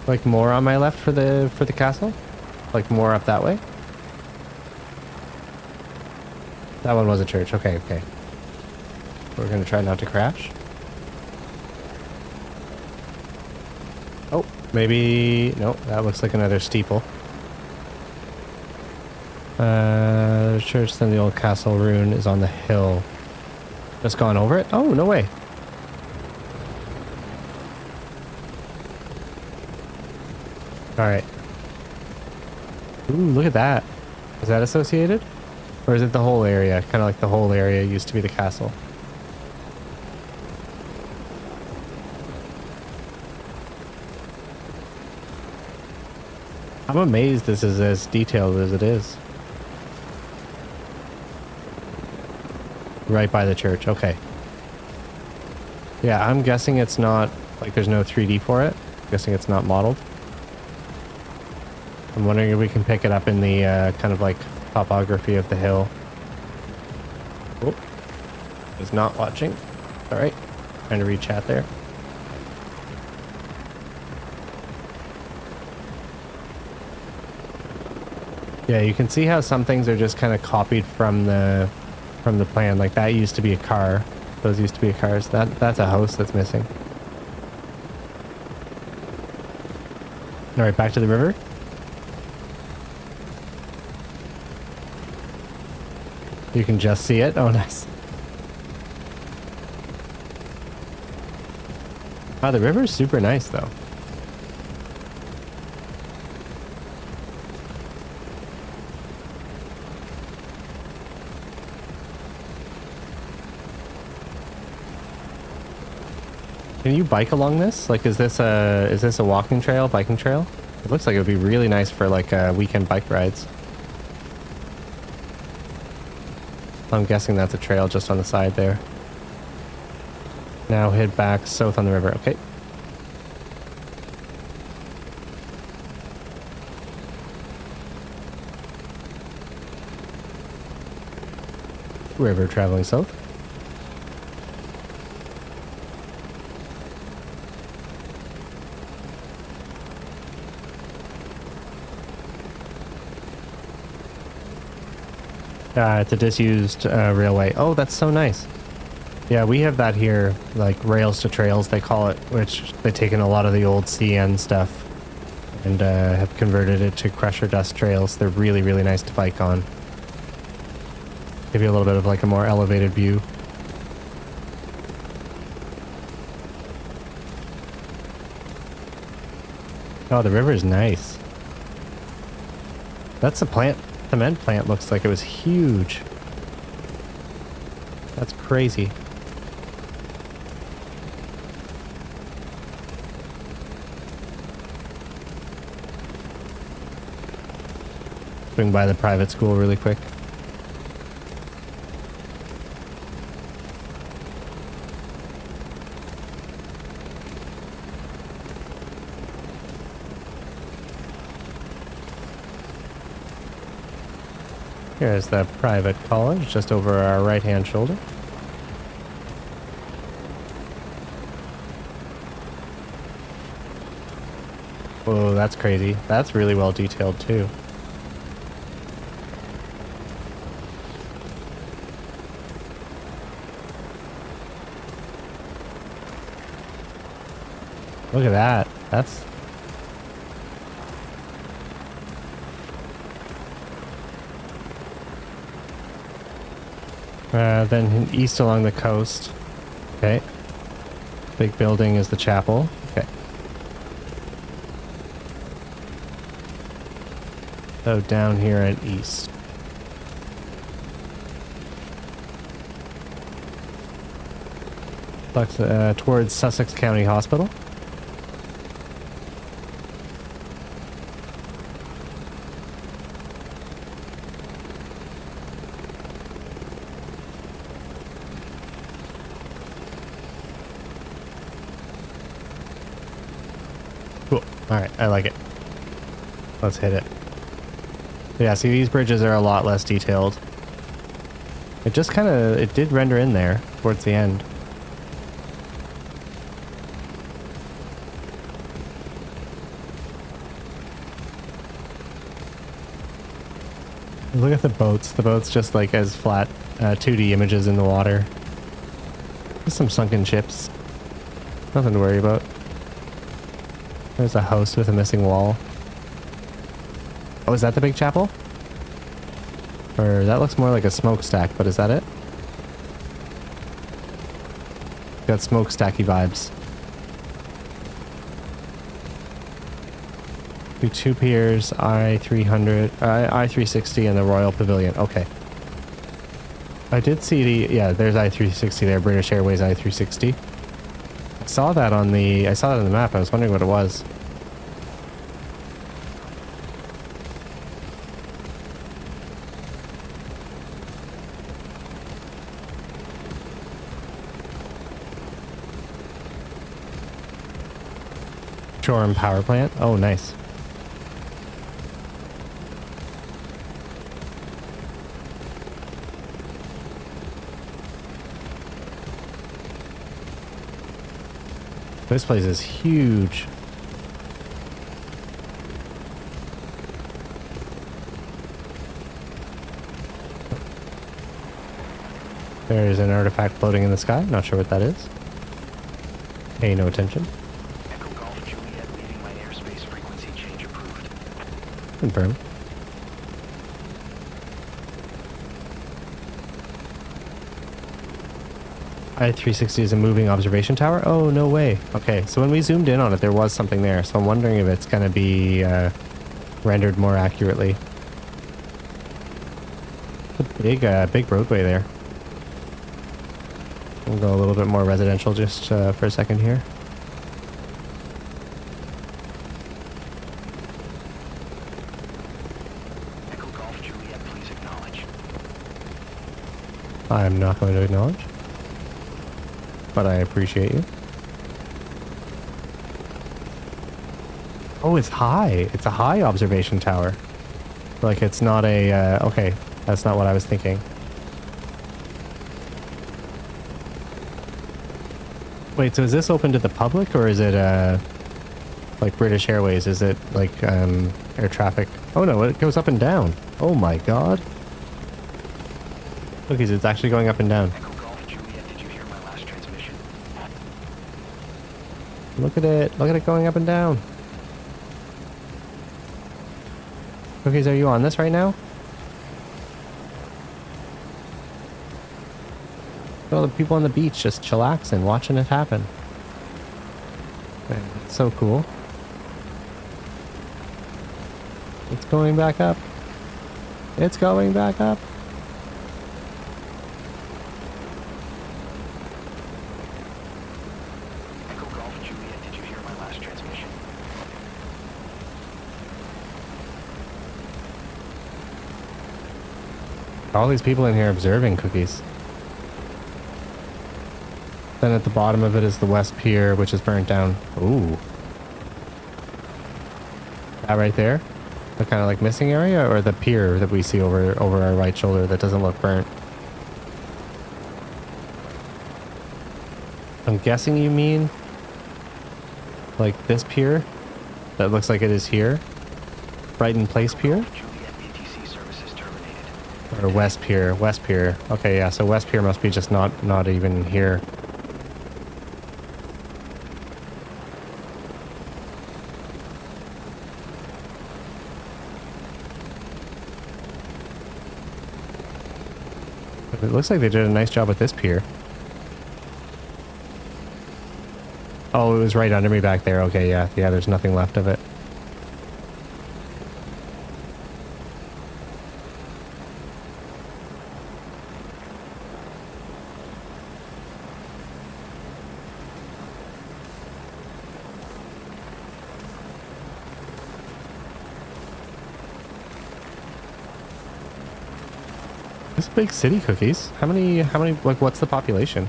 Like more on my left for the castle? Like more up that way? That one was a church. Okay, okay. We're gonna try not to crash. Oh, maybe... No, that looks like another steeple. The church, then the old castle ruin is on the hill. Just gone over it? Oh, no way. Alright. Ooh, look at that. Is that associated? Or is it the whole area? Kind of like the whole area used to be the castle. I'm amazed this is as detailed as it is. Right by the church. Okay. Yeah, I'm guessing it's not... Like, there's no 3D for it. I'm guessing it's not modeled. I'm wondering if we can pick it up in the kind of like topography of the hill. Oh, he's not watching. All right, trying to read chat there. Yeah, you can see how some things are just kind of copied from the plan. Like that used to be a car. Those used to be cars. That's a house that's missing. All right, back to the river. You can just see it. Oh, nice. Wow, the river is super nice, though. Can you bike along this? Like, is this a walking trail, biking trail? It looks like it would be really nice for like weekend bike rides. I'm guessing that's a trail just on the side there. Now head back south on the river. Okay. River traveling south. It's a disused railway. Oh, that's so nice. Yeah, we have that here, like rails to trails, they call it, which they've taken a lot of the old CN stuff and have converted it to crusher dust trails. They're really, really nice to bike on. Give you a little bit of like a more elevated view. Oh, the river is nice. That's a plant. Cement plant looks like it was huge. That's crazy. Swing by the private school really quick. Here's the private college just over our right-hand shoulder. Whoa, that's crazy. That's really well detailed too. Look at that. That's... then east along the coast. Okay. Big building is the chapel. Okay. So down here at east. Towards Sussex County Hospital. Cool. Alright, I like it. Let's hit it. Yeah, see, these bridges are a lot less detailed. It just kind of, it did render in there towards the end. Look at the boats. The boats just like as flat 2D images in the water. Just some sunken ships. Nothing to worry about. There's a house with a missing wall. Oh, is that the big chapel? Or that looks more like a smokestack, but is that it? Got smokestacky vibes. Do 2 piers, I-300, I-360 and the Royal Pavilion. Okay. I did see the, yeah, there's I-360 there, British Airways I-360. I saw that on the map. I was wondering what it was. Shoreham Power Plant. Oh, nice. This place is huge. There's an artifact floating in the sky. Not sure what that is. Pay no attention. Echo Golf Juliet leaving my airspace, frequency change approved. Confirm. I-360 is a moving observation tower? Oh, no way. Okay, so when we zoomed in on it, there was something there. So I'm wondering if it's going to be rendered more accurately. It's a big roadway there. We'll go a little bit more residential just for a second here. I'm not going to acknowledge. But I appreciate you. Oh, it's high. It's a high observation tower. Like, it's not a... okay, that's not what I was thinking. Wait, so is this open to the public, or is it, like British Airways? Is it, like, air traffic? Oh, no, it goes up and down. Oh, my God. Cookies, it's actually going up and down. Echo Golf Juliet, did you hear my last transmission? Look at it. Look at it going up and down. Cookies, are you on this right now? All the people on the beach just chillaxing, watching it happen. Man, it's so cool. It's going back up. It's going back up. Echo Golf Juliet, did you hear my last transmission? All these people in here observing, Cookies. Then at the bottom of it is the West Pier, which is burnt down. Ooh. That right there? The kind of like missing area, or the pier that we see over our right shoulder that doesn't look burnt? I'm guessing you mean like this pier that looks like it is here? Brighton Place Pier? Juliet, ATC services terminated. Or West Pier. West Pier. Okay, yeah, so West Pier must be just not even here. It looks like they did a nice job with this pier. Oh, it was right under me back there. Okay, yeah, there's nothing left of it. This is a big city, Cookies. How many, like, what's the population?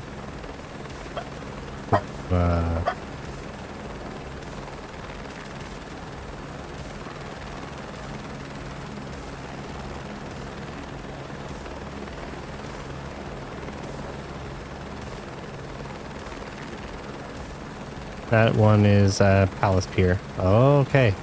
That one is Palace Pier. Okay.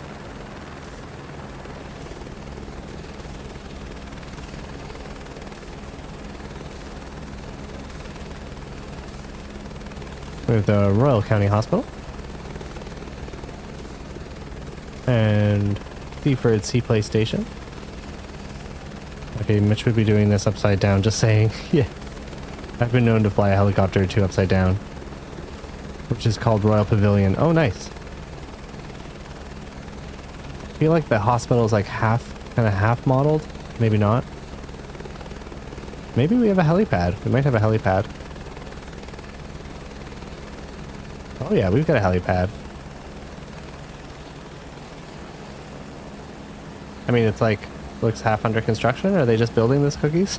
We have the Royal County Hospital. And Seaford Seaplay Station. Okay, Mitch would be doing this upside down, just saying. Yeah. I've been known to fly a helicopter or two upside down. Which is called Royal Pavilion. Oh, nice. I feel like the hospital is like kind of half modeled. Maybe not. Maybe we have a helipad. We might have a helipad. Oh yeah, we've got a helipad. I mean, it's like, looks half under construction. Are they just building this, Cookies?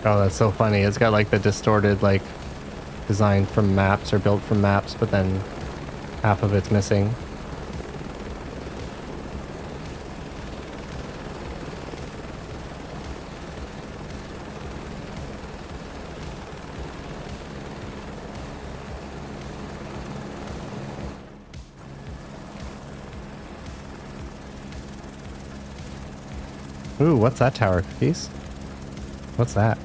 Oh, that's so funny. It's got like the distorted, like, design from maps or built from maps, but then half of it's missing. Ooh, what's that tower, Cookies? What's that?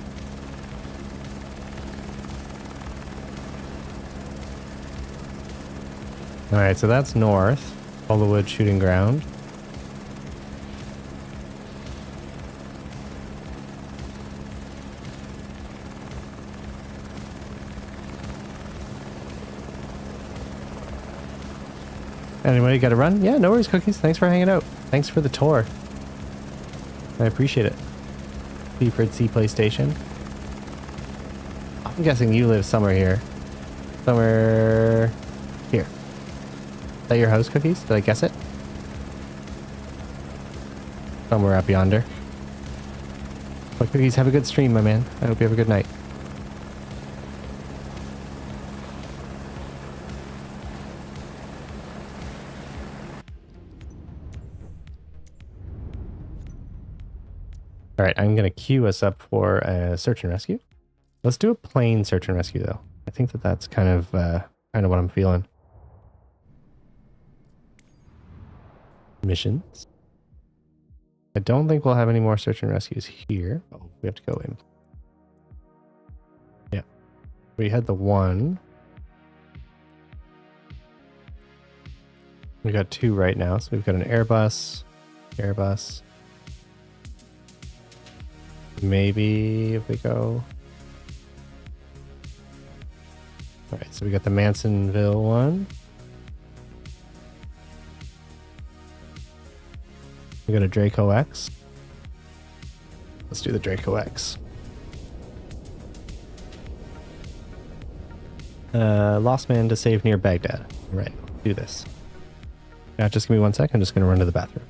Alright, so that's north. Hollywood Shooting Ground. Anyway, gotta run? Yeah, no worries, Cookies. Thanks for hanging out. Thanks for the tour. I appreciate it. Seaford Seaplay Station. I'm guessing you live somewhere here. Somewhere here. Is that your house, Cookies? Did I guess it? Somewhere up yonder. But Cookies, have a good stream, my man. I hope you have a good night. All right, I'm going to queue us up for a search and rescue. Let's do a plain search and rescue, though. I think that that's kind of what I'm feeling. Missions. I don't think we'll have any more search and rescues here. Oh, we have to go in. Yeah. We had the one. We got two right now. So we've got an Airbus. Airbus. Maybe if we go... Alright, so we got the Mansonville one. We got a Draco X. Let's do the Draco X. Lost man to save near Baghdad. Right, do this. Now just give me 1 sec. I'm just going to run to the bathroom.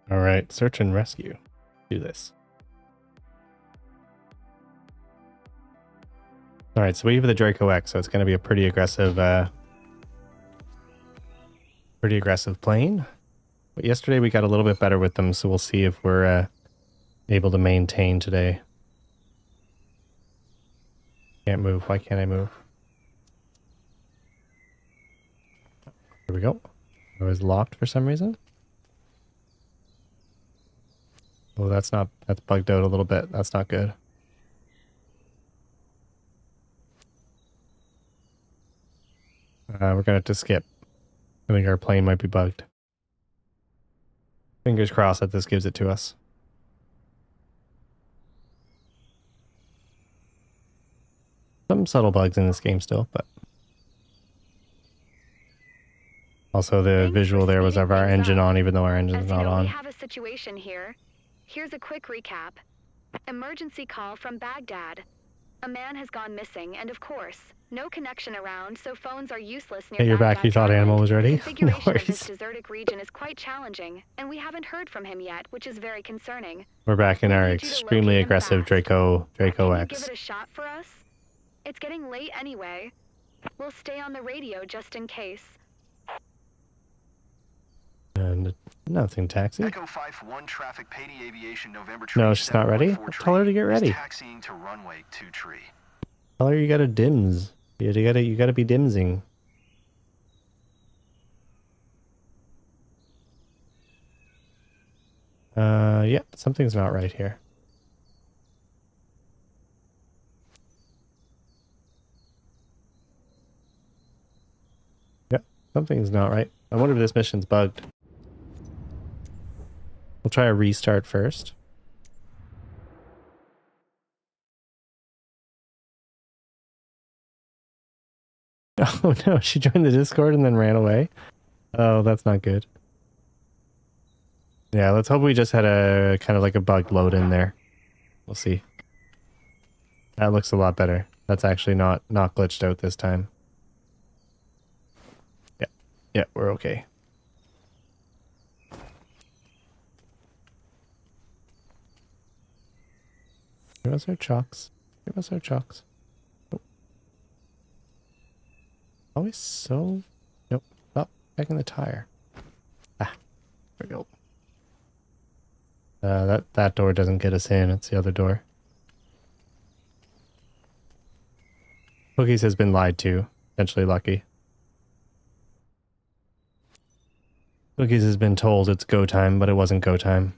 All right, search and rescue. Do this. All right, so we have the Draco X, so it's going to be a pretty aggressive plane. But yesterday we got a little bit better with them, so we'll see if we're able to maintain today. Can't move. Why can't I move? Here we go. I was locked for some reason. Oh, that's bugged out a little bit. That's not good. We're going to have to skip. I think our plane might be bugged. Fingers crossed that this gives it to us. Some subtle bugs in this game still, but... Also, the visual there was of our engine on, even though our engine's not on. We have a situation here. Here's a quick recap. Emergency call from Baghdad. A man has gone missing, and of course, no connection around, so phones are useless near Hey, you're back. You thought Animal was ready? The No configuration of worries. this desertic region is quite challenging, and we haven't heard from him yet, which is very concerning. We're back in our We need you to extremely locate him aggressive fast. Draco Can you X. give it a shot for us? It's getting late anyway. We'll stay on the radio just in case. And nothing, taxi. Echo 5-1 traffic, Patey Aviation, November No, she's not ready. Tell her to get ready. Taxiing to runway 23. Tell her you gotta dims. You gotta be dimsing. Yeah, something's not right here. Yeah, something's not right. I wonder if this mission's bugged. We'll try a restart first. Oh no, she joined the Discord and then ran away. Oh, that's not good. Yeah, let's hope we just had a kind of like a bugged load in there. We'll see. That looks a lot better. That's actually not glitched out this time. Yeah. Yeah, we're okay. Where's our chocks? Give us our chucks. Oh. Always so... Nope. Oh, back in the tire. Ah, there we go. That door doesn't get us in. It's the other door. Cookies has been lied to. Potentially lucky. Cookies has been told it's go time, but it wasn't go time.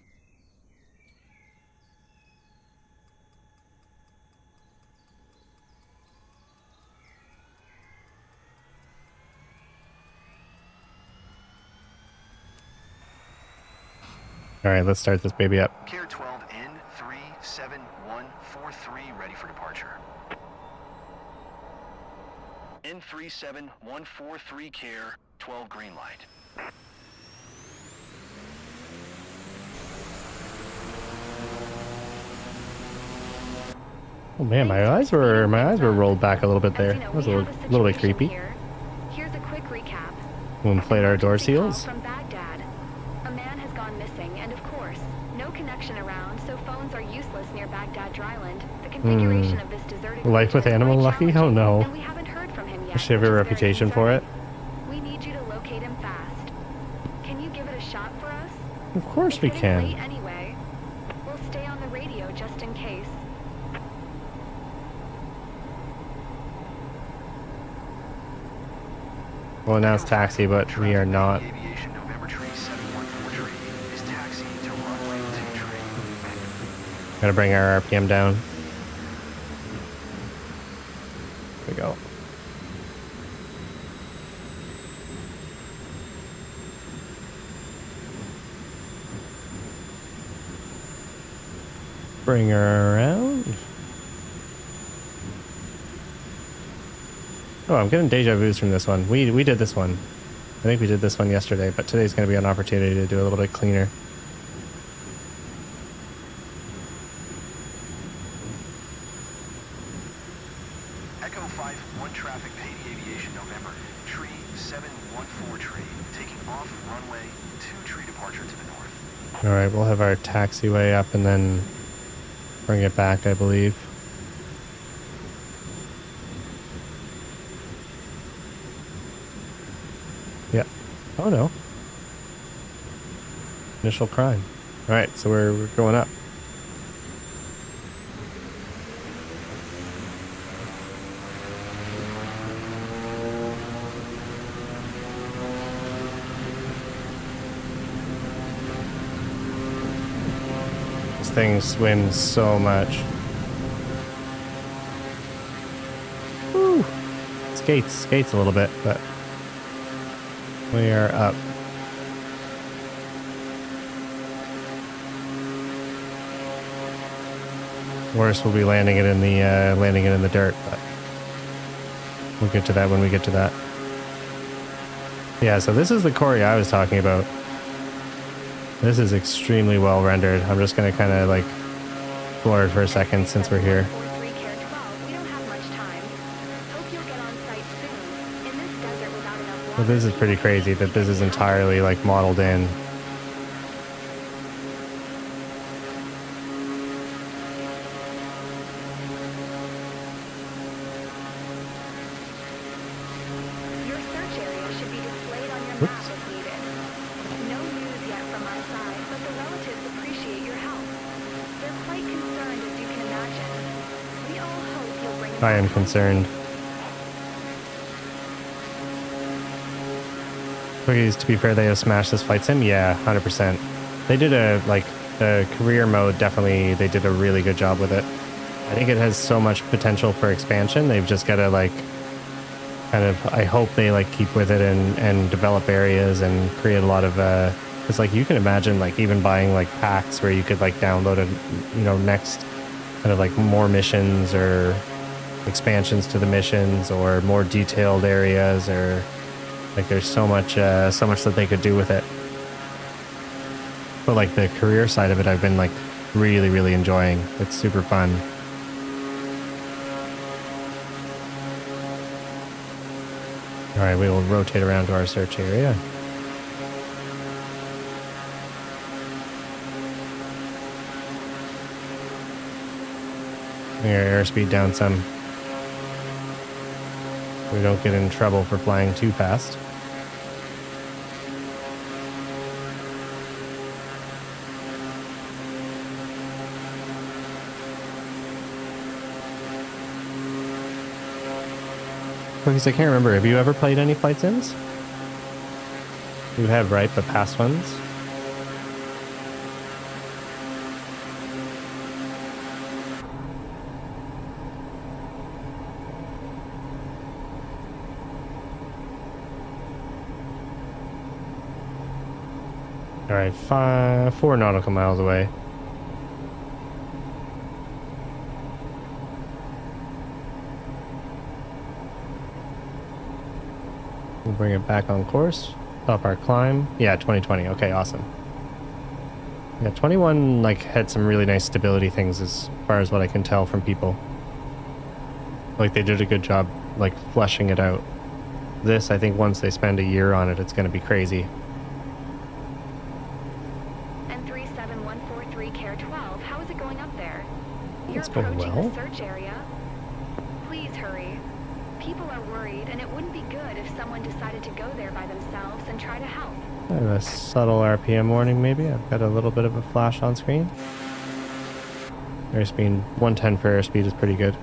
Alright, let's start this baby up. Care 12 in 37143, ready for departure. In 37143, Care 12, green light. Oh man, my eyes were rolled back a little bit there. That was a little bit creepy. Here's a quick recap. We'll inflate our door Emergency call seals. from Baghdad. A man has gone missing, and of course, no connection around, so phones are useless near Baghdad Dryland. The configuration of this deserted Life with region is animal quite lucky? Oh challenging, no. and we haven't heard from him yet. Does she have a which is very reputation for it? concerning. We need you to locate him fast. Can you give it a shot for us? Of course It's we getting can. late anyway. We'll stay on the radio just in case. We'll announce taxi, but we are not. Aviation November tree 714 tree is taxiing to runway 2 tree. Gotta bring our RPM down. There we go. Bring her around. Oh, I'm getting deja vus from this one. We did this one. I think we did this one yesterday, but today's going to be an opportunity to do a little bit cleaner. Echo 5-1 traffic, Pady Aviation November tree 714 tree, taking off runway 2 tree departure to the north. All right, we'll have our taxiway up and then bring it back, I believe. Yep. Oh no. Initial crime. All right, so we're going up. This thing swims so much. Woo! Skates a little bit, but we are up. Worse, we'll be landing it in the dirt, but we'll get to that when we get to that. Yeah, so this is the quarry I was talking about. This is extremely well rendered. I'm just gonna kind of like explore it for a second since we're here. 743 Care 12, we don't have much time. Hope you'll get on site soon. In this desert without enough water. But this is pretty crazy that this is entirely like modeled in. Your search area should be displayed on your map Whoops. if needed. No news yet from my side, but the relatives appreciate your help. They're quite concerned, as you can imagine. We all hope you'll bring them I am back home. concerned. Cookies, to be fair, they have smashed this flight sim. Yeah, 100%. They did the career mode, definitely, they did a really good job with it. I think it has so much potential for expansion. They've just got to like, kind of, I hope they like keep with it and develop areas and create a lot of, it's like you can imagine like even buying like packs where you could like download next kind of like more missions or expansions to the missions or more detailed areas, or like there's so much that they could do with it. But like the career side of it, I've been like really, really enjoying. It's super fun. All right, we will rotate around to our search area. Bring our airspeed down some. We don't get in trouble for flying too fast. Because I can't remember, have you ever played any flight sims? You have, right? But past ones? Alright, 4 nautical miles away. We'll bring it back on course. Stop our climb. Yeah, 2020. Okay, awesome. Yeah, 21 like had some really nice stability things as far as what I can tell from people. Like they did a good job like fleshing it out. This, I think once they spend a year on it, it's going to be crazy. And 37143 Care 12, how is it going up there? You're It's going approaching well. the search area. Please hurry. People are worried, and it wouldn't be good if someone decided to go there by themselves and try to help. I have a subtle RPM warning maybe. I've got a little bit of a flash on screen. Airspeed 110 for airspeed is pretty good.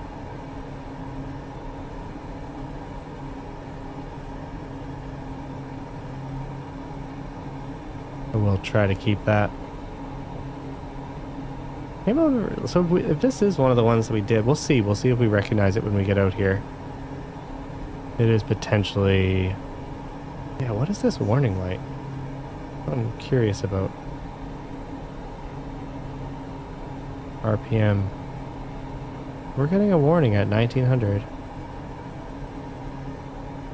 But we'll try to keep that. So if this is one of the ones that we did, we'll see. We'll see if we recognize it when we get out here. It is potentially... Yeah, what is this warning light? I'm curious about. RPM. We're getting a warning at 1900.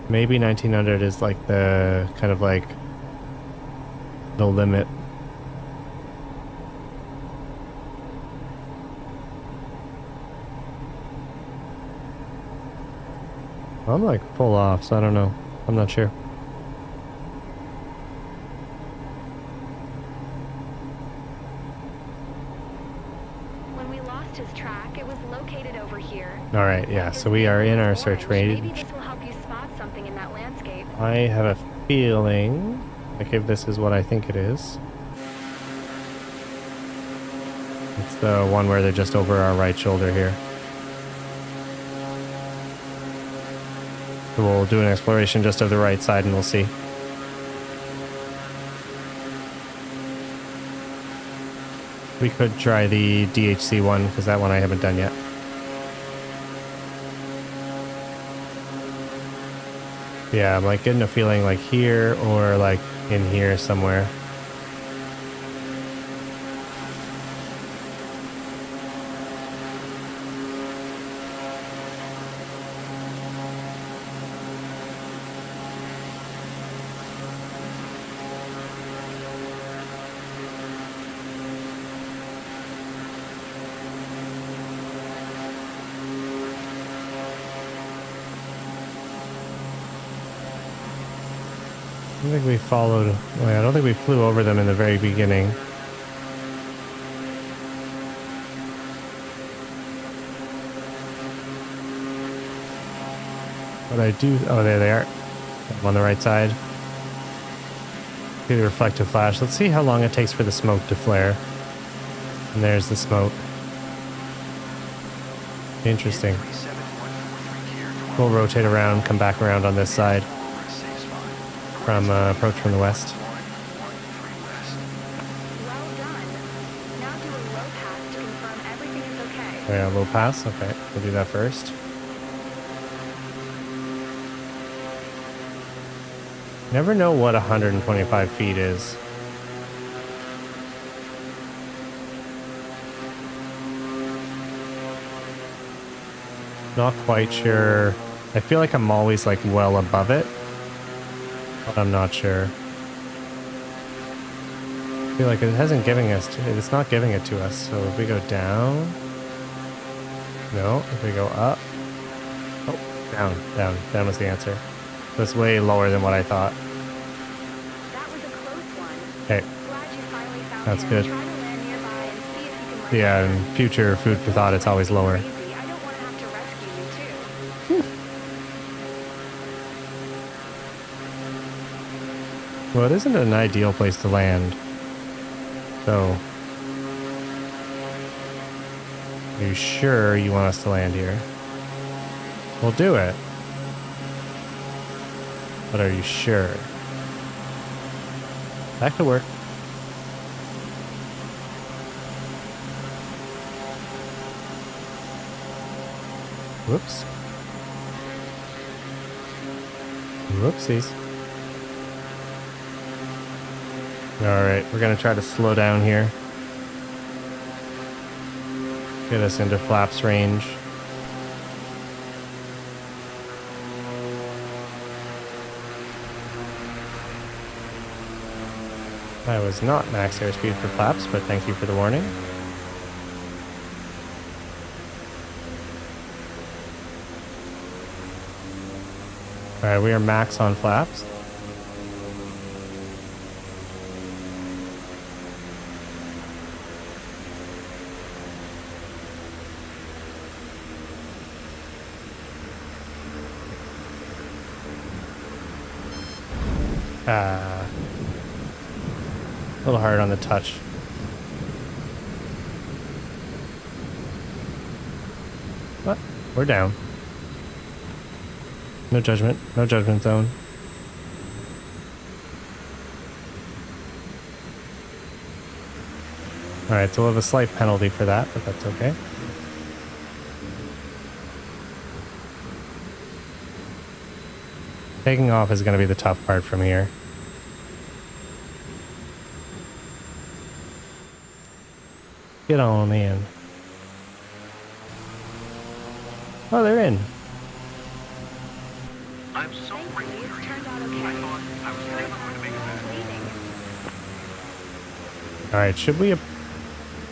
Maybe 1900 is like the kind of like the limit. I'm like full off, so I don't know. I'm not sure. When we lost his track, it was located over here. All right, yeah. So we are in our search Maybe range. this will help you spot something in that landscape. I have a feeling, like if this is what I think it is, it's the one where they're just over our right shoulder here. So we'll do an exploration just of the right side and we'll see. We could try the DHC one because that one I haven't done yet. Yeah, I'm like getting a feeling like here or like in here somewhere. I don't think we followed. Well, I don't think we flew over them in the very beginning. But I do. Oh, there they are. I'm on the right side. See the reflective flash. Let's see how long it takes for the smoke to flare. And there's the smoke. Interesting. We'll rotate around, come back around on this side. From approach from the west. Well done. Now do a low pass to confirm everything is okay. Oh, yeah, low pass. Okay, we'll do that first. Never know what 125 feet is. Not quite sure. I feel like I'm always like well above it. But I'm not sure. I feel like it hasn't giving us it's not giving it to us. So if we go down, no. If we go up, oh, down was the answer. That's way lower than what I thought. That was a close one. Okay, Glad you finally found that's him. good. Try to land nearby and see if you can land Yeah, there. and future food for thought, it's always lower. Crazy. I Well, it isn't an ideal place to land. So, are you sure you want us to land here? We'll do it. But are you sure? That could work. Whoops. Whoopsies. Alright, we're gonna try to slow down here. Get us into flaps range. I was not max airspeed for flaps, but thank you for the warning. Alright, we are max on flaps. A little hard on the touch. But we're down. No judgment. No judgment zone. Alright, so we'll have a slight penalty for that, but that's okay. Taking off is going to be the tough part from here. Get on in. Oh, they're in. I'm so Thankfully, it's turned out okay. I thought I was never going to make it back. Waiting. Alright, should we...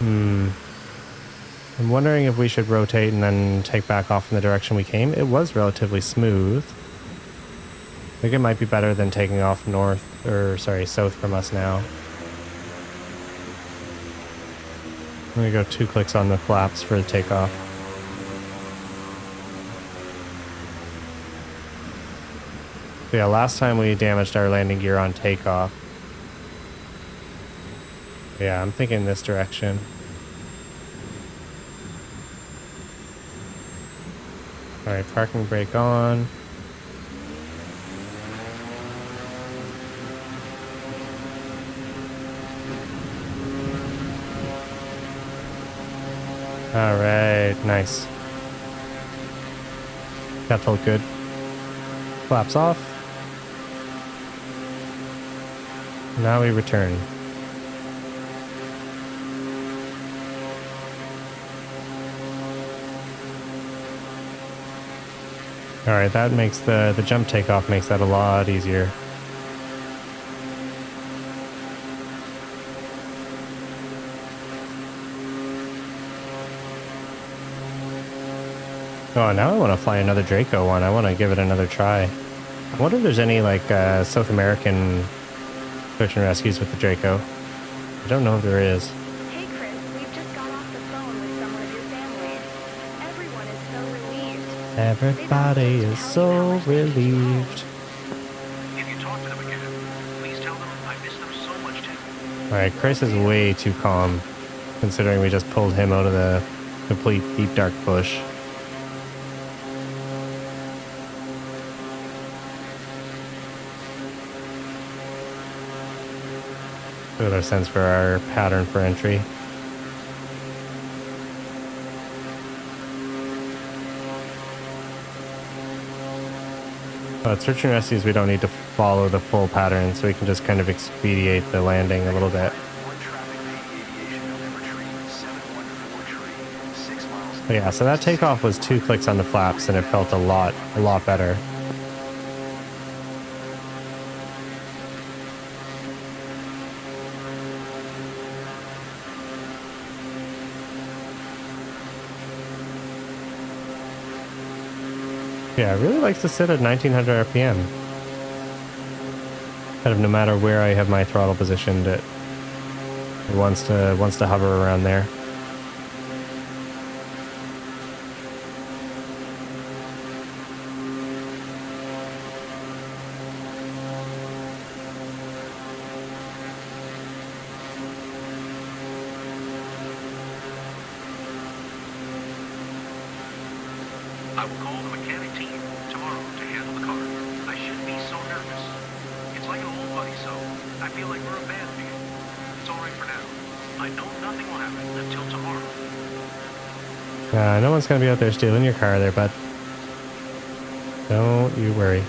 I'm wondering if we should rotate and then take back off in the direction we came. It was relatively smooth. I think it might be better than taking off north, or sorry, south from us now. I'm gonna go 2 clicks on the flaps for the takeoff. So yeah, last time we damaged our landing gear on takeoff. Yeah, I'm thinking this direction. Alright, parking brake on. Alright, nice. That felt good. Flaps off. Now we return. Alright, that makes the jump takeoff makes that a lot easier. Oh, now I want to fly another Draco one. I want to give it another try. I wonder if there's any like South American search and rescues with the Draco. I don't know if there is. Hey Chris, we've just got off the phone with someone of your family. Everyone is so relieved. Everybody is so relieved. If you talk to them again, please tell them I miss them so much, Tim. Alright, Chris is way too calm, considering we just pulled him out of the complete deep dark bush. With our sense for our pattern for entry. But search and rescues, we don't need to follow the full pattern, so we can just kind of expedite the landing a little bit. But yeah, so that takeoff was 2 clicks on the flaps, and it felt a lot better. Yeah, it really likes to sit at 1900 RPM. Kind of no matter where I have my throttle positioned, it wants to hover around there. I will call the mechanic team tomorrow to handle the car. I shouldn't be so nervous. It's like an old buddy, so I feel like we're a band again. It's all right for now. I know nothing will happen until tomorrow. No one's gonna be out there stealing your car there, bud. Don't you worry.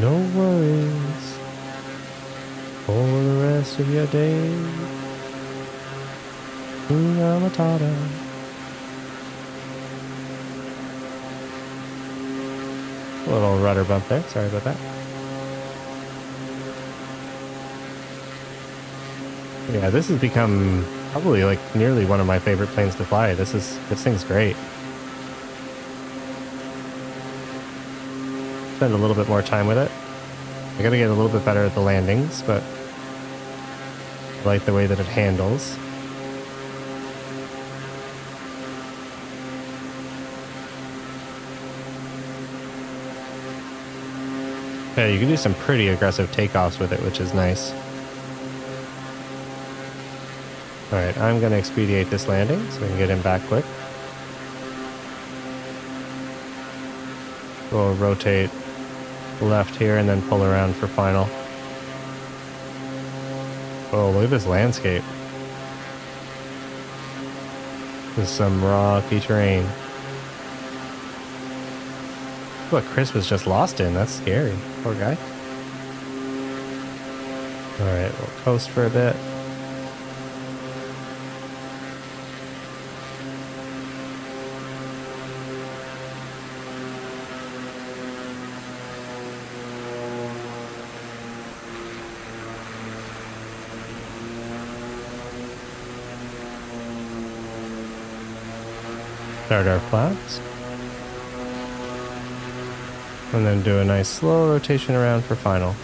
No worries for the rest of your day. Hakuna Matata. A little rudder bump there. Sorry about that. Yeah, this has become probably like nearly one of my favorite planes to fly. This thing's great. Spend a little bit more time with it. I gotta get a little bit better at the landings, but I like the way that it handles. Yeah, you can do some pretty aggressive takeoffs with it, which is nice. Alright, I'm going to expedite this landing so we can get him back quick. We'll rotate left here and then pull around for final. Oh, look at this landscape. This is some rocky terrain. What Chris was just lost in. That's scary. Poor guy. Alright, we'll coast for a bit. Start our flaps. And then do a nice slow rotation around for final.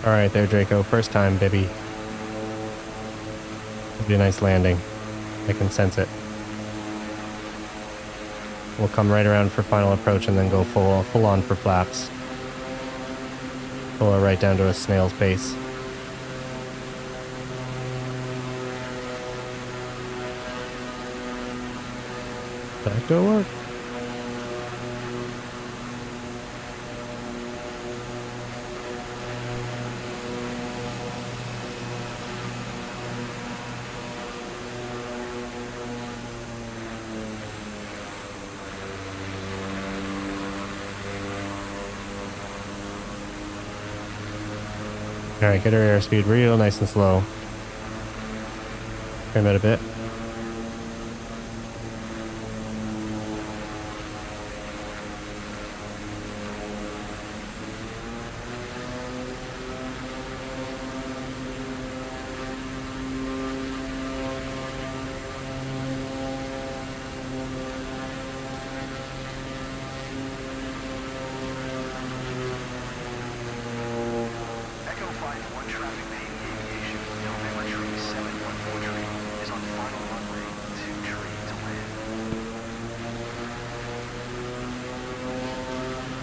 Alright there, Draco. First time, baby. It'll be a nice landing. I can sense it. We'll come right around for final approach and then go full on for flaps. Pull it right down to a snail's pace. Back to work. Alright, get our airspeed real nice and slow. Trim it a bit.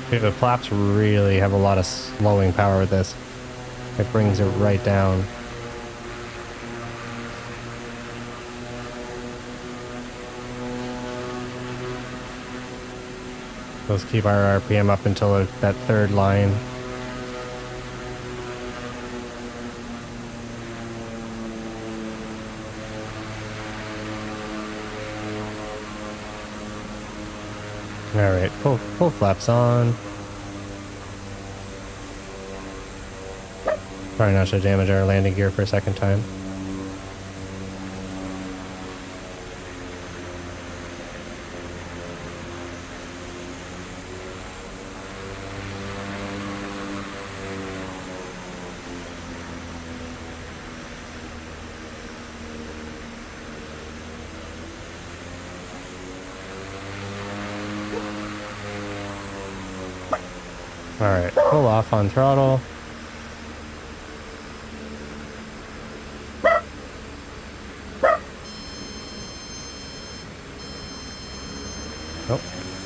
Okay, the flaps really have a lot of slowing power with this. It brings it right down. Let's keep our RPM up until that third line. Alright, full flaps on. Try not to damage our landing gear for a second time. Alright, pull off on throttle.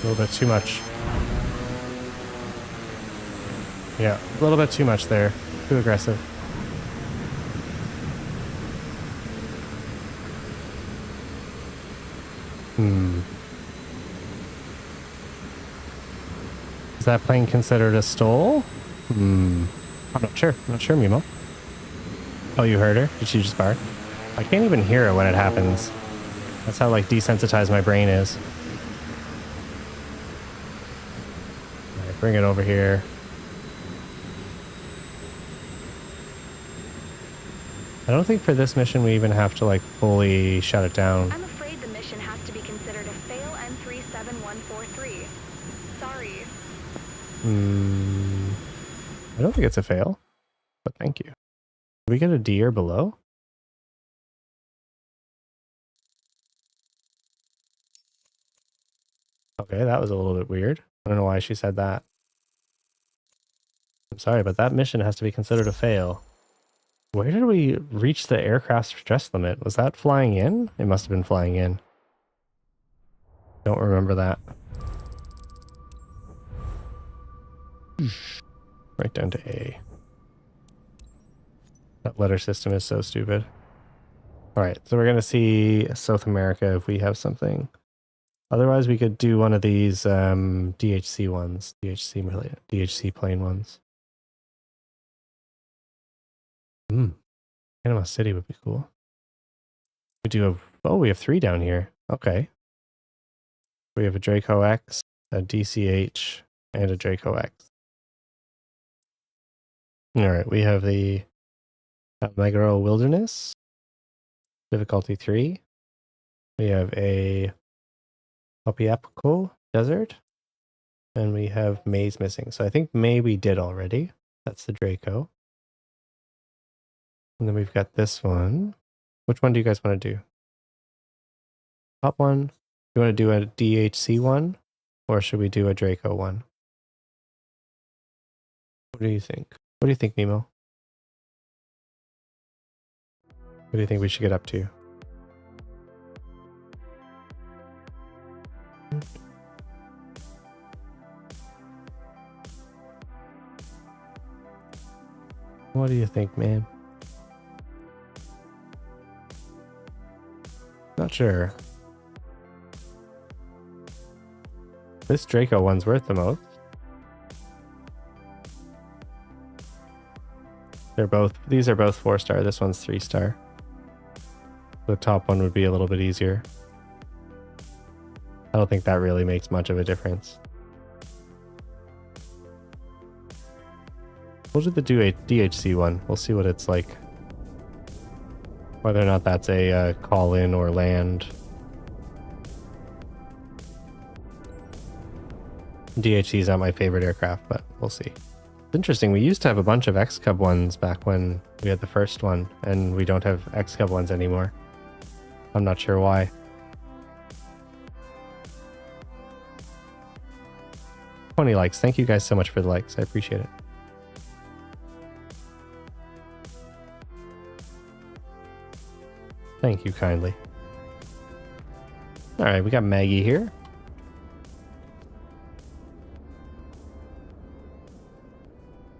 A little bit too much. Yeah, a little bit too much there. Too aggressive. Is that plane considered a stole? I'm not sure. I'm not sure, Mimo. Oh, you heard her? Did she just bark? I can't even hear it when it happens. That's how, like, desensitized my brain is. Alright, bring it over here. I don't think for this mission we even have to, like, fully shut it down. I'm afraid the mission has to be considered a fail N37143. Sorry. I don't think it's a fail, but thank you. Did we get a D or below? Okay, that was a little bit weird. I don't know why she said that. I'm sorry, but that mission has to be considered a fail. Where did we reach the aircraft stress limit? Was that flying in? It must have been flying in. Don't remember that. Right down to A. That letter system is so stupid. Alright, so we're going to see South America if we have something. Otherwise, we could do one of these DHC ones. DHC plane ones. Panama City would be cool. We do have... Oh, we have 3 down here. Okay. We have a Draco X, a DCH, and a Draco X. Alright, we have the Almagro Wilderness. Difficulty 3. We have a Opiapoco Desert. And we have May's missing. So I think May we did already. That's the Draco. And then we've got this one. Which one do you guys want to do? Top one? You want to do a DHC one? Or should we do a Draco one? What do you think? What do you think, Nemo? What do you think we should get up to? What do you think, man? Not sure. This Draco one's worth the most. These are both 4-star. This one's 3-star. The top one would be a little bit easier. I don't think that really makes much of a difference. We'll do a DHC one. We'll see what it's like. Whether or not that's a call-in or land. DHC is not my favorite aircraft, but we'll see. It's interesting. We used to have a bunch of X-Cub ones back when we had the first one, and we don't have X-Cub ones anymore. I'm not sure why. 20 likes. Thank you guys so much for the likes. I appreciate it. Thank you kindly. Alright, we got Maggie here.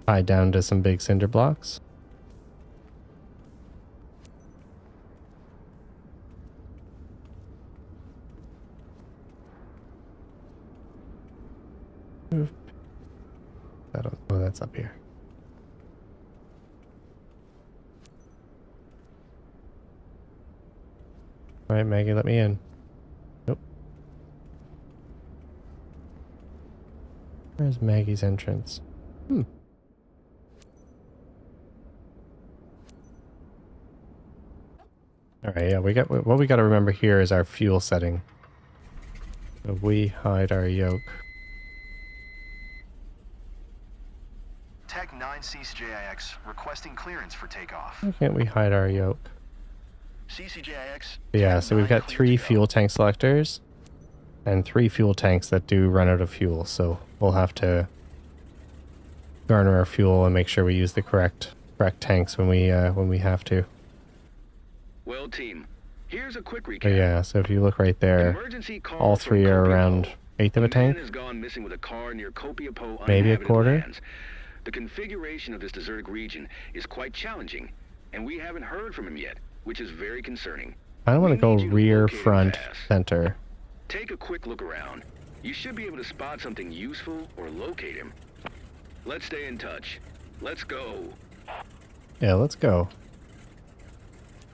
Tied down to some big cinder blocks. Oh, that's up here. All right, Maggie, let me in. Nope. Where's Maggie's entrance? All right, yeah, what we got to remember here is our fuel setting. So we hide our yoke. Tech 9 CCJIX requesting clearance for takeoff. Why can't we hide our yoke? CCJIX. Yeah, so we've got 3 fuel tank selectors and 3 fuel tanks that do run out of fuel. So we'll have to garner our fuel and make sure we use the correct tanks when we have to. Well, team, here's a quick recap. But yeah, so if you look right there, Emergency call all from 3 are Copiapó. around eighth of a A man tank. has gone missing with a car near Copiapo Maybe a uninhabited quarter. lands. The configuration of this desertic region is quite challenging, and we haven't heard from him yet, which is very concerning. I don't want We to go need you to rear, locate him front, fast. center. Take a quick look around. You should be able to spot something useful or locate him. Let's stay in touch. Let's go. Yeah, let's go.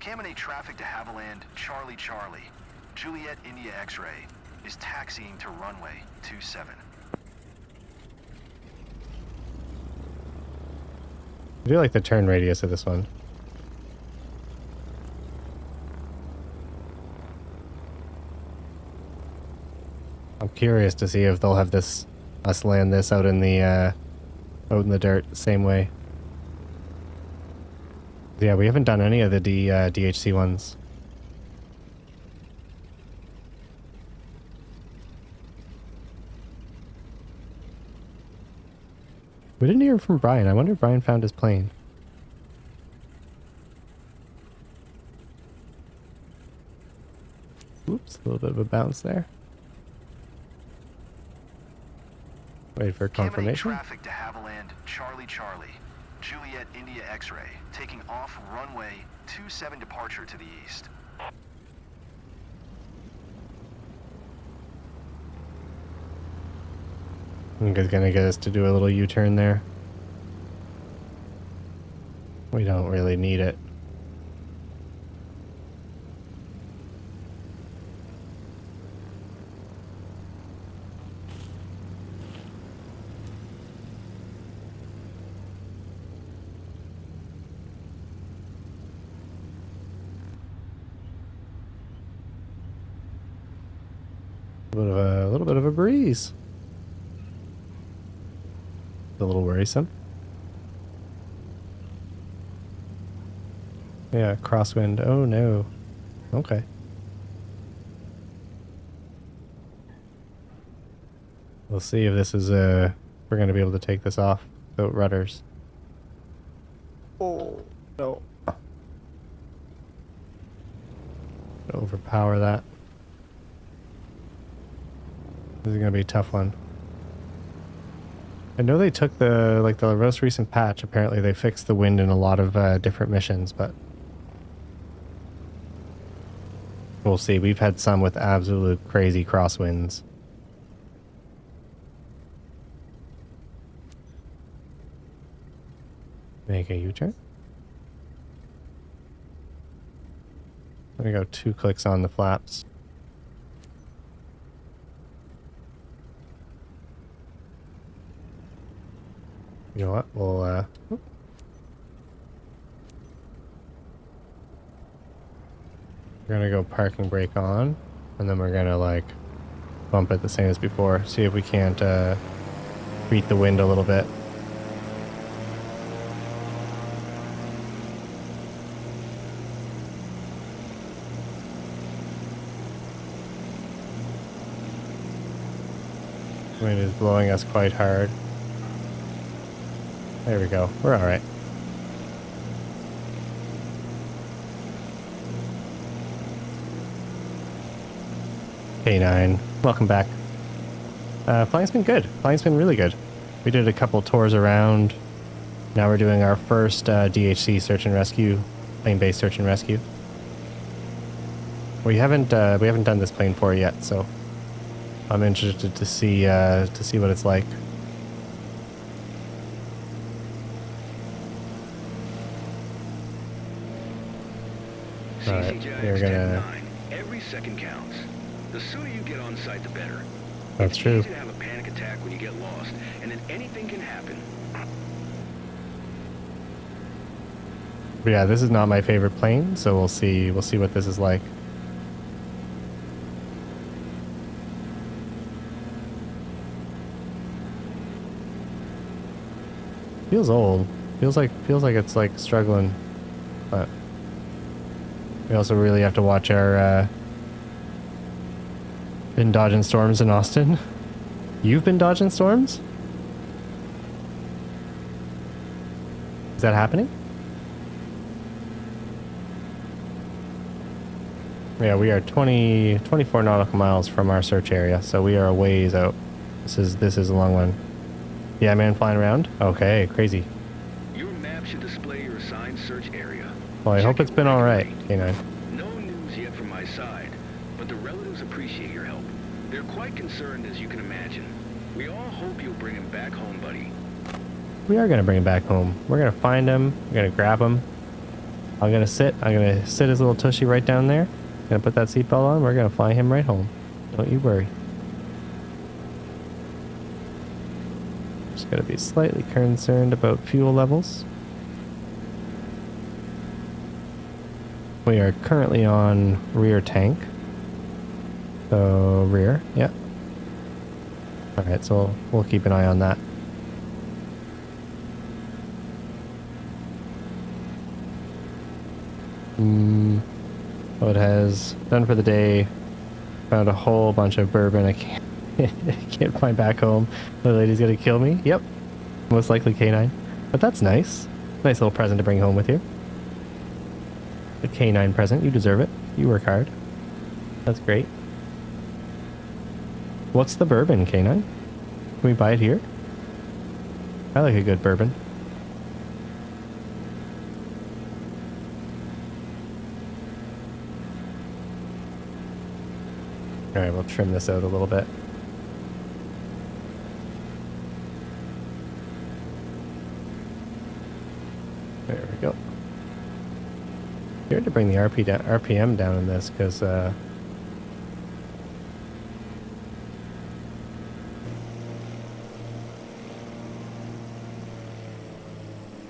Caminate traffic to Haviland, Charlie Charlie. Juliet India X-ray is taxiing to runway 27. I do like the turn radius of this one. I'm curious to see if they'll have us land this out in the dirt the same way. Yeah, we haven't done any of the DHC ones. We didn't hear from Brian. I wonder if Brian found his plane. Oops, a little bit of a bounce there. Wait for Caminate confirmation. traffic to Haviland, Charlie Charlie. Juliet India X-ray taking off runway 27 departure to the east. I think it's gonna get us to do a little U-turn there. We don't really need it. A little bit of a breeze. A little worrisome. Yeah, crosswind. Oh no. Okay. We'll see if this is we're gonna be able to take this off without rudders. Oh no. Overpower that. This is gonna be a tough one. I know they took the most recent patch. Apparently they fixed the wind in a lot of different missions, but we'll see. We've had some with absolute crazy crosswinds. Make a U-turn. I'm gonna go 2 clicks on the flaps. You know what? We'll we're gonna go parking brake on, and then we're gonna like bump it the same as before. See if we can't beat the wind a little bit. Wind is blowing us quite hard. There we go. We're alright. K9, welcome back. Flying's been good. Flying's been really good. We did a couple tours around. Now we're doing our first DHC search and rescue, plane-based search and rescue. We haven't done this plane for yet, so I'm interested to see what it's like. Alright, we're gonna... Every second counts. The sooner you get on site, the better. That's true. It's easy to have a panic attack when you get lost, and then anything can happen. But yeah, this is not my favorite plane, so we'll see what this is like. Feels old. Feels like it's like struggling, but we also really have to watch our been dodging storms in Austin. You've been dodging storms? Is that happening? Yeah, we are 24 nautical miles from our search area, so we are a ways out. This is a long one. Yeah, man, flying around? Okay, crazy. Your map should display your assigned search area. Well, I hope Check it's it been alright, regularly. K9. No news yet from my side, but the relatives appreciate your help. They're quite concerned, as you can imagine. We all hope you'll bring him back home, buddy. We are going to bring him back home. We're going to find him. We're going to grab him. I'm going to sit his little tushy right down there. Going to put that seatbelt on. We're going to fly him right home. Don't you worry. Just got to be slightly concerned about fuel levels. We are currently on rear tank. So rear, yeah. Alright, so we'll keep an eye on that. So it has done for the day. Found a whole bunch of bourbon. I can't find back home. The lady's gonna kill me. Yep. Most likely K9. But that's nice. Nice little present to bring home with you. The K9 present. You deserve it. You work hard. That's great. What's the bourbon, K9? Can we buy it here? I like a good bourbon. Alright, we'll trim this out a little bit. There we go. Here to bring the RPM down in this because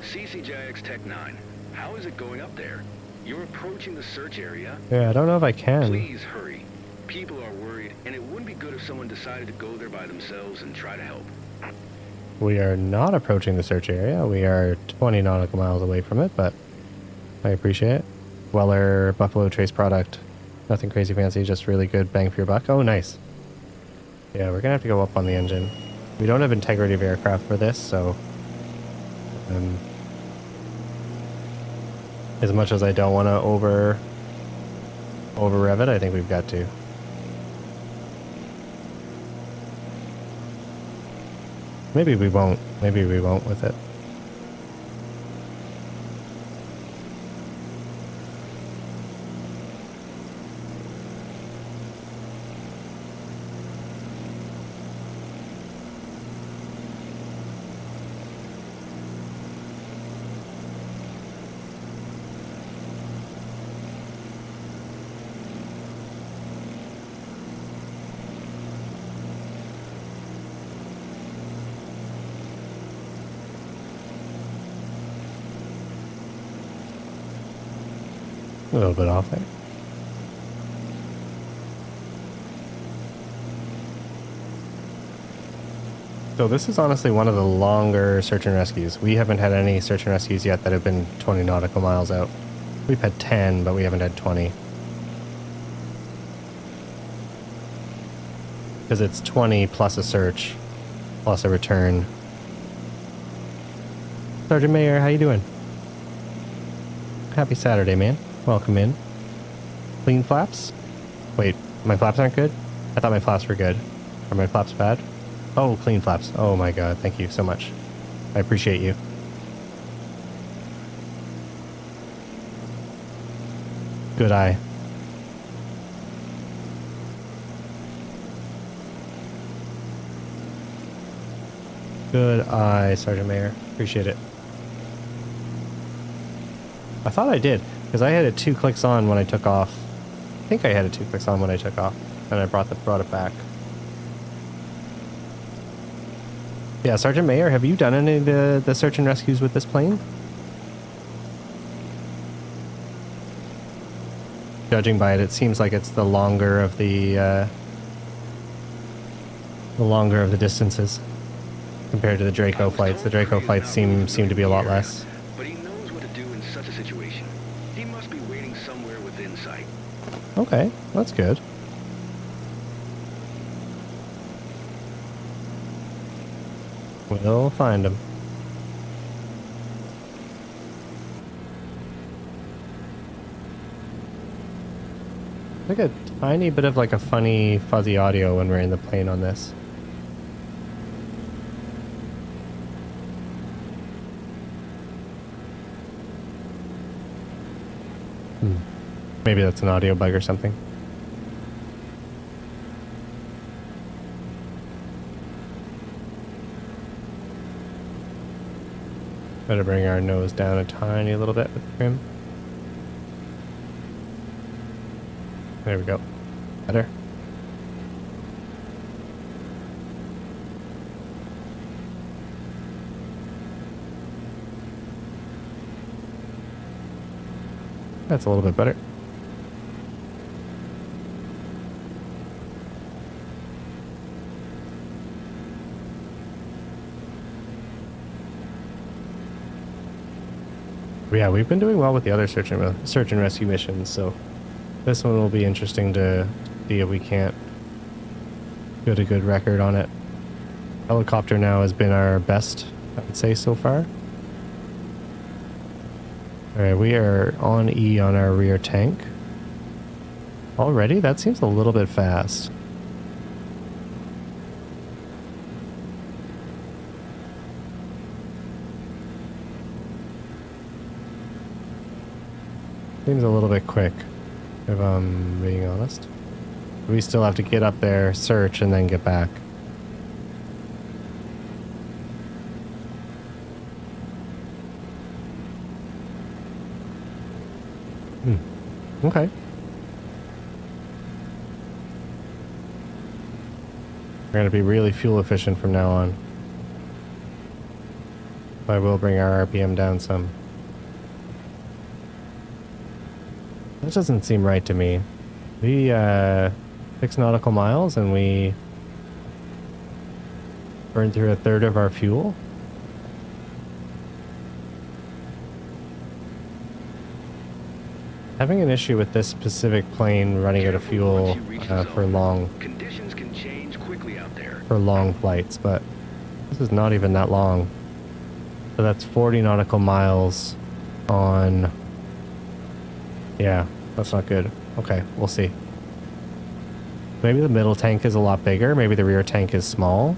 CCJX Tech 9, how is it going up there? You're approaching the search area. yeah, I don't know if I can. Please hurry. People are worried, and it wouldn't be good if someone decided to go there by themselves and try to help. We are not approaching the search area. We are 20 nautical miles away from it, but I appreciate it. Weller Buffalo Trace product. Nothing crazy fancy, just really good bang for your buck. Oh, nice. Yeah, we're gonna have to go up on the engine. We don't have integrity of aircraft for this, so as much as I don't want to over rev it, I think we've got to. Maybe we won't. Maybe we won't with it. A little bit off there. So this is honestly one of the longer search and rescues. We haven't had any search and rescues yet that have been 20 nautical miles out. We've had 10, but we haven't had 20. Because it's 20 plus a search, plus a return. Sergeant Mayer, how you doing? Happy Saturday, man. Welcome in. Clean flaps? Wait, my flaps aren't good? I thought my flaps were good. Are my flaps bad? Oh, clean flaps. Oh my god, thank you so much. I appreciate you. Good eye. Good eye, Sergeant Mayer. Appreciate it. I thought I did, because I had it 2 clicks on when I took off. I think I had it 2 clicks on when I took off, and I brought it back. Yeah, Sergeant Mayer, have you done any of the search and rescues with this plane? Judging by it, it seems like it's the longer of the distances compared to the Draco flights. The Draco flights seem to be a lot less. But he knows what to do in such a situation. He must be waiting somewhere within sight. Okay, that's good. We'll find him. Like a tiny bit of like a funny fuzzy audio when we're in the plane on this. Maybe that's an audio bug or something. Better bring our nose down a tiny little bit with the trim. There we go. Better. That's a little bit better. Yeah, we've been doing well with the other search and rescue missions, so this one will be interesting to see if we can't get a good record on it. Helicopter now has been our best, I would say, so far. Alright, we are on E on our rear tank. Already? That seems a little bit fast. Seems a little bit quick, if I'm being honest. We still have to get up there, search, and then get back. Okay. We're going to be really fuel efficient from now on. I will bring our RPM down some. That doesn't seem right to me. We, 6 nautical miles and we burned through a third of our fuel. Having an issue with this specific plane running out of fuel for long Conditions can change quickly out there. for long flights, but this is not even that long. So that's 40 nautical miles on... Yeah, that's not good. Okay, we'll see. Maybe the middle tank is a lot bigger. Maybe the rear tank is small.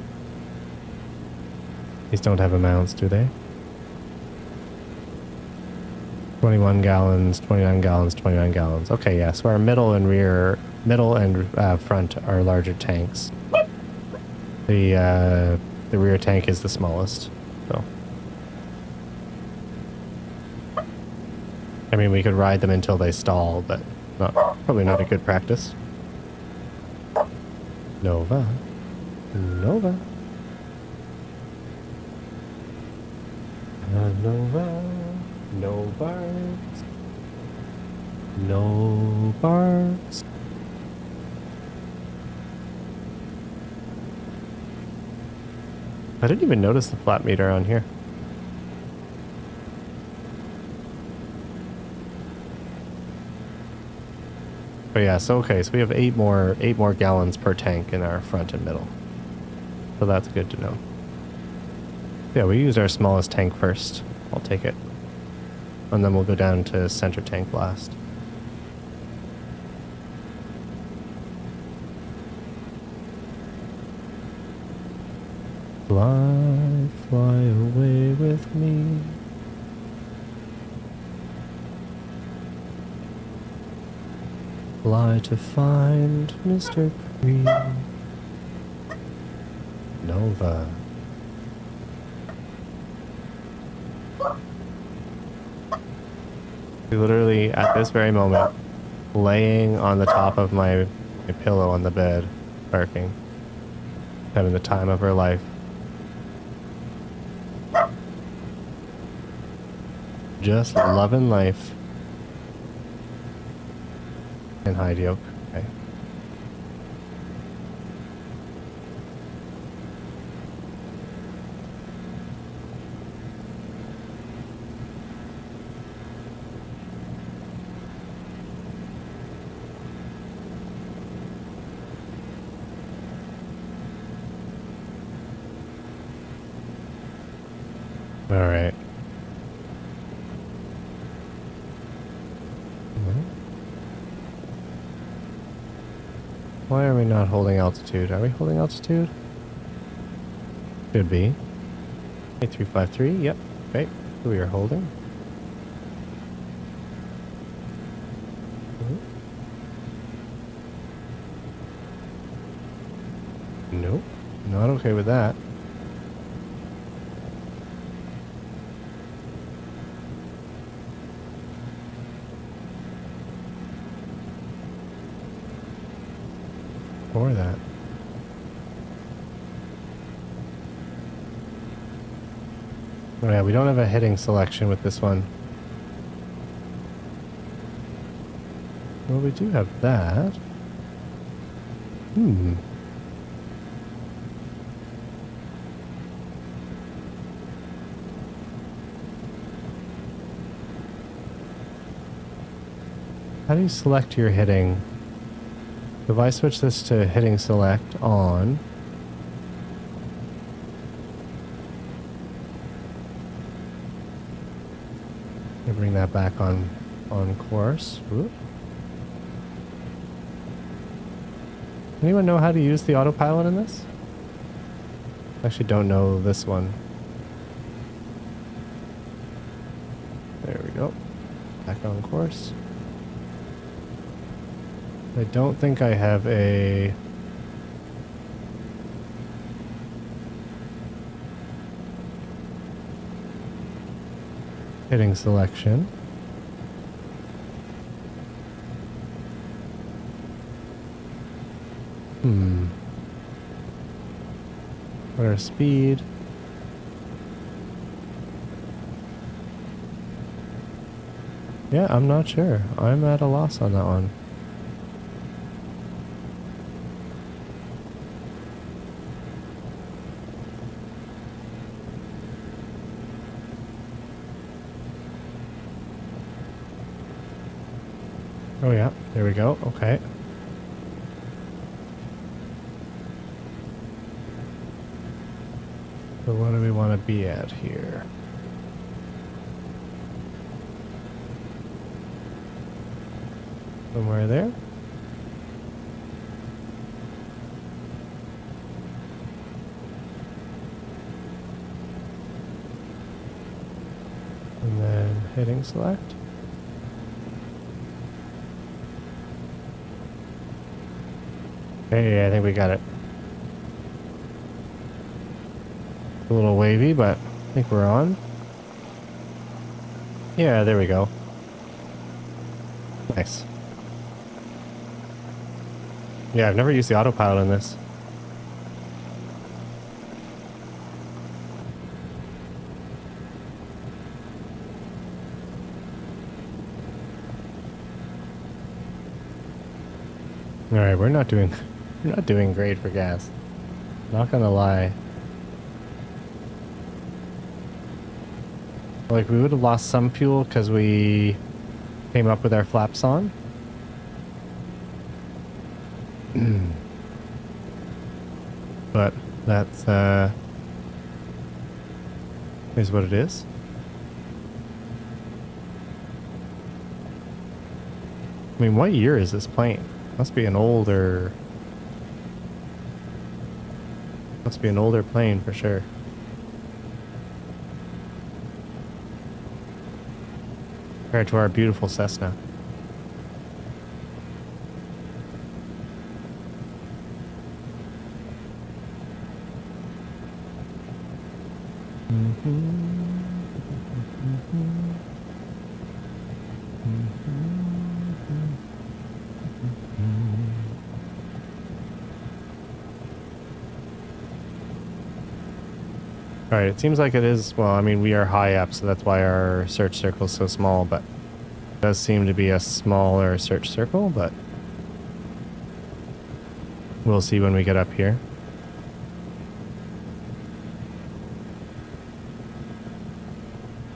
These don't have amounts, do they? 21 gallons, 29 gallons, 29 gallons. Okay, yeah, so our middle and front are larger tanks. The rear tank is the smallest, so. I mean, we could ride them until they stall, but probably not a good practice. Nova. Nova. Nova. No bars. No bars. I didn't even notice the flat meter on here. But yeah, so okay, so we have eight more gallons per tank in our front and middle. So that's good to know. Yeah, we used our smallest tank first. I'll take it. And then we'll go down to center tank last. Fly, fly away with me. Fly to find Mr. Green. Nova. Literally, at this very moment, laying on the top of my pillow on the bed, barking. Having the time of her life. Just loving life. And hide yoke. Okay. All right. Why are we not holding altitude? Are we holding altitude? Should be. 8353, yep. Okay, we are holding. Nope, not okay with that. Or that. Oh yeah, we don't have a heading selection with this one. Well, we do have that. How do you select your heading? If I switch this to heading select on, I bring that back on course. Whoop. Anyone know how to use the autopilot in this? I actually don't know this one. There we go. Back on course. I don't think I have a... heading selection. What our speed? Yeah, I'm not sure. I'm at a loss on that one. Oh yeah, there we go. Okay. So what do we want to be at here? Somewhere there? And then heading select. Hey, I think we got it. A little wavy, but I think we're on. Yeah, there we go. Nice. Yeah, I've never used the autopilot in this. Alright, we're not doing great for gas. Not gonna lie. Like, we would have lost some fuel because we came up with our flaps on. But that's is what it is. I mean, what year is this plane? Must be an older plane for sure. Compared to our beautiful Cessna. Alright, it seems like it is, well, I mean, we are high up, so that's why our search circle is so small, but it does seem to be a smaller search circle, but we'll see when we get up here.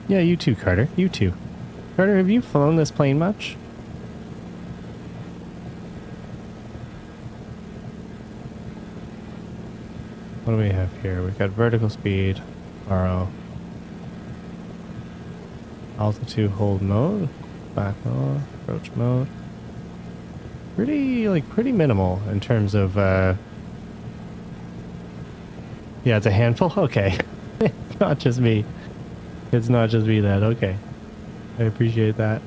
Yeah, you too, Carter. You too. Carter, have you flown this plane much? What do we have here? We've got vertical speed, RO. Altitude hold mode, back mode, approach mode. pretty minimal in terms of yeah, it's a handful. Okay. It's not just me. It's not just me then. Okay. I appreciate that.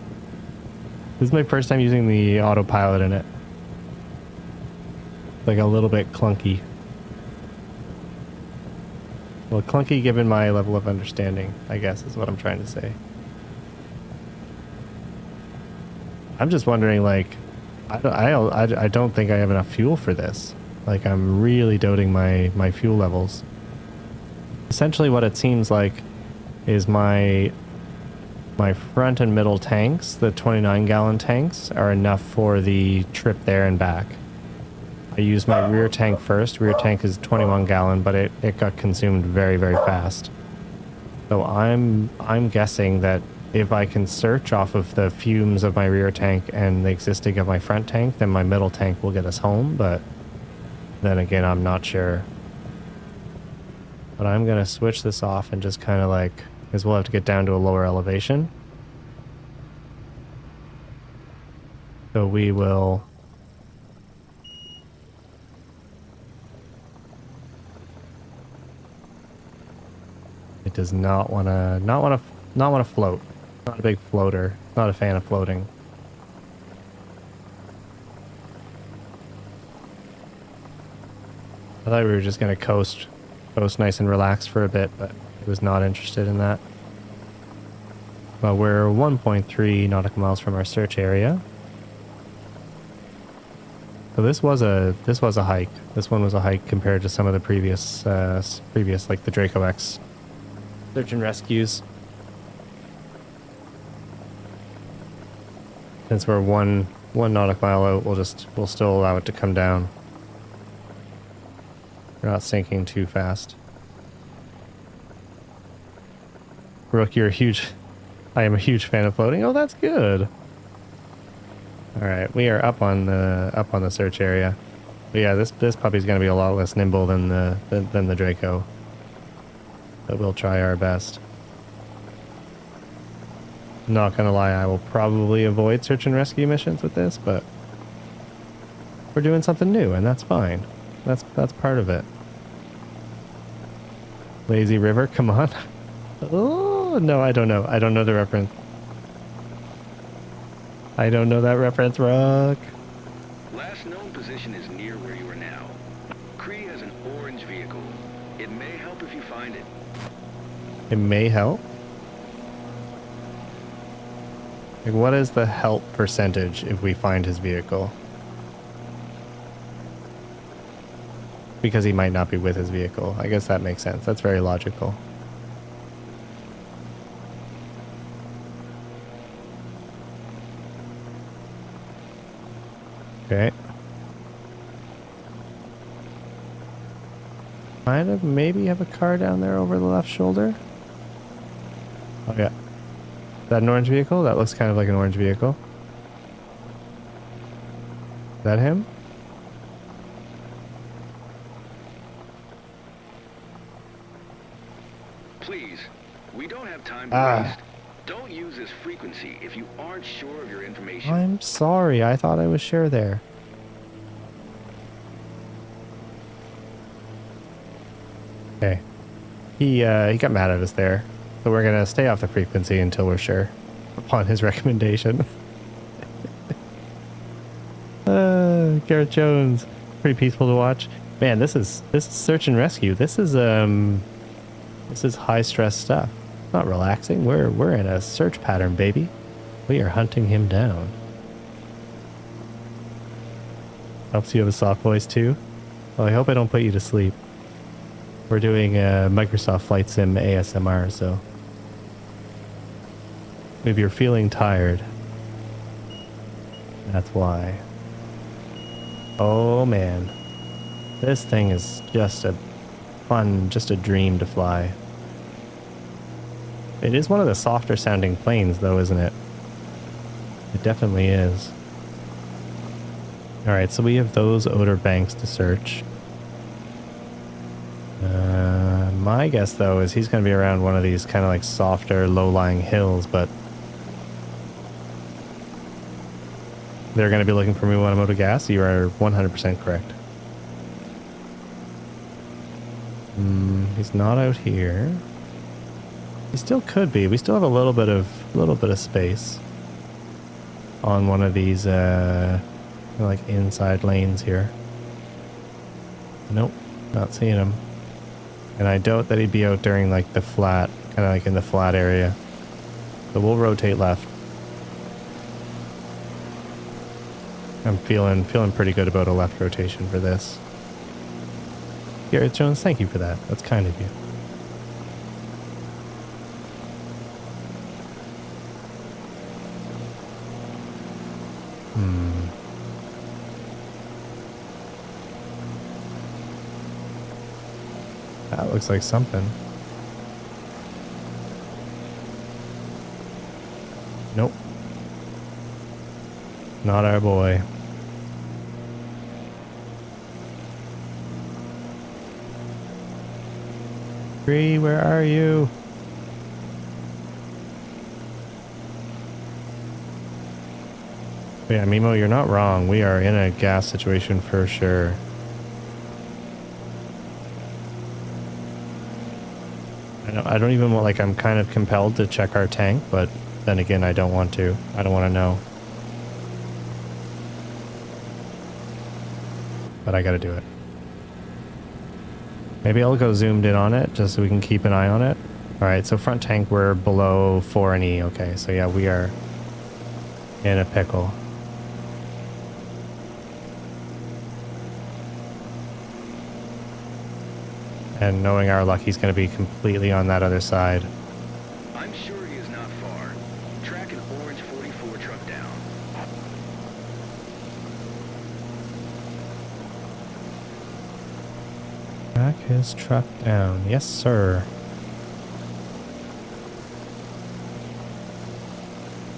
This is my first time using the autopilot in it. Like a little bit clunky. Well, clunky given my level of understanding, I guess is what I'm trying to say. I'm just wondering, like, I don't think I have enough fuel for this. Like, I'm really doubting my fuel levels. Essentially what it seems like is my front and middle tanks, the 29-gallon tanks, are enough for the trip there and back. I used my rear tank first. Rear tank is 21-gallon, but it got consumed very, very fast. So I'm guessing that if I can search off of the fumes of my rear tank and the existing of my front tank, then my middle tank will get us home, but then again, I'm not sure. But I'm going to switch this off and just kind of like, because we'll have to get down to a lower elevation. So we will... It does not want to float. Not a big floater. Not a fan of floating. I thought we were just going to coast nice and relaxed for a bit, but it was not interested in that. Well, we're 1.3 nautical miles from our search area. So this was a hike. This one was a hike compared to some of the previous like the Draco X search and rescues. Since we're one nautical mile out, we'll still allow it to come down. We're not sinking too fast. Rook, you're a huge... I am a huge fan of floating. Oh, that's good. All right, we are up on the search area. But yeah, this puppy's gonna be a lot less nimble than the Draco. But we'll try our best. Not gonna lie, I will probably avoid search and rescue missions with this, but we're doing something new, and that's fine. That's part of it. Lazy River, come on. Oh, no, I don't know. I don't know the reference. I don't know that reference, Rock. Last known position is near where you are now. Cree has an orange vehicle. It may help if you find it. It may help? Like, what is the help percentage if we find his vehicle? Because he might not be with his vehicle. I guess that makes sense. That's very logical. Okay. Might have maybe have a car down there over the left shoulder. Oh yeah. Is that an orange vehicle? That looks kind of like an orange vehicle. Is that him? Please, we don't have time to waste. Don't use this frequency if you aren't sure of your information. I'm sorry. I thought I was sure there. Okay. He got mad at us there. So we're going to stay off the frequency until we're sure. Upon his recommendation. Garrett Jones. Pretty peaceful to watch. Man, this is search and rescue. This is high stress stuff. Not relaxing. We're in a search pattern, baby. We are hunting him down. Helps you have a soft voice too? Well, I hope I don't put you to sleep. We're doing Microsoft Flight Sim ASMR, so if you're feeling tired, that's why. Oh man, this thing is just a dream to fly. It is one of the softer sounding planes though, isn't it? It definitely is. Alright, so we have those odor banks to search. My guess though is he's going to be around one of these kind of like softer low-lying hills, but they're going to be looking for me when I'm out of gas. You are 100% correct. He's not out here. He still could be. We still have a little bit of space on one of these like inside lanes here. Nope, not seeing him. And I doubt that he'd be out during like the flat, kind of like in the flat area. So we'll rotate left. I'm feeling pretty good about a left rotation for this. Garrett Jones, thank you for that. That's kind of you. That looks like something. Nope. Not our boy. Bree, where are you? Yeah, Mimo, you're not wrong. We are in a gas situation for sure. I don't even want, like, I'm kind of compelled to check our tank, but then again, I don't want to. I don't want to know. But I gotta do it. Maybe I'll go zoomed in on it, just so we can keep an eye on it. Alright, so front tank, we're below 4 and E. Okay, so yeah, we are in a pickle. And knowing our luck, he's going to be completely on that other side. I'm sure he is not far. Track an orange 44 truck down. Track his truck down. Yes, sir.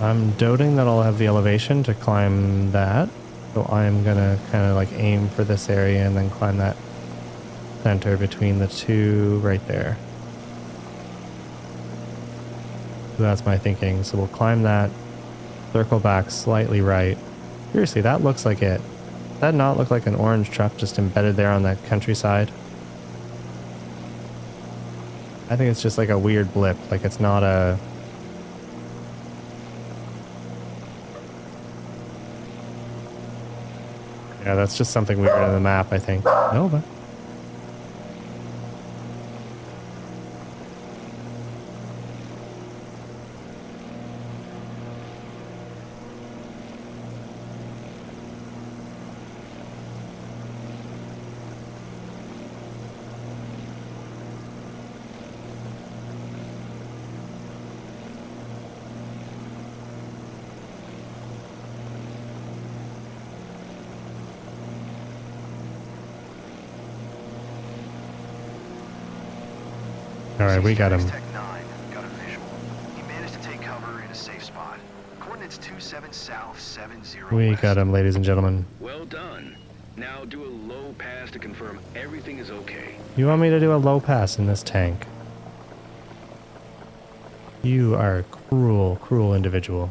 I'm doubting that I'll have the elevation to climb that. So I'm going to kind of like aim for this area and then climb that center between the two right there. So that's my thinking. So we'll climb that, circle back slightly right. Seriously, that looks like it. Does that not look like an orange truck just embedded there on that countryside? I think it's just like a weird blip. Like it's not a... Yeah, that's just something weird on the map, I think. No, but... Alright, we got him. Tech 9 got a visual. He managed to take cover in a safe spot. Coordinates 27 south, 70 We west. got him, ladies and gentlemen. Well done. Now do a low pass to confirm everything is okay. You want me to do a low pass in this tank? You are a cruel, cruel individual.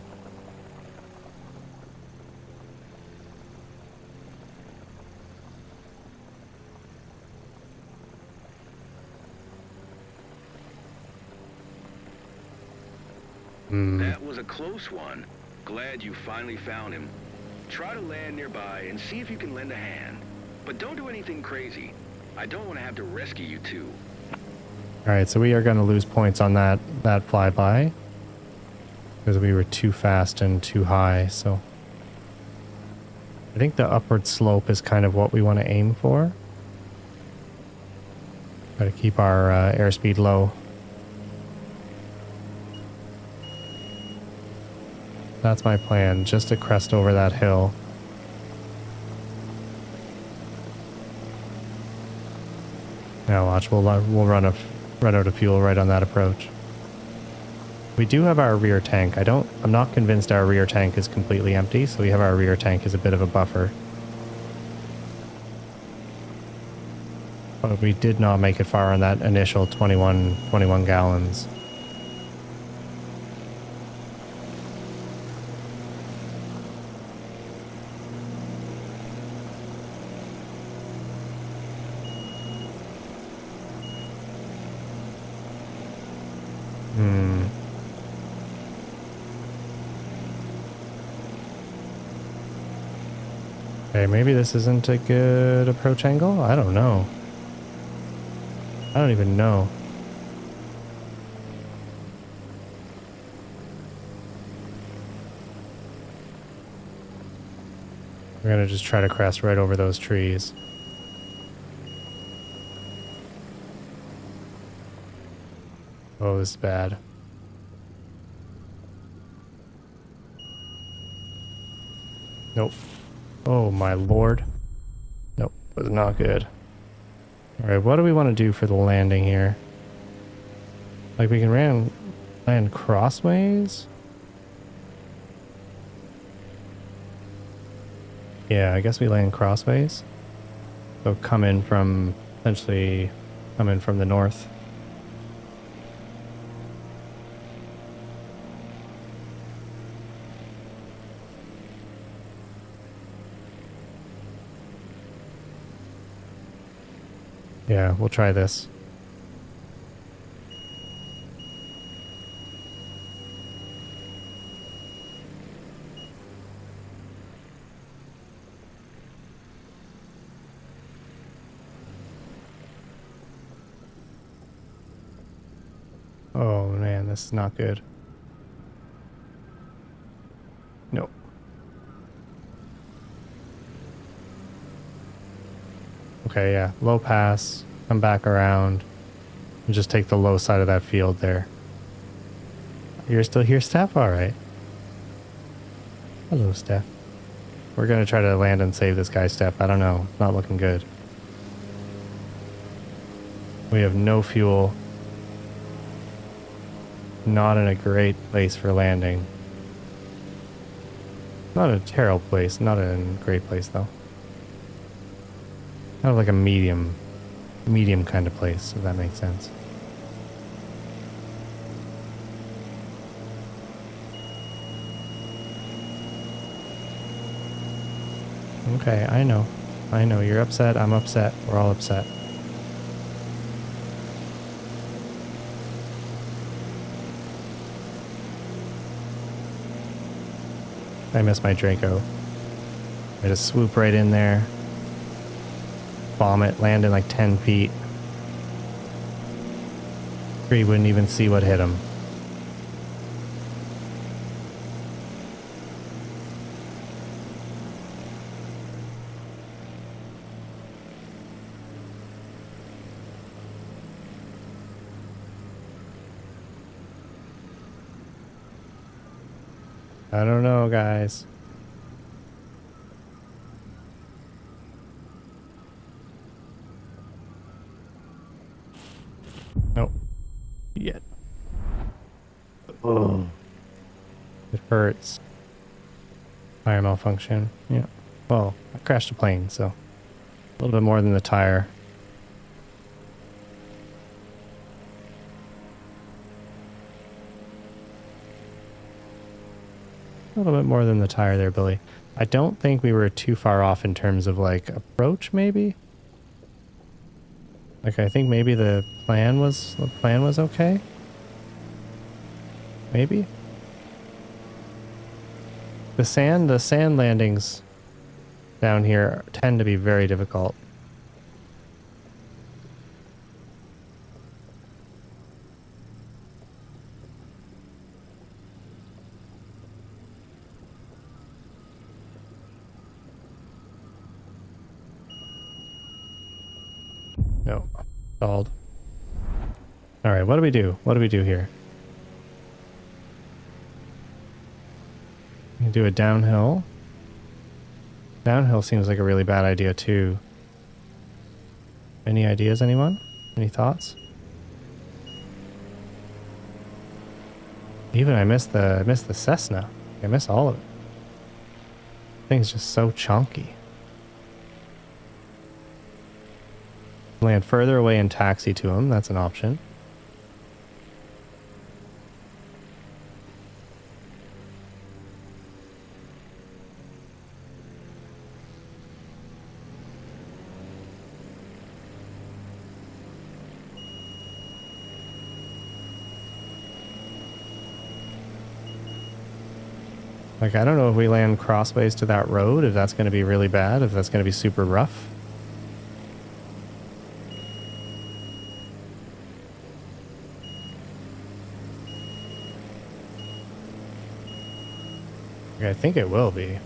That was a close one. Glad you finally found him. Try to land nearby and see if you can lend a hand. But don't do anything crazy. I don't want to have to rescue you too. Alright, so we are going to lose points on that flyby. Because we were too fast and too high, so... I think the upward slope is kind of what we want to aim for. Try to keep our airspeed low. That's my plan, just to crest over that hill. Now watch, we'll run out of fuel right on that approach. We do have our rear tank. I'm not convinced our rear tank is completely empty, so we have our rear tank as a bit of a buffer. But we did not make it far on that initial 21 gallons. Okay, maybe this isn't a good approach angle. I don't know. I don't even know. We're gonna just try to crest right over those trees. Oh, this is bad. Nope. Oh my lord. Nope, was not good. Alright, what do we want to do for the landing here? Like we can land crossways? Yeah, I guess we land crossways. So essentially come in from the north. Yeah, we'll try this. Oh man, this is not good. Nope. Okay, yeah, low pass, come back around, and just take the low side of that field there. You're still here, Steph? Alright. Hello, Steph. We're gonna try to land and save this guy, Steph. I don't know. Not looking good. We have no fuel. Not in a great place for landing. Not a terrible place. Not a great place, though. Kind of like a medium kind of place, if that makes sense. Okay, I know. I know. You're upset. I'm upset. We're all upset. I missed my Draco. I just swoop right in there. Bomb it. Land in like 10 feet. He wouldn't even see what hit him. I don't know, guys. Nope. Yet. Oh. It hurts. Tire malfunction. Yeah. Well, I crashed a plane, so a little bit more than the tire. A little bit more than the tire there, Billy. I don't think we were too far off in terms of like approach, maybe. Like I think maybe the plan was okay. Maybe. The sand landings down here tend to be very difficult. No. Stalled. Alright, what do we do? What do we do here? We can do a downhill. Downhill seems like a really bad idea too. Any ideas, anyone? Any thoughts? Even I missed the Cessna. I miss all of it. Thing's just so chunky. Land further away and taxi to him. That's an option. Like, I don't know if we land crossways to that road, if that's going to be really bad, if that's going to be super rough. I think it will be.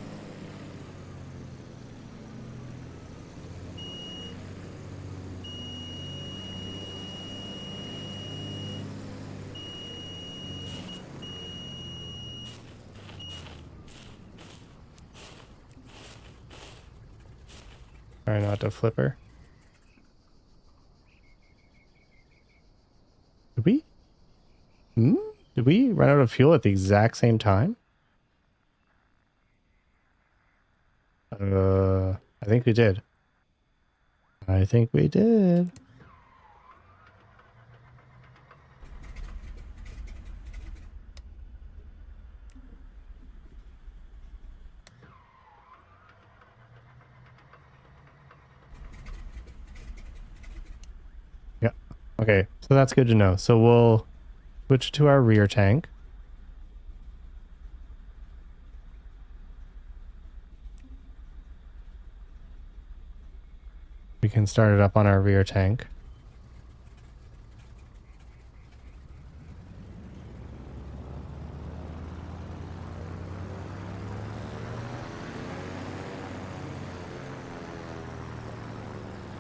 Try not to flip her. Did we? Did we run out of fuel at the exact same time? I think we did. I think we did. Yeah. Okay, so that's good to know. So we'll switch to our rear tank. We can start it up on our rear tank.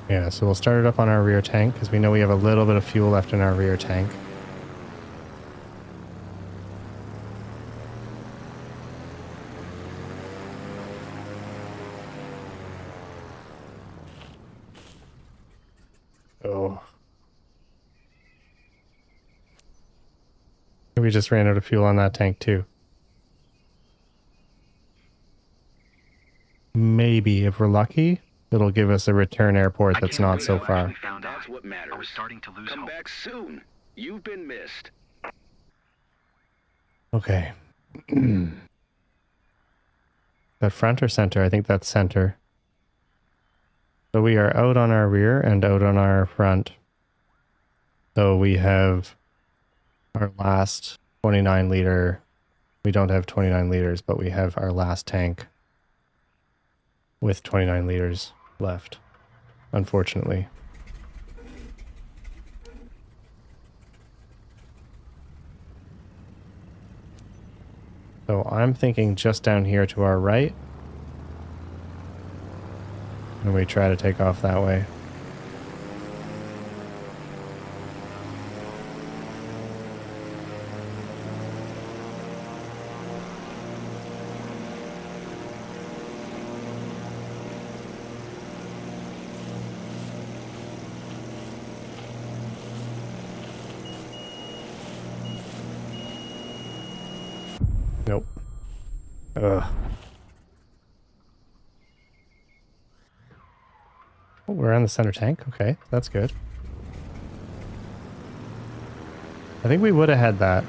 Yeah, so we'll start it up on our rear tank because we know we have a little bit of fuel left in our rear tank. Oh. We just ran out of fuel on that tank too. Maybe, if we're lucky, it'll give us a return airport that's not so far. That's what matters. I was starting to lose Come hope. back soon. You've been missed. Okay. That front or center? I think that's center. So we are out on our rear and out on our front. So we have our last 29 liter. We don't have 29 liters, but we have our last tank with 29 liters left, unfortunately. So I'm thinking just down here to our right. And we try to take off that way. Nope. Ugh. Oh, we're on the center tank. Okay, that's good. I think we would have had that.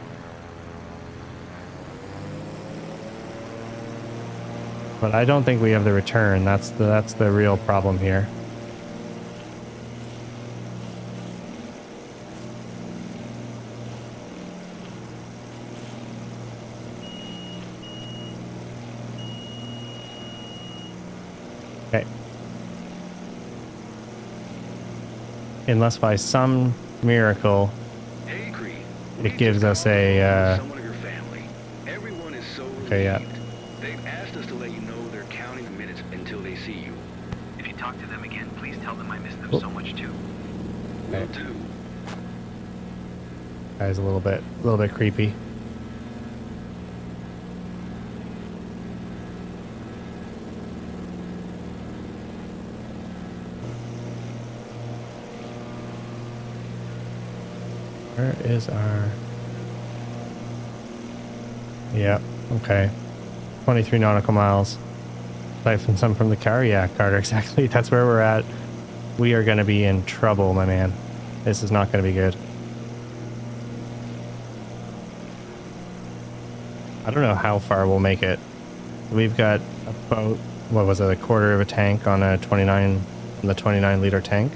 But I don't think we have the return. That's the real problem here. Okay. Unless by some miracle Hey, Cree. it gives us a someone of your family. Everyone is so okay, yeah. relieved. They've asked us to let you know they're counting the minutes until they see you. If you talk to them again, please tell them I miss them Oh. so much too. Will do. Guy's a little bit creepy. Where is our... Yeah, okay. 23 nautical miles. Siphon some from the car? Yeah, Carter, exactly. That's where we're at. We are going to be in trouble, my man. This is not going to be good. I don't know how far we'll make it. We've got about, what was it, a quarter of a tank on a 29, on the 29 liter tank.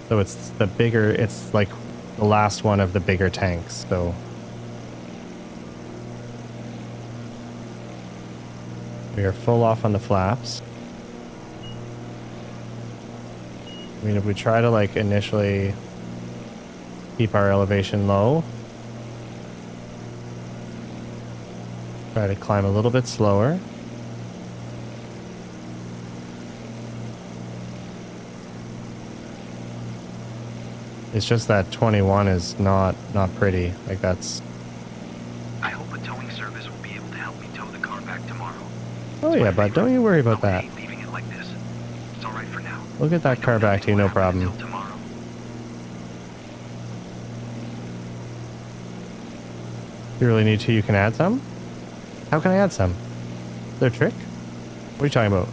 So it's the bigger, it's like the last one of the bigger tanks, so. We are full off on the flaps. I mean, if we try to like initially keep our elevation low, try to climb a little bit slower. It's just that 21 is not pretty. Like that's. I hope a towing service will be able to help me tow the car back tomorrow. Oh yeah, but don't you worry about that. I hate leaving it like this. It's all right for now. We'll get that car back to you, no problem. Until tomorrow. If you really need to, you can add some? How can I add some? Is there a trick? What are you talking about?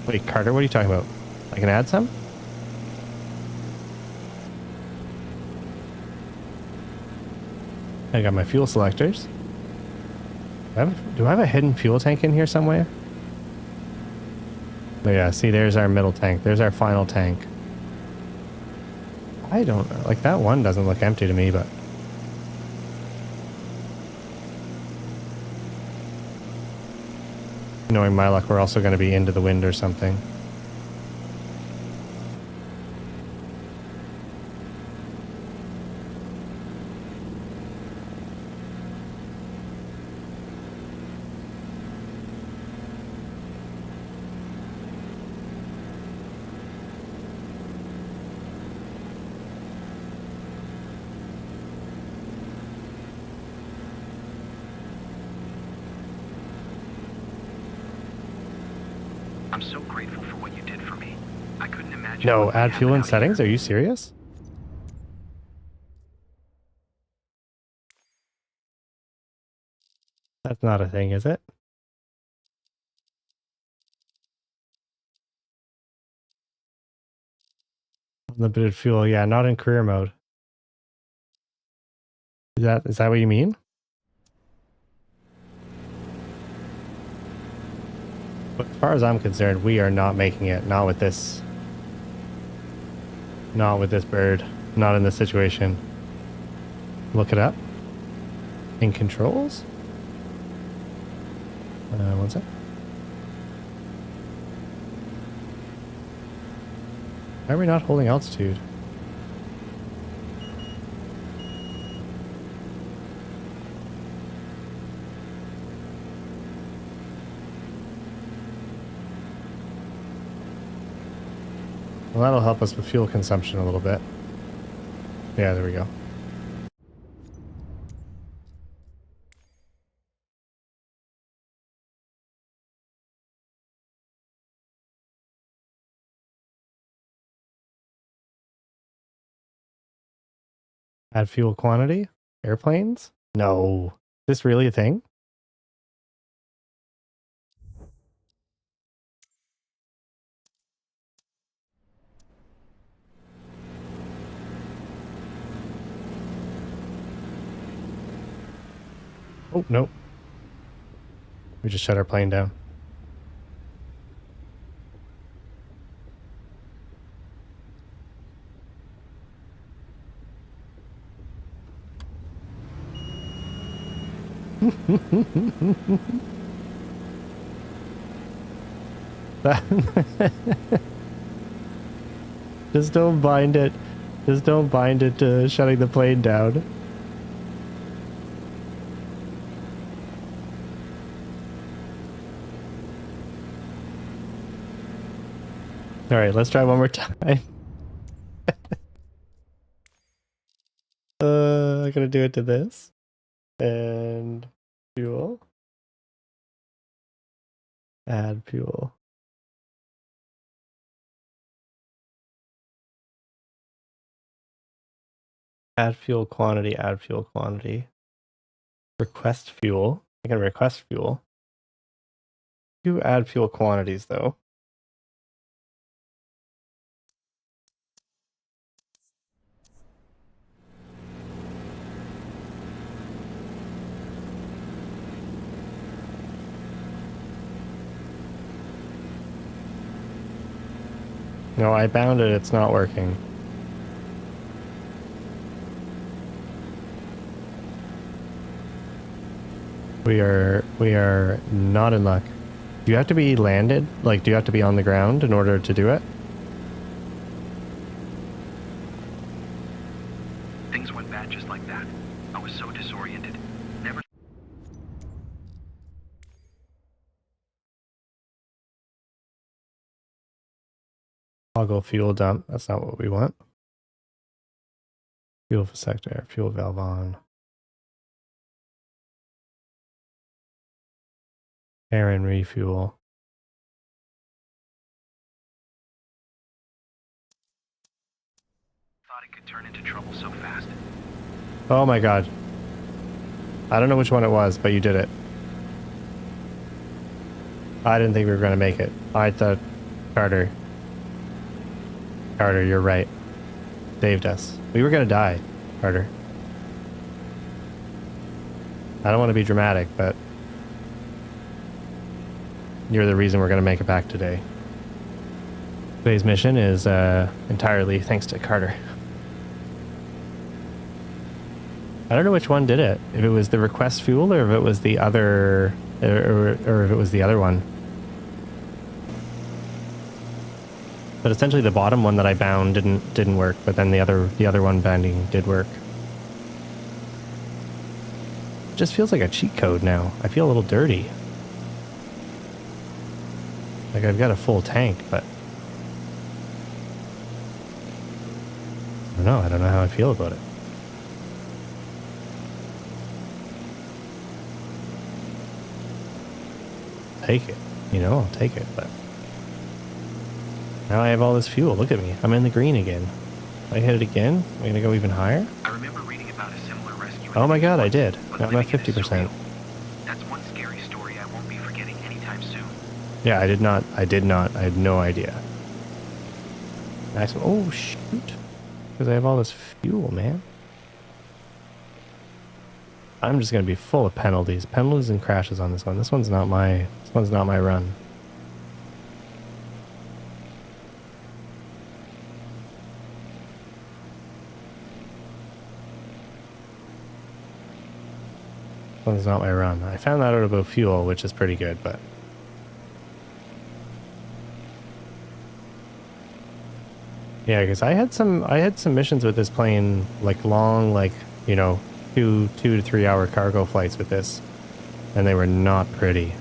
Wait, Carter, what are you talking about? I can add some? I got my fuel selectors. Do I have a hidden fuel tank in here somewhere? Oh yeah, see, there's our middle tank. There's our final tank. I don't know. Like, that one doesn't look empty to me, but... Knowing my luck, we're also going to be into the wind or something. I'm so grateful for what you did for me. I couldn't imagine. No, what would add fuel happen in out settings? here. Are you serious? That's not a thing, is it? Unlimited fuel, yeah, not in career mode. Is that what you mean? But as far as I'm concerned, we are not making it. Not with this. Not with this bird. Not in this situation. Look it up. In controls? One sec. Why are we not holding altitude? Well, that'll help us with fuel consumption a little bit. Yeah, there we go. Add fuel quantity? Airplanes? No. Is this really a thing? Oh, nope. We just shut our plane down. Just don't bind it. Just don't bind it to shutting the plane down. All right, let's try one more time. I'm gonna do it to this. And fuel. Add fuel. Add fuel quantity, add fuel quantity. Request fuel. I can request fuel. Do add fuel quantities though. No, I bound it, it's not working. We are not in luck. Do you have to be landed? Like, do you have to be on the ground in order to do it? Things went bad just like that. I was so disoriented. Never. Toggle fuel dump. That's not what we want. Fuel for sector. Fuel valve on. Air and refuel. Thought it could turn into trouble so fast. Oh my god. I don't know which one it was, but you did it. I didn't think we were going to make it. I thought... Carter, you're right. Saved us. We were going to die, Carter. I don't want to be dramatic, but... You're the reason we're going to make it back today. Today's mission is entirely thanks to Carter. I don't know which one did it. If it was the request fuel or if it was the other... Or if it was the other one. But essentially the bottom one that I bound didn't work, but then the other one binding did work. It just feels like a cheat code now. I feel a little dirty. Like I've got a full tank, but I don't know how I feel about it. Take it, you know, I'll take it, but now I have all this fuel. Look at me. I'm in the green again. If I hit it again, I'm going to go even higher. I remember reading about a similar rescue. Oh my god, I did. But Now I'm at living it is 50%. surreal. That's one scary story I won't be forgetting anytime soon. Yeah, I did not. I had no idea. Maximum. Oh, shoot. Because I have all this fuel, man. I'm just going to be full of penalties. Penalties and crashes on this one. This one's not my run. This one's not my run. I found that out about fuel, which is pretty good, but... Yeah, because I had some missions with this plane, like long, like, you know, 2 to 3 hour cargo flights with this, and they were not pretty.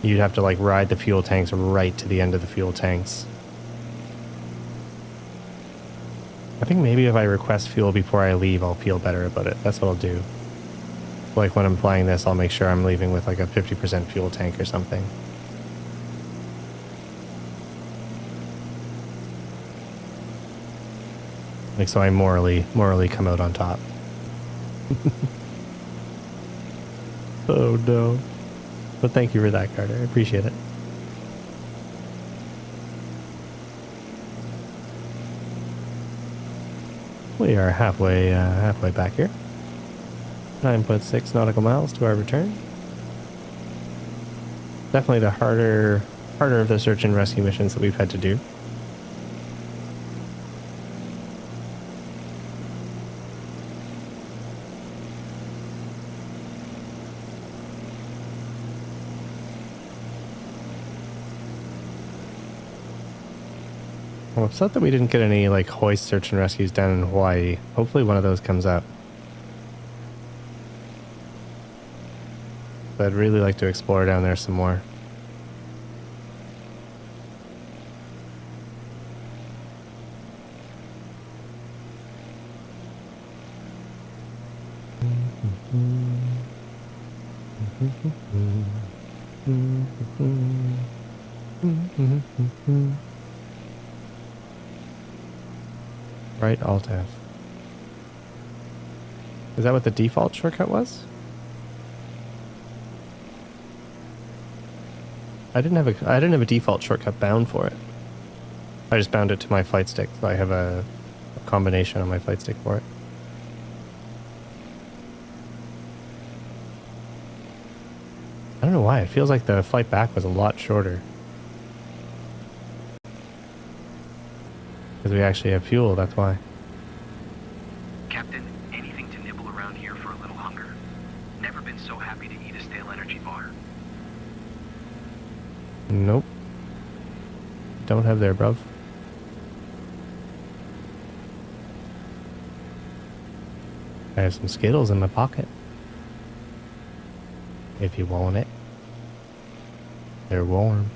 You'd have to like ride the fuel tanks right to the end of the fuel tanks. I think maybe if I request fuel before I leave, I'll feel better about it. That's what I'll do. Like when I'm flying this, I'll make sure I'm leaving with like a 50% fuel tank or something. Like so I morally come out on top. Oh no. But thank you for that, Carter. I appreciate it. We are halfway back here. 9.6 nautical miles to our return. Definitely the harder of the search and rescue missions that we've had to do. I'm upset that we didn't get any like hoist search and rescues down in Hawaii. Hopefully one of those comes up. But I'd really like to explore down there some more. Right, Alt F. Is that what the default shortcut was? I didn't have a default shortcut bound for it. I just bound it to my flight stick, so I have a combination on my flight stick for it. I don't know why, it feels like the flight back was a lot shorter. Because we actually have fuel, that's why. Captain, anything to nibble around here for a little hunger. Never been so happy to eat a stale energy bar. Nope. Don't have there, bruv. I have some Skittles in my pocket. If you want it. They're warm.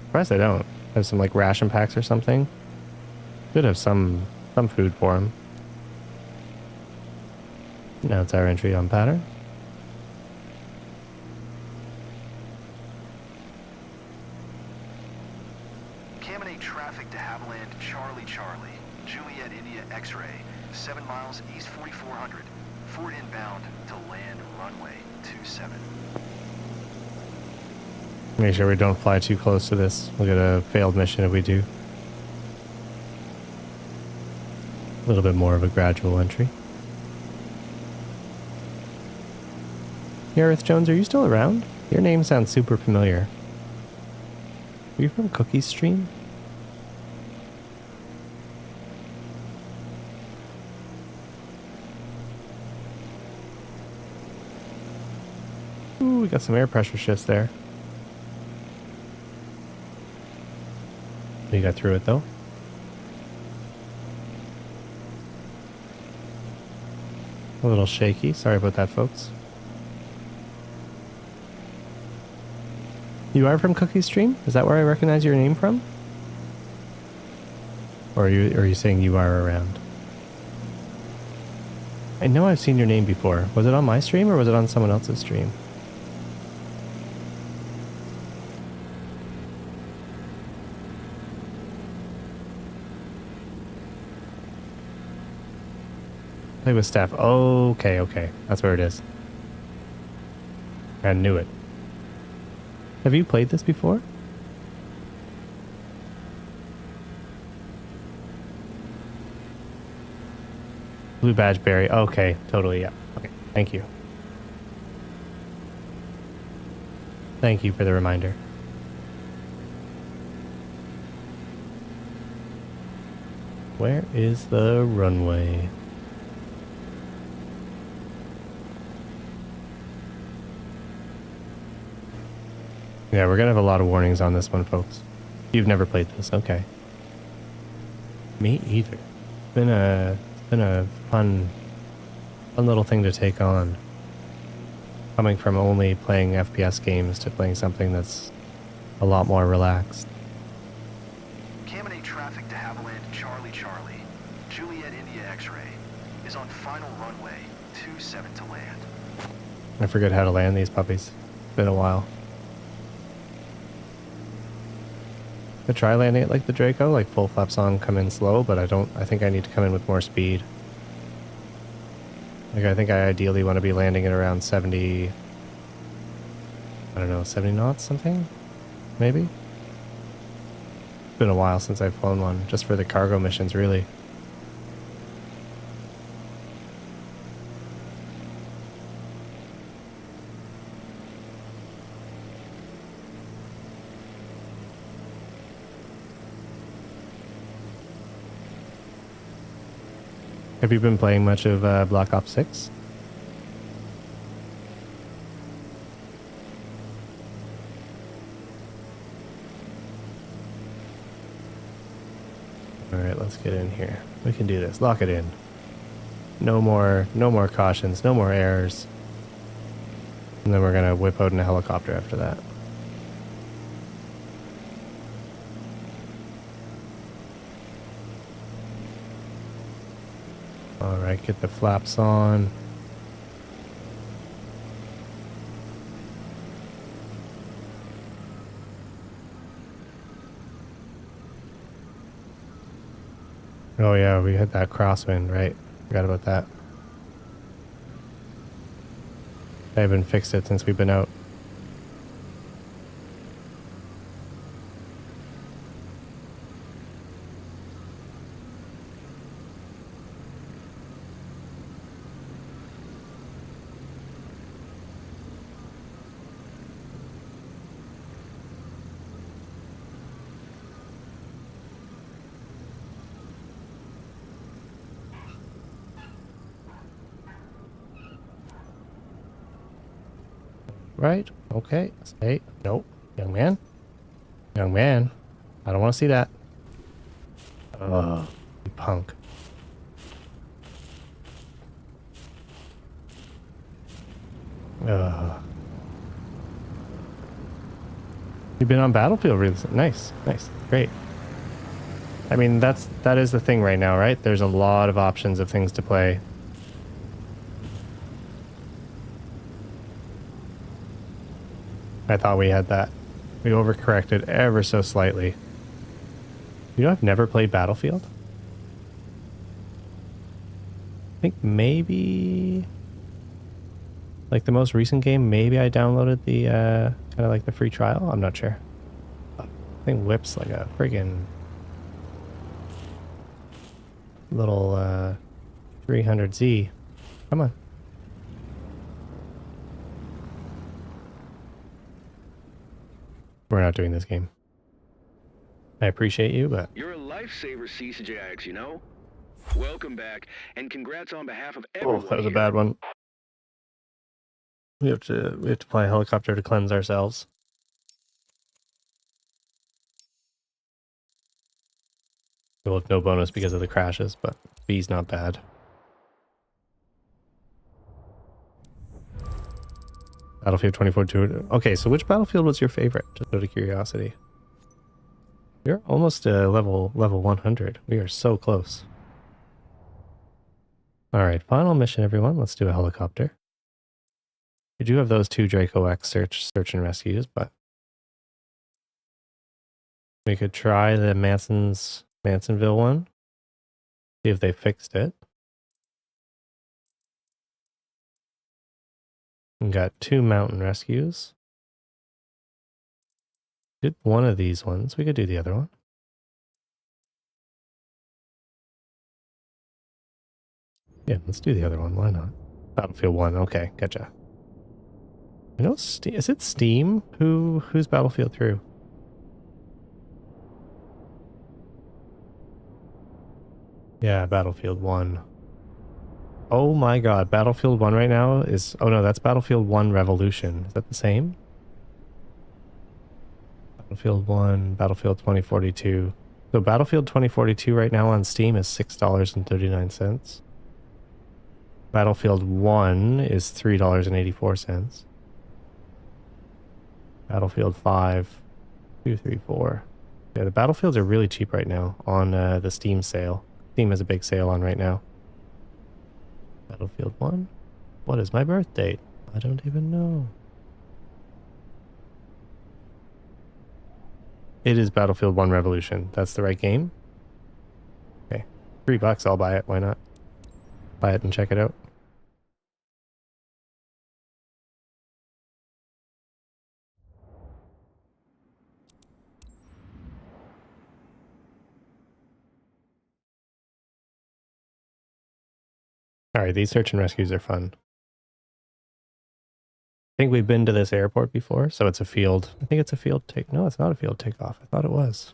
Surprised I don't have some like ration packs or something. Should have some food for him. Now it's our entry on pattern. Cam 8 traffic to Haviland, Charlie Charlie, Juliet India X-ray, 7 miles east 4400, Ford inbound to land runway 27. Make sure we don't fly too close to this. We'll get a failed mission if we do. A little bit more of a gradual entry. Gareth Jones, are you still around? Your name sounds super familiar. Are you from Cookie's stream? Ooh, we got some air pressure shifts there. We got through it though. A little shaky. Sorry about that, folks. You are from Cookie's stream? Is that where I recognize your name from? Or are you saying you are around? I know I've seen your name before. Was it on my stream or was it on someone else's stream? Play with staff. Okay. That's where it is. I knew it. Have you played this before? Blue Badge Berry. Okay, totally, yeah. Okay, thank you. Thank you for the reminder. Where is the runway? Yeah, we're gonna have a lot of warnings on this one, folks. You've never played this, okay. Me either. It's been a fun little thing to take on. Coming from only playing FPS games to playing something that's a lot more relaxed. Cam 8 traffic to Haviland, Charlie Charlie, Juliet India X-ray, is on final runway 27 to land. I forget how to land these puppies. It's been a while. I try landing it like the Draco, like full flaps on, come in slow, but I think I need to come in with more speed. Like I think I ideally want to be landing at around 70, I don't know, 70 knots something? Maybe? It's been a while since I've flown one, just for the cargo missions really. Have you been playing much of Black Ops 6? Alright, let's get in here. We can do this. Lock it in. No more cautions, no more errors. And then we're gonna whip out in a helicopter after that. Alright, get the flaps on. Oh yeah, we had that crosswind, right? Forgot about that. I haven't fixed it since we've been out. right? Okay. Hey, nope. Young man. Young man. I don't want to see that. Oh, you punk. You've been on Battlefield recently. Nice. Nice. Great. I mean, that is the thing right now, right? There's a lot of options of things to play. I thought we had that. We overcorrected ever so slightly. You know, I've never played Battlefield. I think maybe like the most recent game, maybe I downloaded the kind of like the free trial. I'm not sure. I think whips like a friggin' little 300Z. Come on. We're not doing this game. I appreciate you, but You're a lifesaver, CCJX, you know? Welcome back, and congrats on behalf of everyone. oh, that was a here. bad one. We have to fly a helicopter to cleanse ourselves. We'll have no bonus because of the crashes, but B's not bad. Battlefield 2042. Okay, so which Battlefield was your favorite? Just out of curiosity. You're almost level 100. We are so close. All right, final mission, everyone. Let's do a helicopter. We do have those 2 Draco X search and rescues, but we could try the Mansonville one. See if they fixed it. We got 2 mountain rescues. Did one of these ones. We could do the other one. Yeah, let's do the other one. Why not? Battlefield 1. Okay, gotcha. I know is it Steam who's Battlefield through? Yeah, Battlefield 1. Oh my god, Battlefield 1 right now is... Oh no, that's Battlefield 1 Revolution. Is that the same? Battlefield 1, Battlefield 2042. So Battlefield 2042 right now on Steam is $6.39. Battlefield 1 is $3.84. Battlefield 5, 2, 3, 4. Yeah, the Battlefields are really cheap right now on the Steam sale. Steam has a big sale on right now. Battlefield 1? What is my birth date? I don't even know. It is Battlefield 1 Revolution. That's the right game? Okay. $3, I'll buy it. Why not? Buy it and check it out. Alright, these search and rescues are fun. I think we've been to this airport before, so it's a field. I think it's a field take. No, it's not a field takeoff. I thought it was.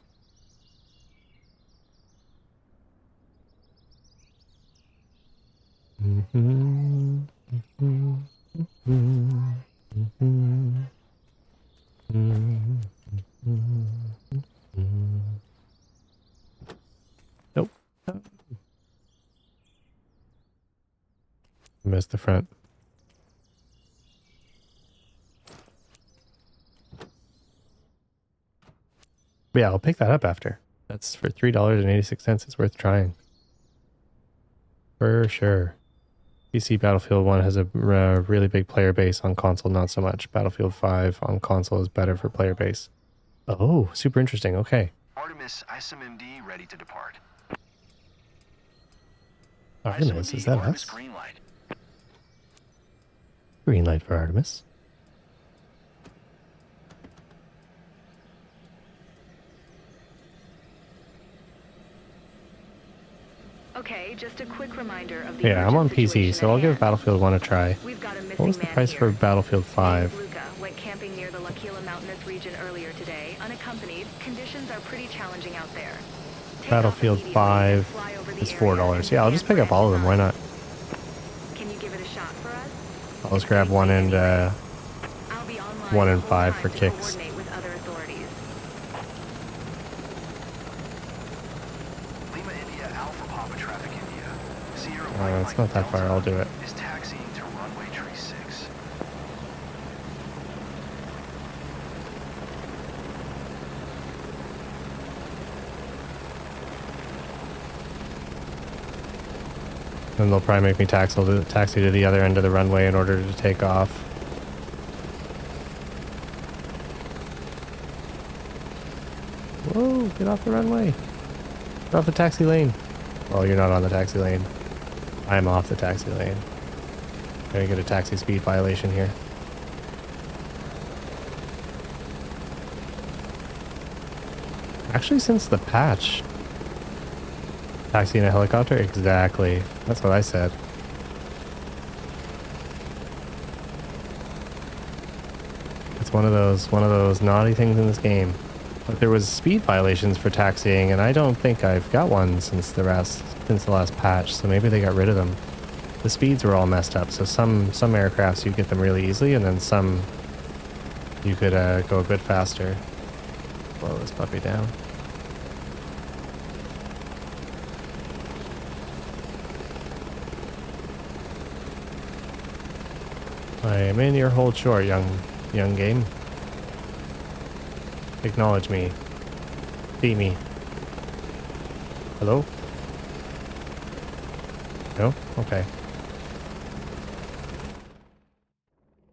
Nope. Missed the front. But yeah, I'll pick that up after. That's for $3.86. It's worth trying. For sure. PC Battlefield 1 has a really big player base. On console, not so much. Battlefield 5 on console is better for player base. Oh, super interesting. Okay. Artemis ISMMD ready to depart. Artemis, is that Artemis us? green light. Green light for Artemis. Okay, just a quick reminder of the Yeah, I'm on urgent PC, situation so I'll at give hand. Battlefield 1 a try. We've got a missing What was the man price for here. Battlefield Named 5? Luca went camping near the L'Aquila mountainous region earlier today, unaccompanied. Conditions are pretty challenging out there. Take off Battlefield immediately 5 and fly over the is area $4. and Yeah, I'll just scan pick for up all of them. Why not? Can you give it a shot for us? I'll just grab one and I'll be on 1 in full 5 time for to kicks. coordinate with other authorities. Lima India Alpha Papa Traffic India. Sierra It's not that far, I'll do it. Is taxiing to runway tree 6. And they'll probably make me taxi to the other end of the runway in order to take off. Whoa, get off the runway. Get off the taxi lane. Oh, you're not on the taxi lane. I'm off the taxi lane. Gonna get a taxi speed violation here. Actually, since the patch. Taxi in a helicopter? Exactly. That's what I said. It's one of those naughty things in this game. But there was speed violations for taxiing, and I don't think I've got one since the last patch, so maybe they got rid of them. The speeds were all messed up, so some aircrafts you get them really easily, and then some you could go a bit faster. Slow this puppy down. I am in your hold short, young game. Acknowledge me. See me. Hello? No? Okay.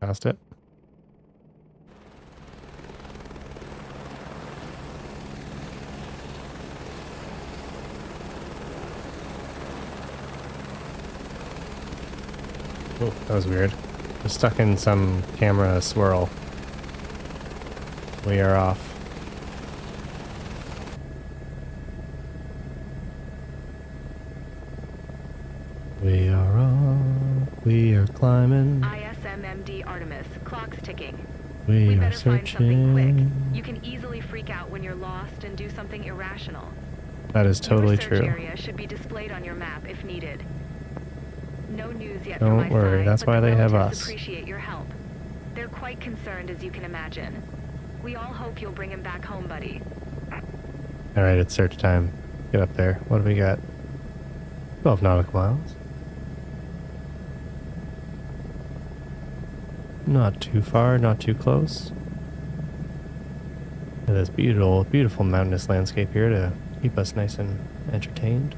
Passed it. Oh, that was weird. We're stuck in some camera swirl. We are off. We are off. We are climbing. ISMMD Artemis, clock's ticking. We We are better find something quick. searching. You can easily freak out when you're lost and do something irrational. That is totally Your search true. area should be displayed on your map if needed. No news yet Don't from my worry, side, that's but why the they have relatives us. appreciate your help. They're quite concerned, as you can imagine. We all hope you'll bring him back home, buddy. Alright, it's search time. Get up there. What do we got? 12 nautical miles. Not too far, not too close. And this beautiful, beautiful mountainous landscape here to keep us nice and entertained.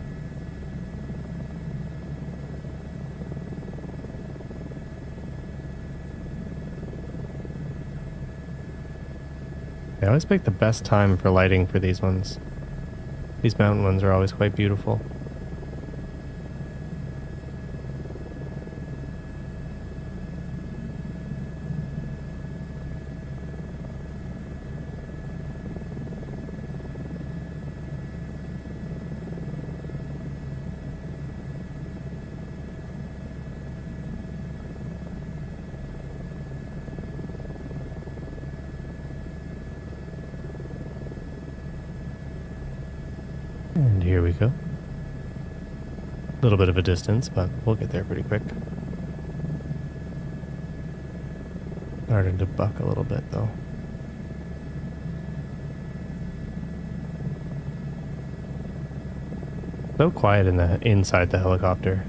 I always pick the best time for lighting for these ones. These mountain ones are always quite beautiful. And here we go. A little bit of a distance, but we'll get there pretty quick. Starting to buck a little bit though. So quiet in the inside the helicopter.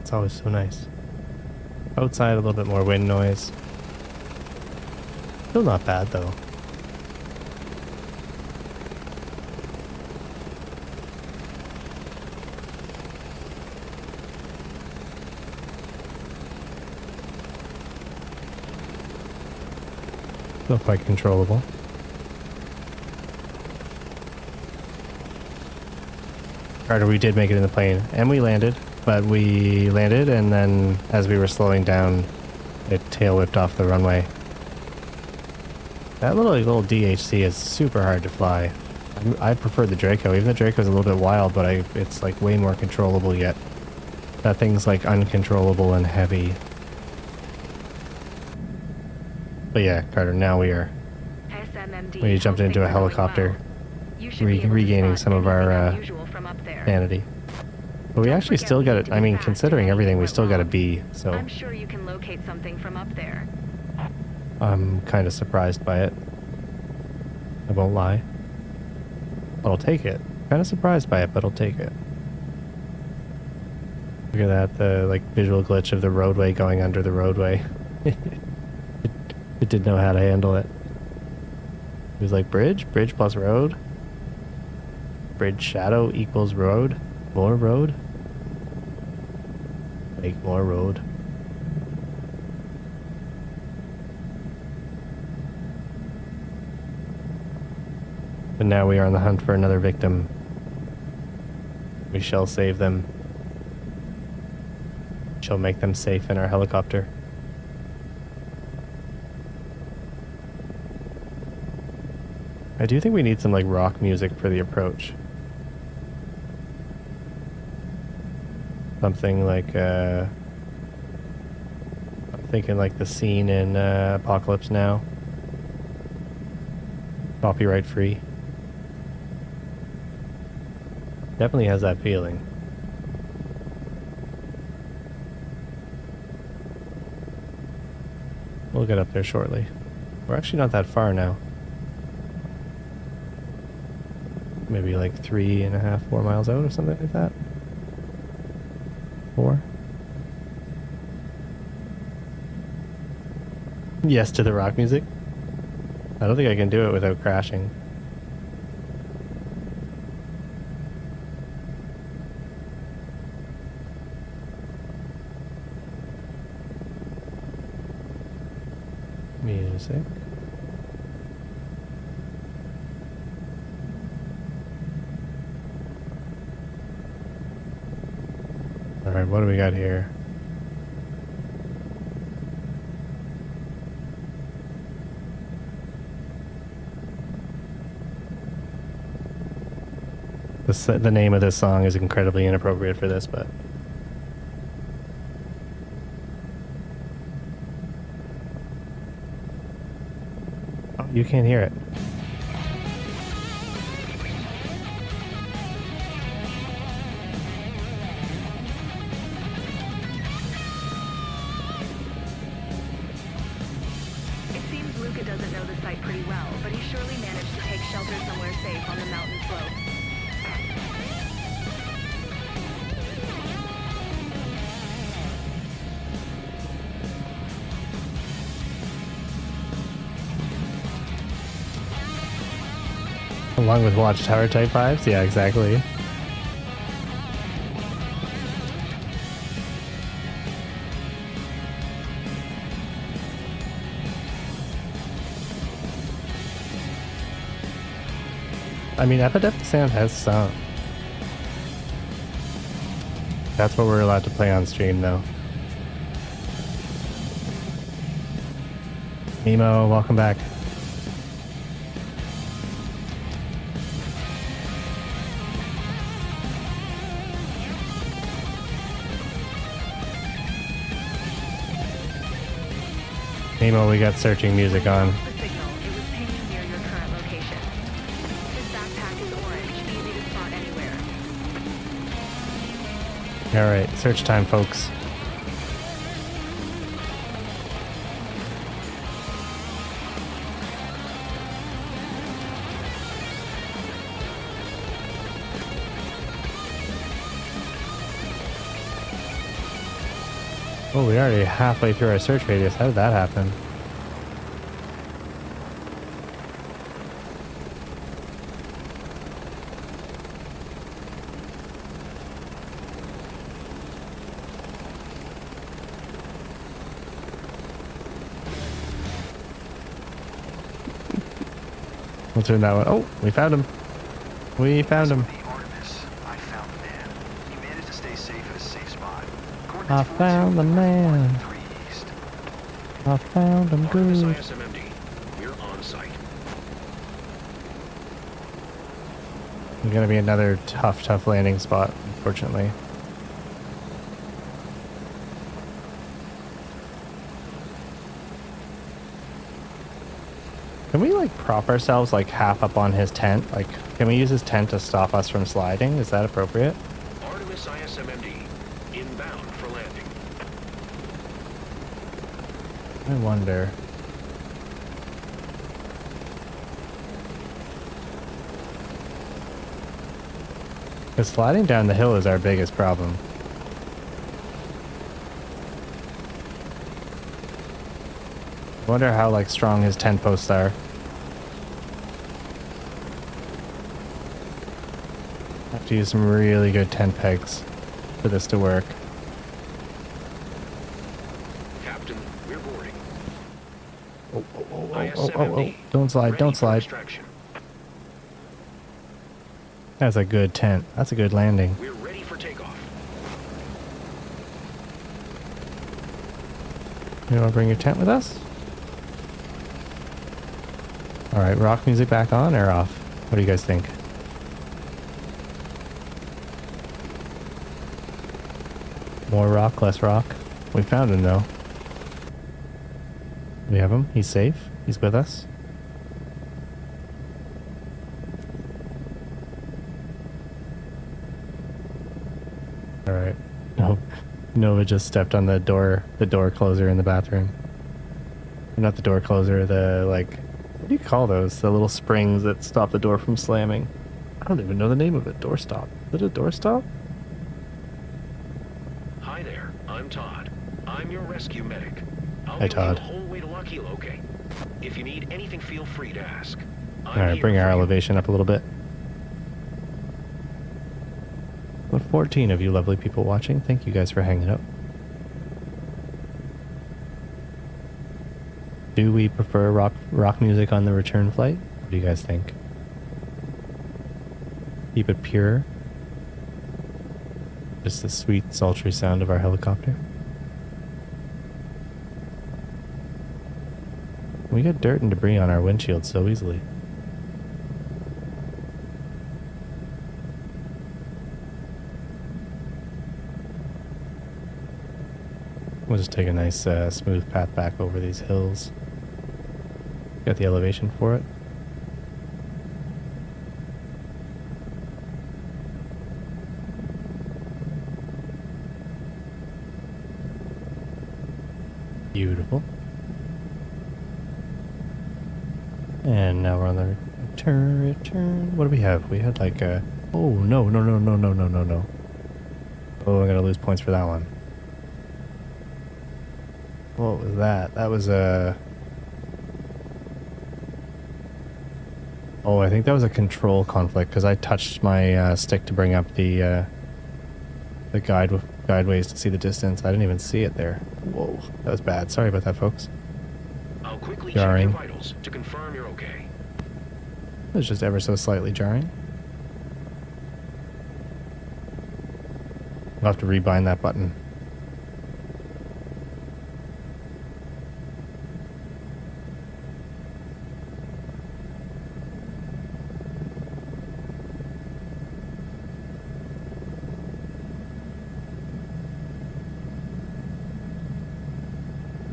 It's always so nice. Outside a little bit more wind noise. Still not bad though. Still quite controllable. Carter, we did make it in the plane, and we landed, but we landed, and then as we were slowing down, it tail whipped off the runway. That little DHC is super hard to fly. I prefer the Draco. Even the Draco is a little bit wild, but it's like way more controllable yet. That thing's like uncontrollable and heavy. But yeah, Carter, now we jumped into a helicopter, regaining some of our sanity. But we Don't actually forget still we got need it. to I be mean, fast considering if everything, anything we went still got a wrong. B. So I'm sure you can locate something from up there. I'm kind of surprised by it. I won't lie. But I'll take it. Kind of surprised by it, but I'll take it. Look at that, the like visual glitch of the roadway going under the roadway. It didn't know how to handle it. It was like bridge plus road. Bridge shadow equals road. More road. Make more road. But now we are on the hunt for another victim. We shall save them. Shall make them safe in our helicopter. I do think we need some like rock music for the approach. Something like I'm thinking like the scene in Apocalypse Now. Copyright free. Definitely has that feeling. We'll get up there shortly. We're actually not that far now. Maybe like 3.5, 4 miles out or something like that. 4. Yes to the rock music. I don't think I can do it without crashing. Music. Alright, what do we got here? The name of this song is incredibly inappropriate for this, but... Oh, you can't hear it. It seems Luca doesn't know the site pretty well, but he surely managed to take shelter somewhere safe on the mountain slope. Along with Watchtower type vibes? Yeah, exactly. I mean, Epidemic Sound has some. That's what we're allowed to play on stream, though. Nemo, welcome back. Nemo, we got searching music on. The signal. It was pinging near your current location. His backpack is orange, easy to spot anywhere. Alright, search time, folks. Oh, we're already halfway through our search radius. How did that happen? We'll turn that one. Oh, we found him. We found him. The Artemis, I found the man. He managed to stay safe at a safe spot. I found the man. 3 east. I found him Artemis good. ISMMD. We're on site. It's gonna be another tough landing spot, unfortunately. Can we like prop ourselves like half up on his tent? Like, can we use his tent to stop us from sliding? Is that appropriate? Artemis This ISMMD, inbound for landing. I wonder. Because sliding down the hill is our biggest problem. I wonder how like strong his 10 posts are. Have to use some really good 10 pegs for this to work. Captain, we're boarding. Oh. Don't slide, don't slide. That's a good tent. That's a good landing. We're ready for takeoff. You want to bring your tent with us? Alright, rock music back on or off? What do you guys think? More rock, less rock? We found him though. We have him. He's safe. He's with us. Alright. No. Nova just stepped on the door closer in the bathroom. Not the door closer, the like, what do you call those? The little springs that stop the door from slamming. I don't even know the name of it. Door stop. Is it a door stop? Hi there, I'm Todd. I'm your rescue medic. I'll Hi, be Todd. the whole way to Lockheed, okay? If you need anything, feel free to ask. Alright, bring our elevation up a little bit. About 14 of you lovely people watching. Thank you guys for hanging out. Do we prefer rock music on the return flight? What do you guys think? Keep it pure. Just the sweet, sultry sound of our helicopter. We get dirt and debris on our windshield so easily. We'll just take a nice smooth path back over these hills. Got the elevation for it. Beautiful. And now we're on the return. What do we have? We had like a... Oh, no. Oh, I gotta lose points for that one. What was that? That was a... Oh, I think that was a control conflict because I touched my stick to bring up the guideways to see the distance. I didn't even see it there. Whoa, that was bad. Sorry about that, folks. I'll quickly Jarring. check your vitals to confirm you're okay. It was just ever so slightly jarring. I'll have to rebind that button.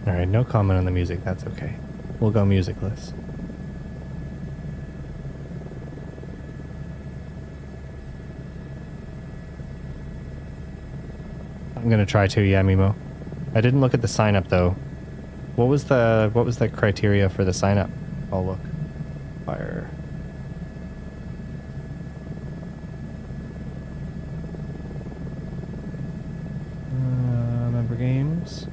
Alright, no comment on the music, that's okay. We'll go musicless. I'm gonna try to, yeah, Mimo. I didn't look at the sign up though. What was the criteria for the sign up? I'll look. Fire. Member games.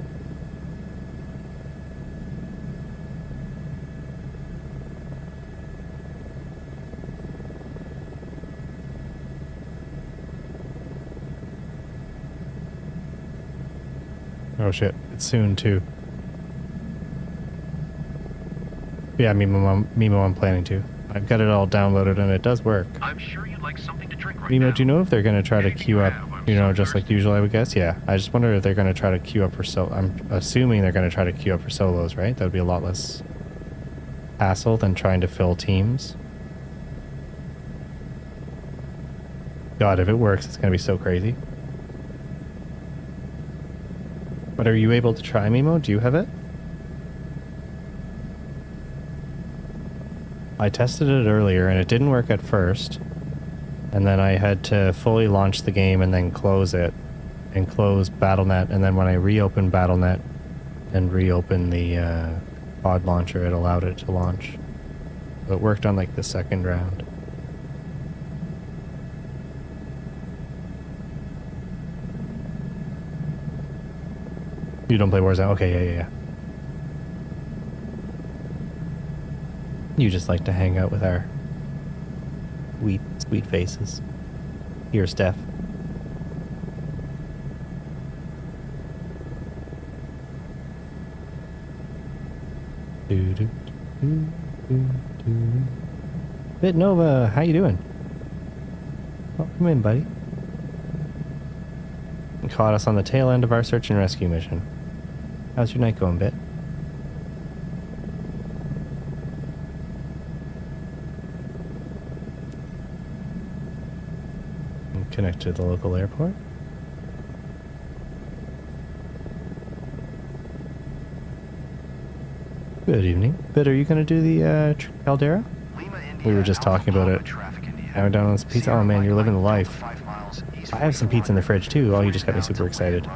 Oh shit, it's soon too. Yeah, Mimo, I'm planning to. I've got it all downloaded and it does work. I'm sure you'd like something to drink right now. Mimo, do you know if they're going to try to Anything queue you up, have, I'm you know, so just like thirsty. usual, I would guess? Yeah, I just wonder if they're going to try to queue up for I'm assuming they're going to try to queue up for solos, right? That would be a lot less hassle than trying to fill teams. God, if it works, it's going to be so crazy. But are you able to try, Mimo? Do you have it? I tested it earlier and it didn't work at first. And then I had to fully launch the game and then close it and close BattleNet. And then when I reopened BattleNet and reopened the pod launcher, it allowed it to launch. So it worked on like the second round. You don't play Warzone? Okay, yeah. You just like to hang out with our sweet faces. Here, Steph. Bit Nova, how you doing? Welcome in, buddy. You caught us on the tail end of our search and rescue mission. How's your night going, Bit? Connect to the local airport. Good evening. Bit, are you going to do the Caldera? We were just talking about it. I went down on some pizza. Oh man, you're living the life. I have some pizza in the fridge too. Oh, you just got me super excited.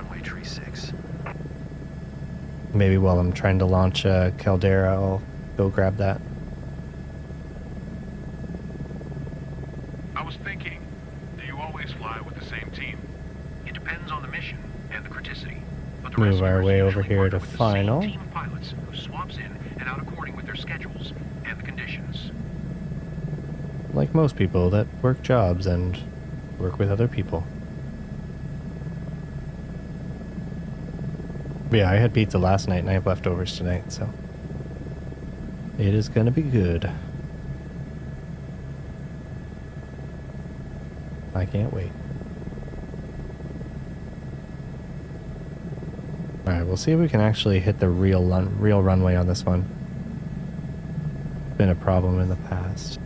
Maybe while I'm trying to launch Caldera, I'll go grab that. I was thinking, do you always fly with the same team? It depends on the mission and the criticity. But the Move our rescuers way usually over here work to with the same final. team of pilots who swaps in and out according with their schedules and the conditions. Like most people that work jobs and work with other people. But yeah, I had pizza last night and I have leftovers tonight, so it is gonna be good. I can't wait. Alright, we'll see if we can actually hit the real runway on this one. Been a problem in the past.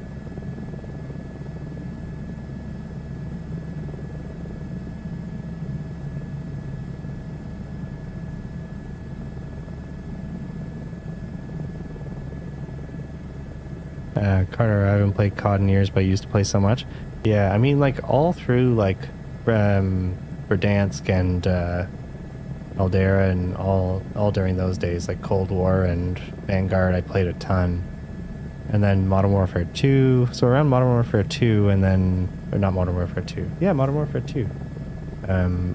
Carter, I haven't played COD in years, but I used to play so much. Yeah, I mean, like, all through, like, Verdansk and Caldera and all during those days, like Cold War and Vanguard, I played a ton. And then Modern Warfare 2, so around Modern Warfare 2, and then, or not Modern Warfare 2, yeah, Modern Warfare 2.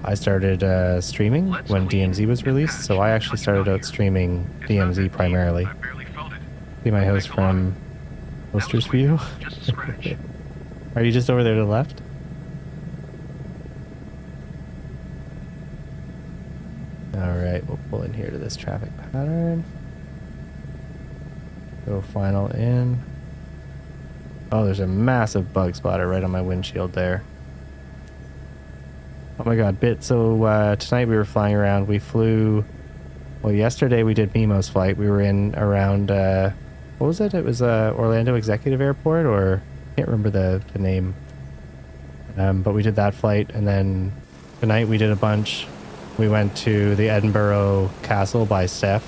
I started streaming when DMZ was released, so I actually started out streaming DMZ primarily. I barely felt it. See my house from Poster's View? Just a scratch. Are you just over there to the left? Alright, we'll pull in here to this traffic pattern. Go final in. Oh, there's a massive bug spotter right on my windshield there. Oh my god, Bit. So tonight we were flying around. We flew... Well, yesterday we did Mimo's flight. We were in around... what was it? It was Orlando Executive Airport, or... I can't remember the name. But we did that flight, and then tonight we did a bunch. We went to the Edinburgh Castle by Steph.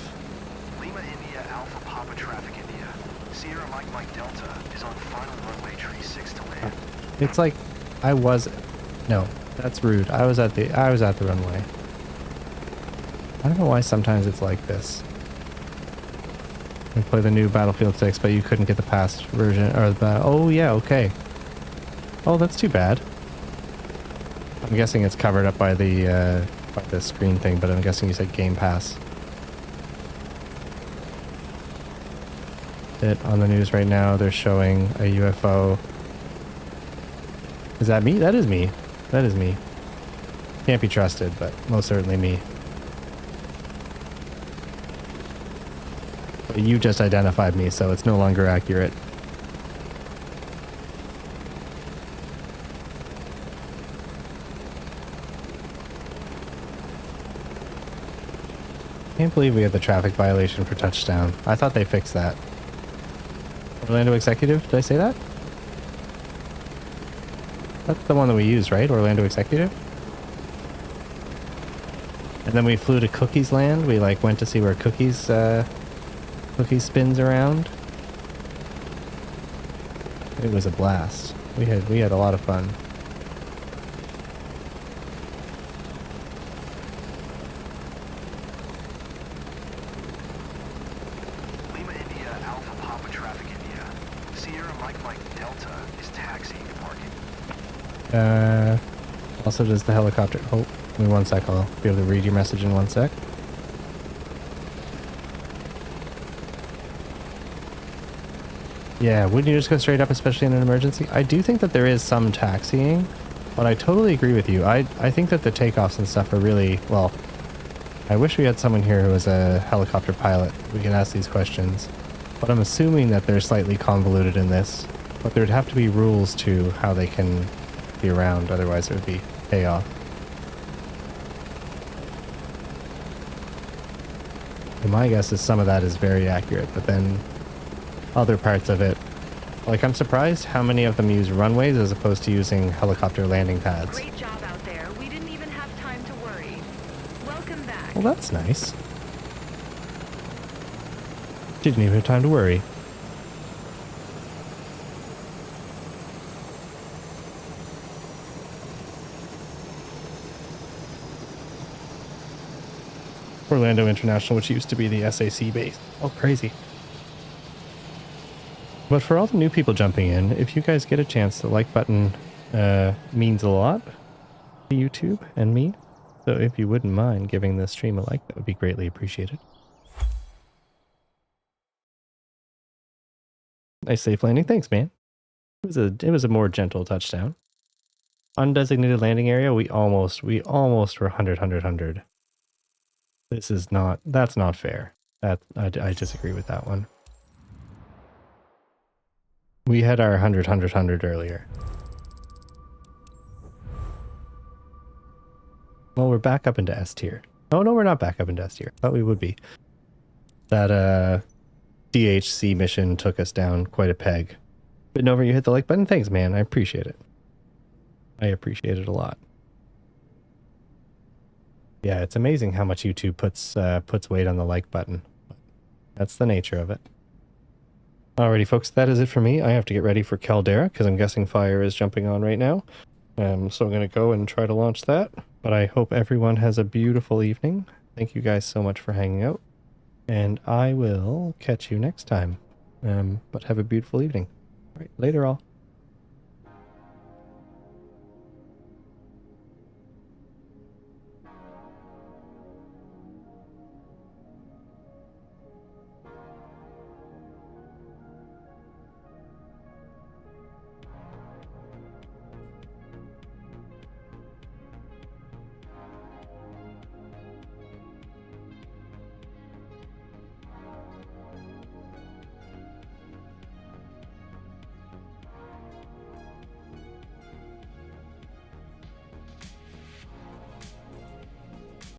Lima India Alpha Papa Traffic India. Sierra Mike Mike Delta is on final runway tree 6 to land. It's like I was... No, that's rude. I was at the runway. I don't know why sometimes it's like this. We play the new Battlefield 6, but you couldn't get the past version, or the... Oh, yeah, okay. Oh, that's too bad. I'm guessing it's covered up by the screen thing, but I'm guessing you said Game Pass. On the news right now, they're showing a UFO. Is that me? That is me. That is me. Can't be trusted, but most certainly me. But you just identified me, so it's no longer accurate. Can't believe we had the traffic violation for touchdown. I thought they fixed that. Orlando Executive, did I say that? That's the one that we use, right? Orlando Executive? And then we flew to Cookies Land. We like went to see where Cookies spins around. It was a blast. We had a lot of fun. Lima India, Alpha Papa Traffic India. Sierra Mike Mike Delta is taxiing to parking. Also does the helicopter... Oh, give me 1 sec. I'll be able to read your message in 1 sec. Yeah, wouldn't you just go straight up, especially in an emergency? I do think that there is some taxiing, but I totally agree with you. I think that the takeoffs and stuff are really... Well, I wish we had someone here who was a helicopter pilot. We can ask these questions. But I'm assuming that they're slightly convoluted in this. But there'd have to be rules to how they can be around, otherwise it would be chaos. And my guess is some of that is very accurate, but then other parts of it, like I'm surprised how many of them use runways as opposed to using helicopter landing pads. Great job out there. We didn't even have time to worry. Welcome back. Well, that's nice. Didn't even have time to worry. Orlando International, which used to be the SAC base. Oh, crazy. But for all the new people jumping in, if you guys get a chance, the like button means a lot to YouTube and me. So if you wouldn't mind giving this stream a like, that would be greatly appreciated. Nice safe landing. Thanks, man. It was a more gentle touchdown. Undesignated landing area, we almost were 100. This is not, that's not fair. I disagree with that one. We had our 100 earlier. Well, we're back up into S tier. Oh no, we're not back up into S tier. Thought we would be. That DHC mission took us down quite a peg. But Nova, you hit the like button. Thanks, man. I appreciate it. I appreciate it a lot. Yeah, it's amazing how much YouTube puts weight on the like button. That's the nature of it. Alrighty, folks, that is it for me. I have to get ready for Caldera because I'm guessing fire is jumping on right now. So I'm going to go and try to launch that. But I hope everyone has a beautiful evening. Thank you guys so much for hanging out. And I will catch you next time. But have a beautiful evening. All right, later all.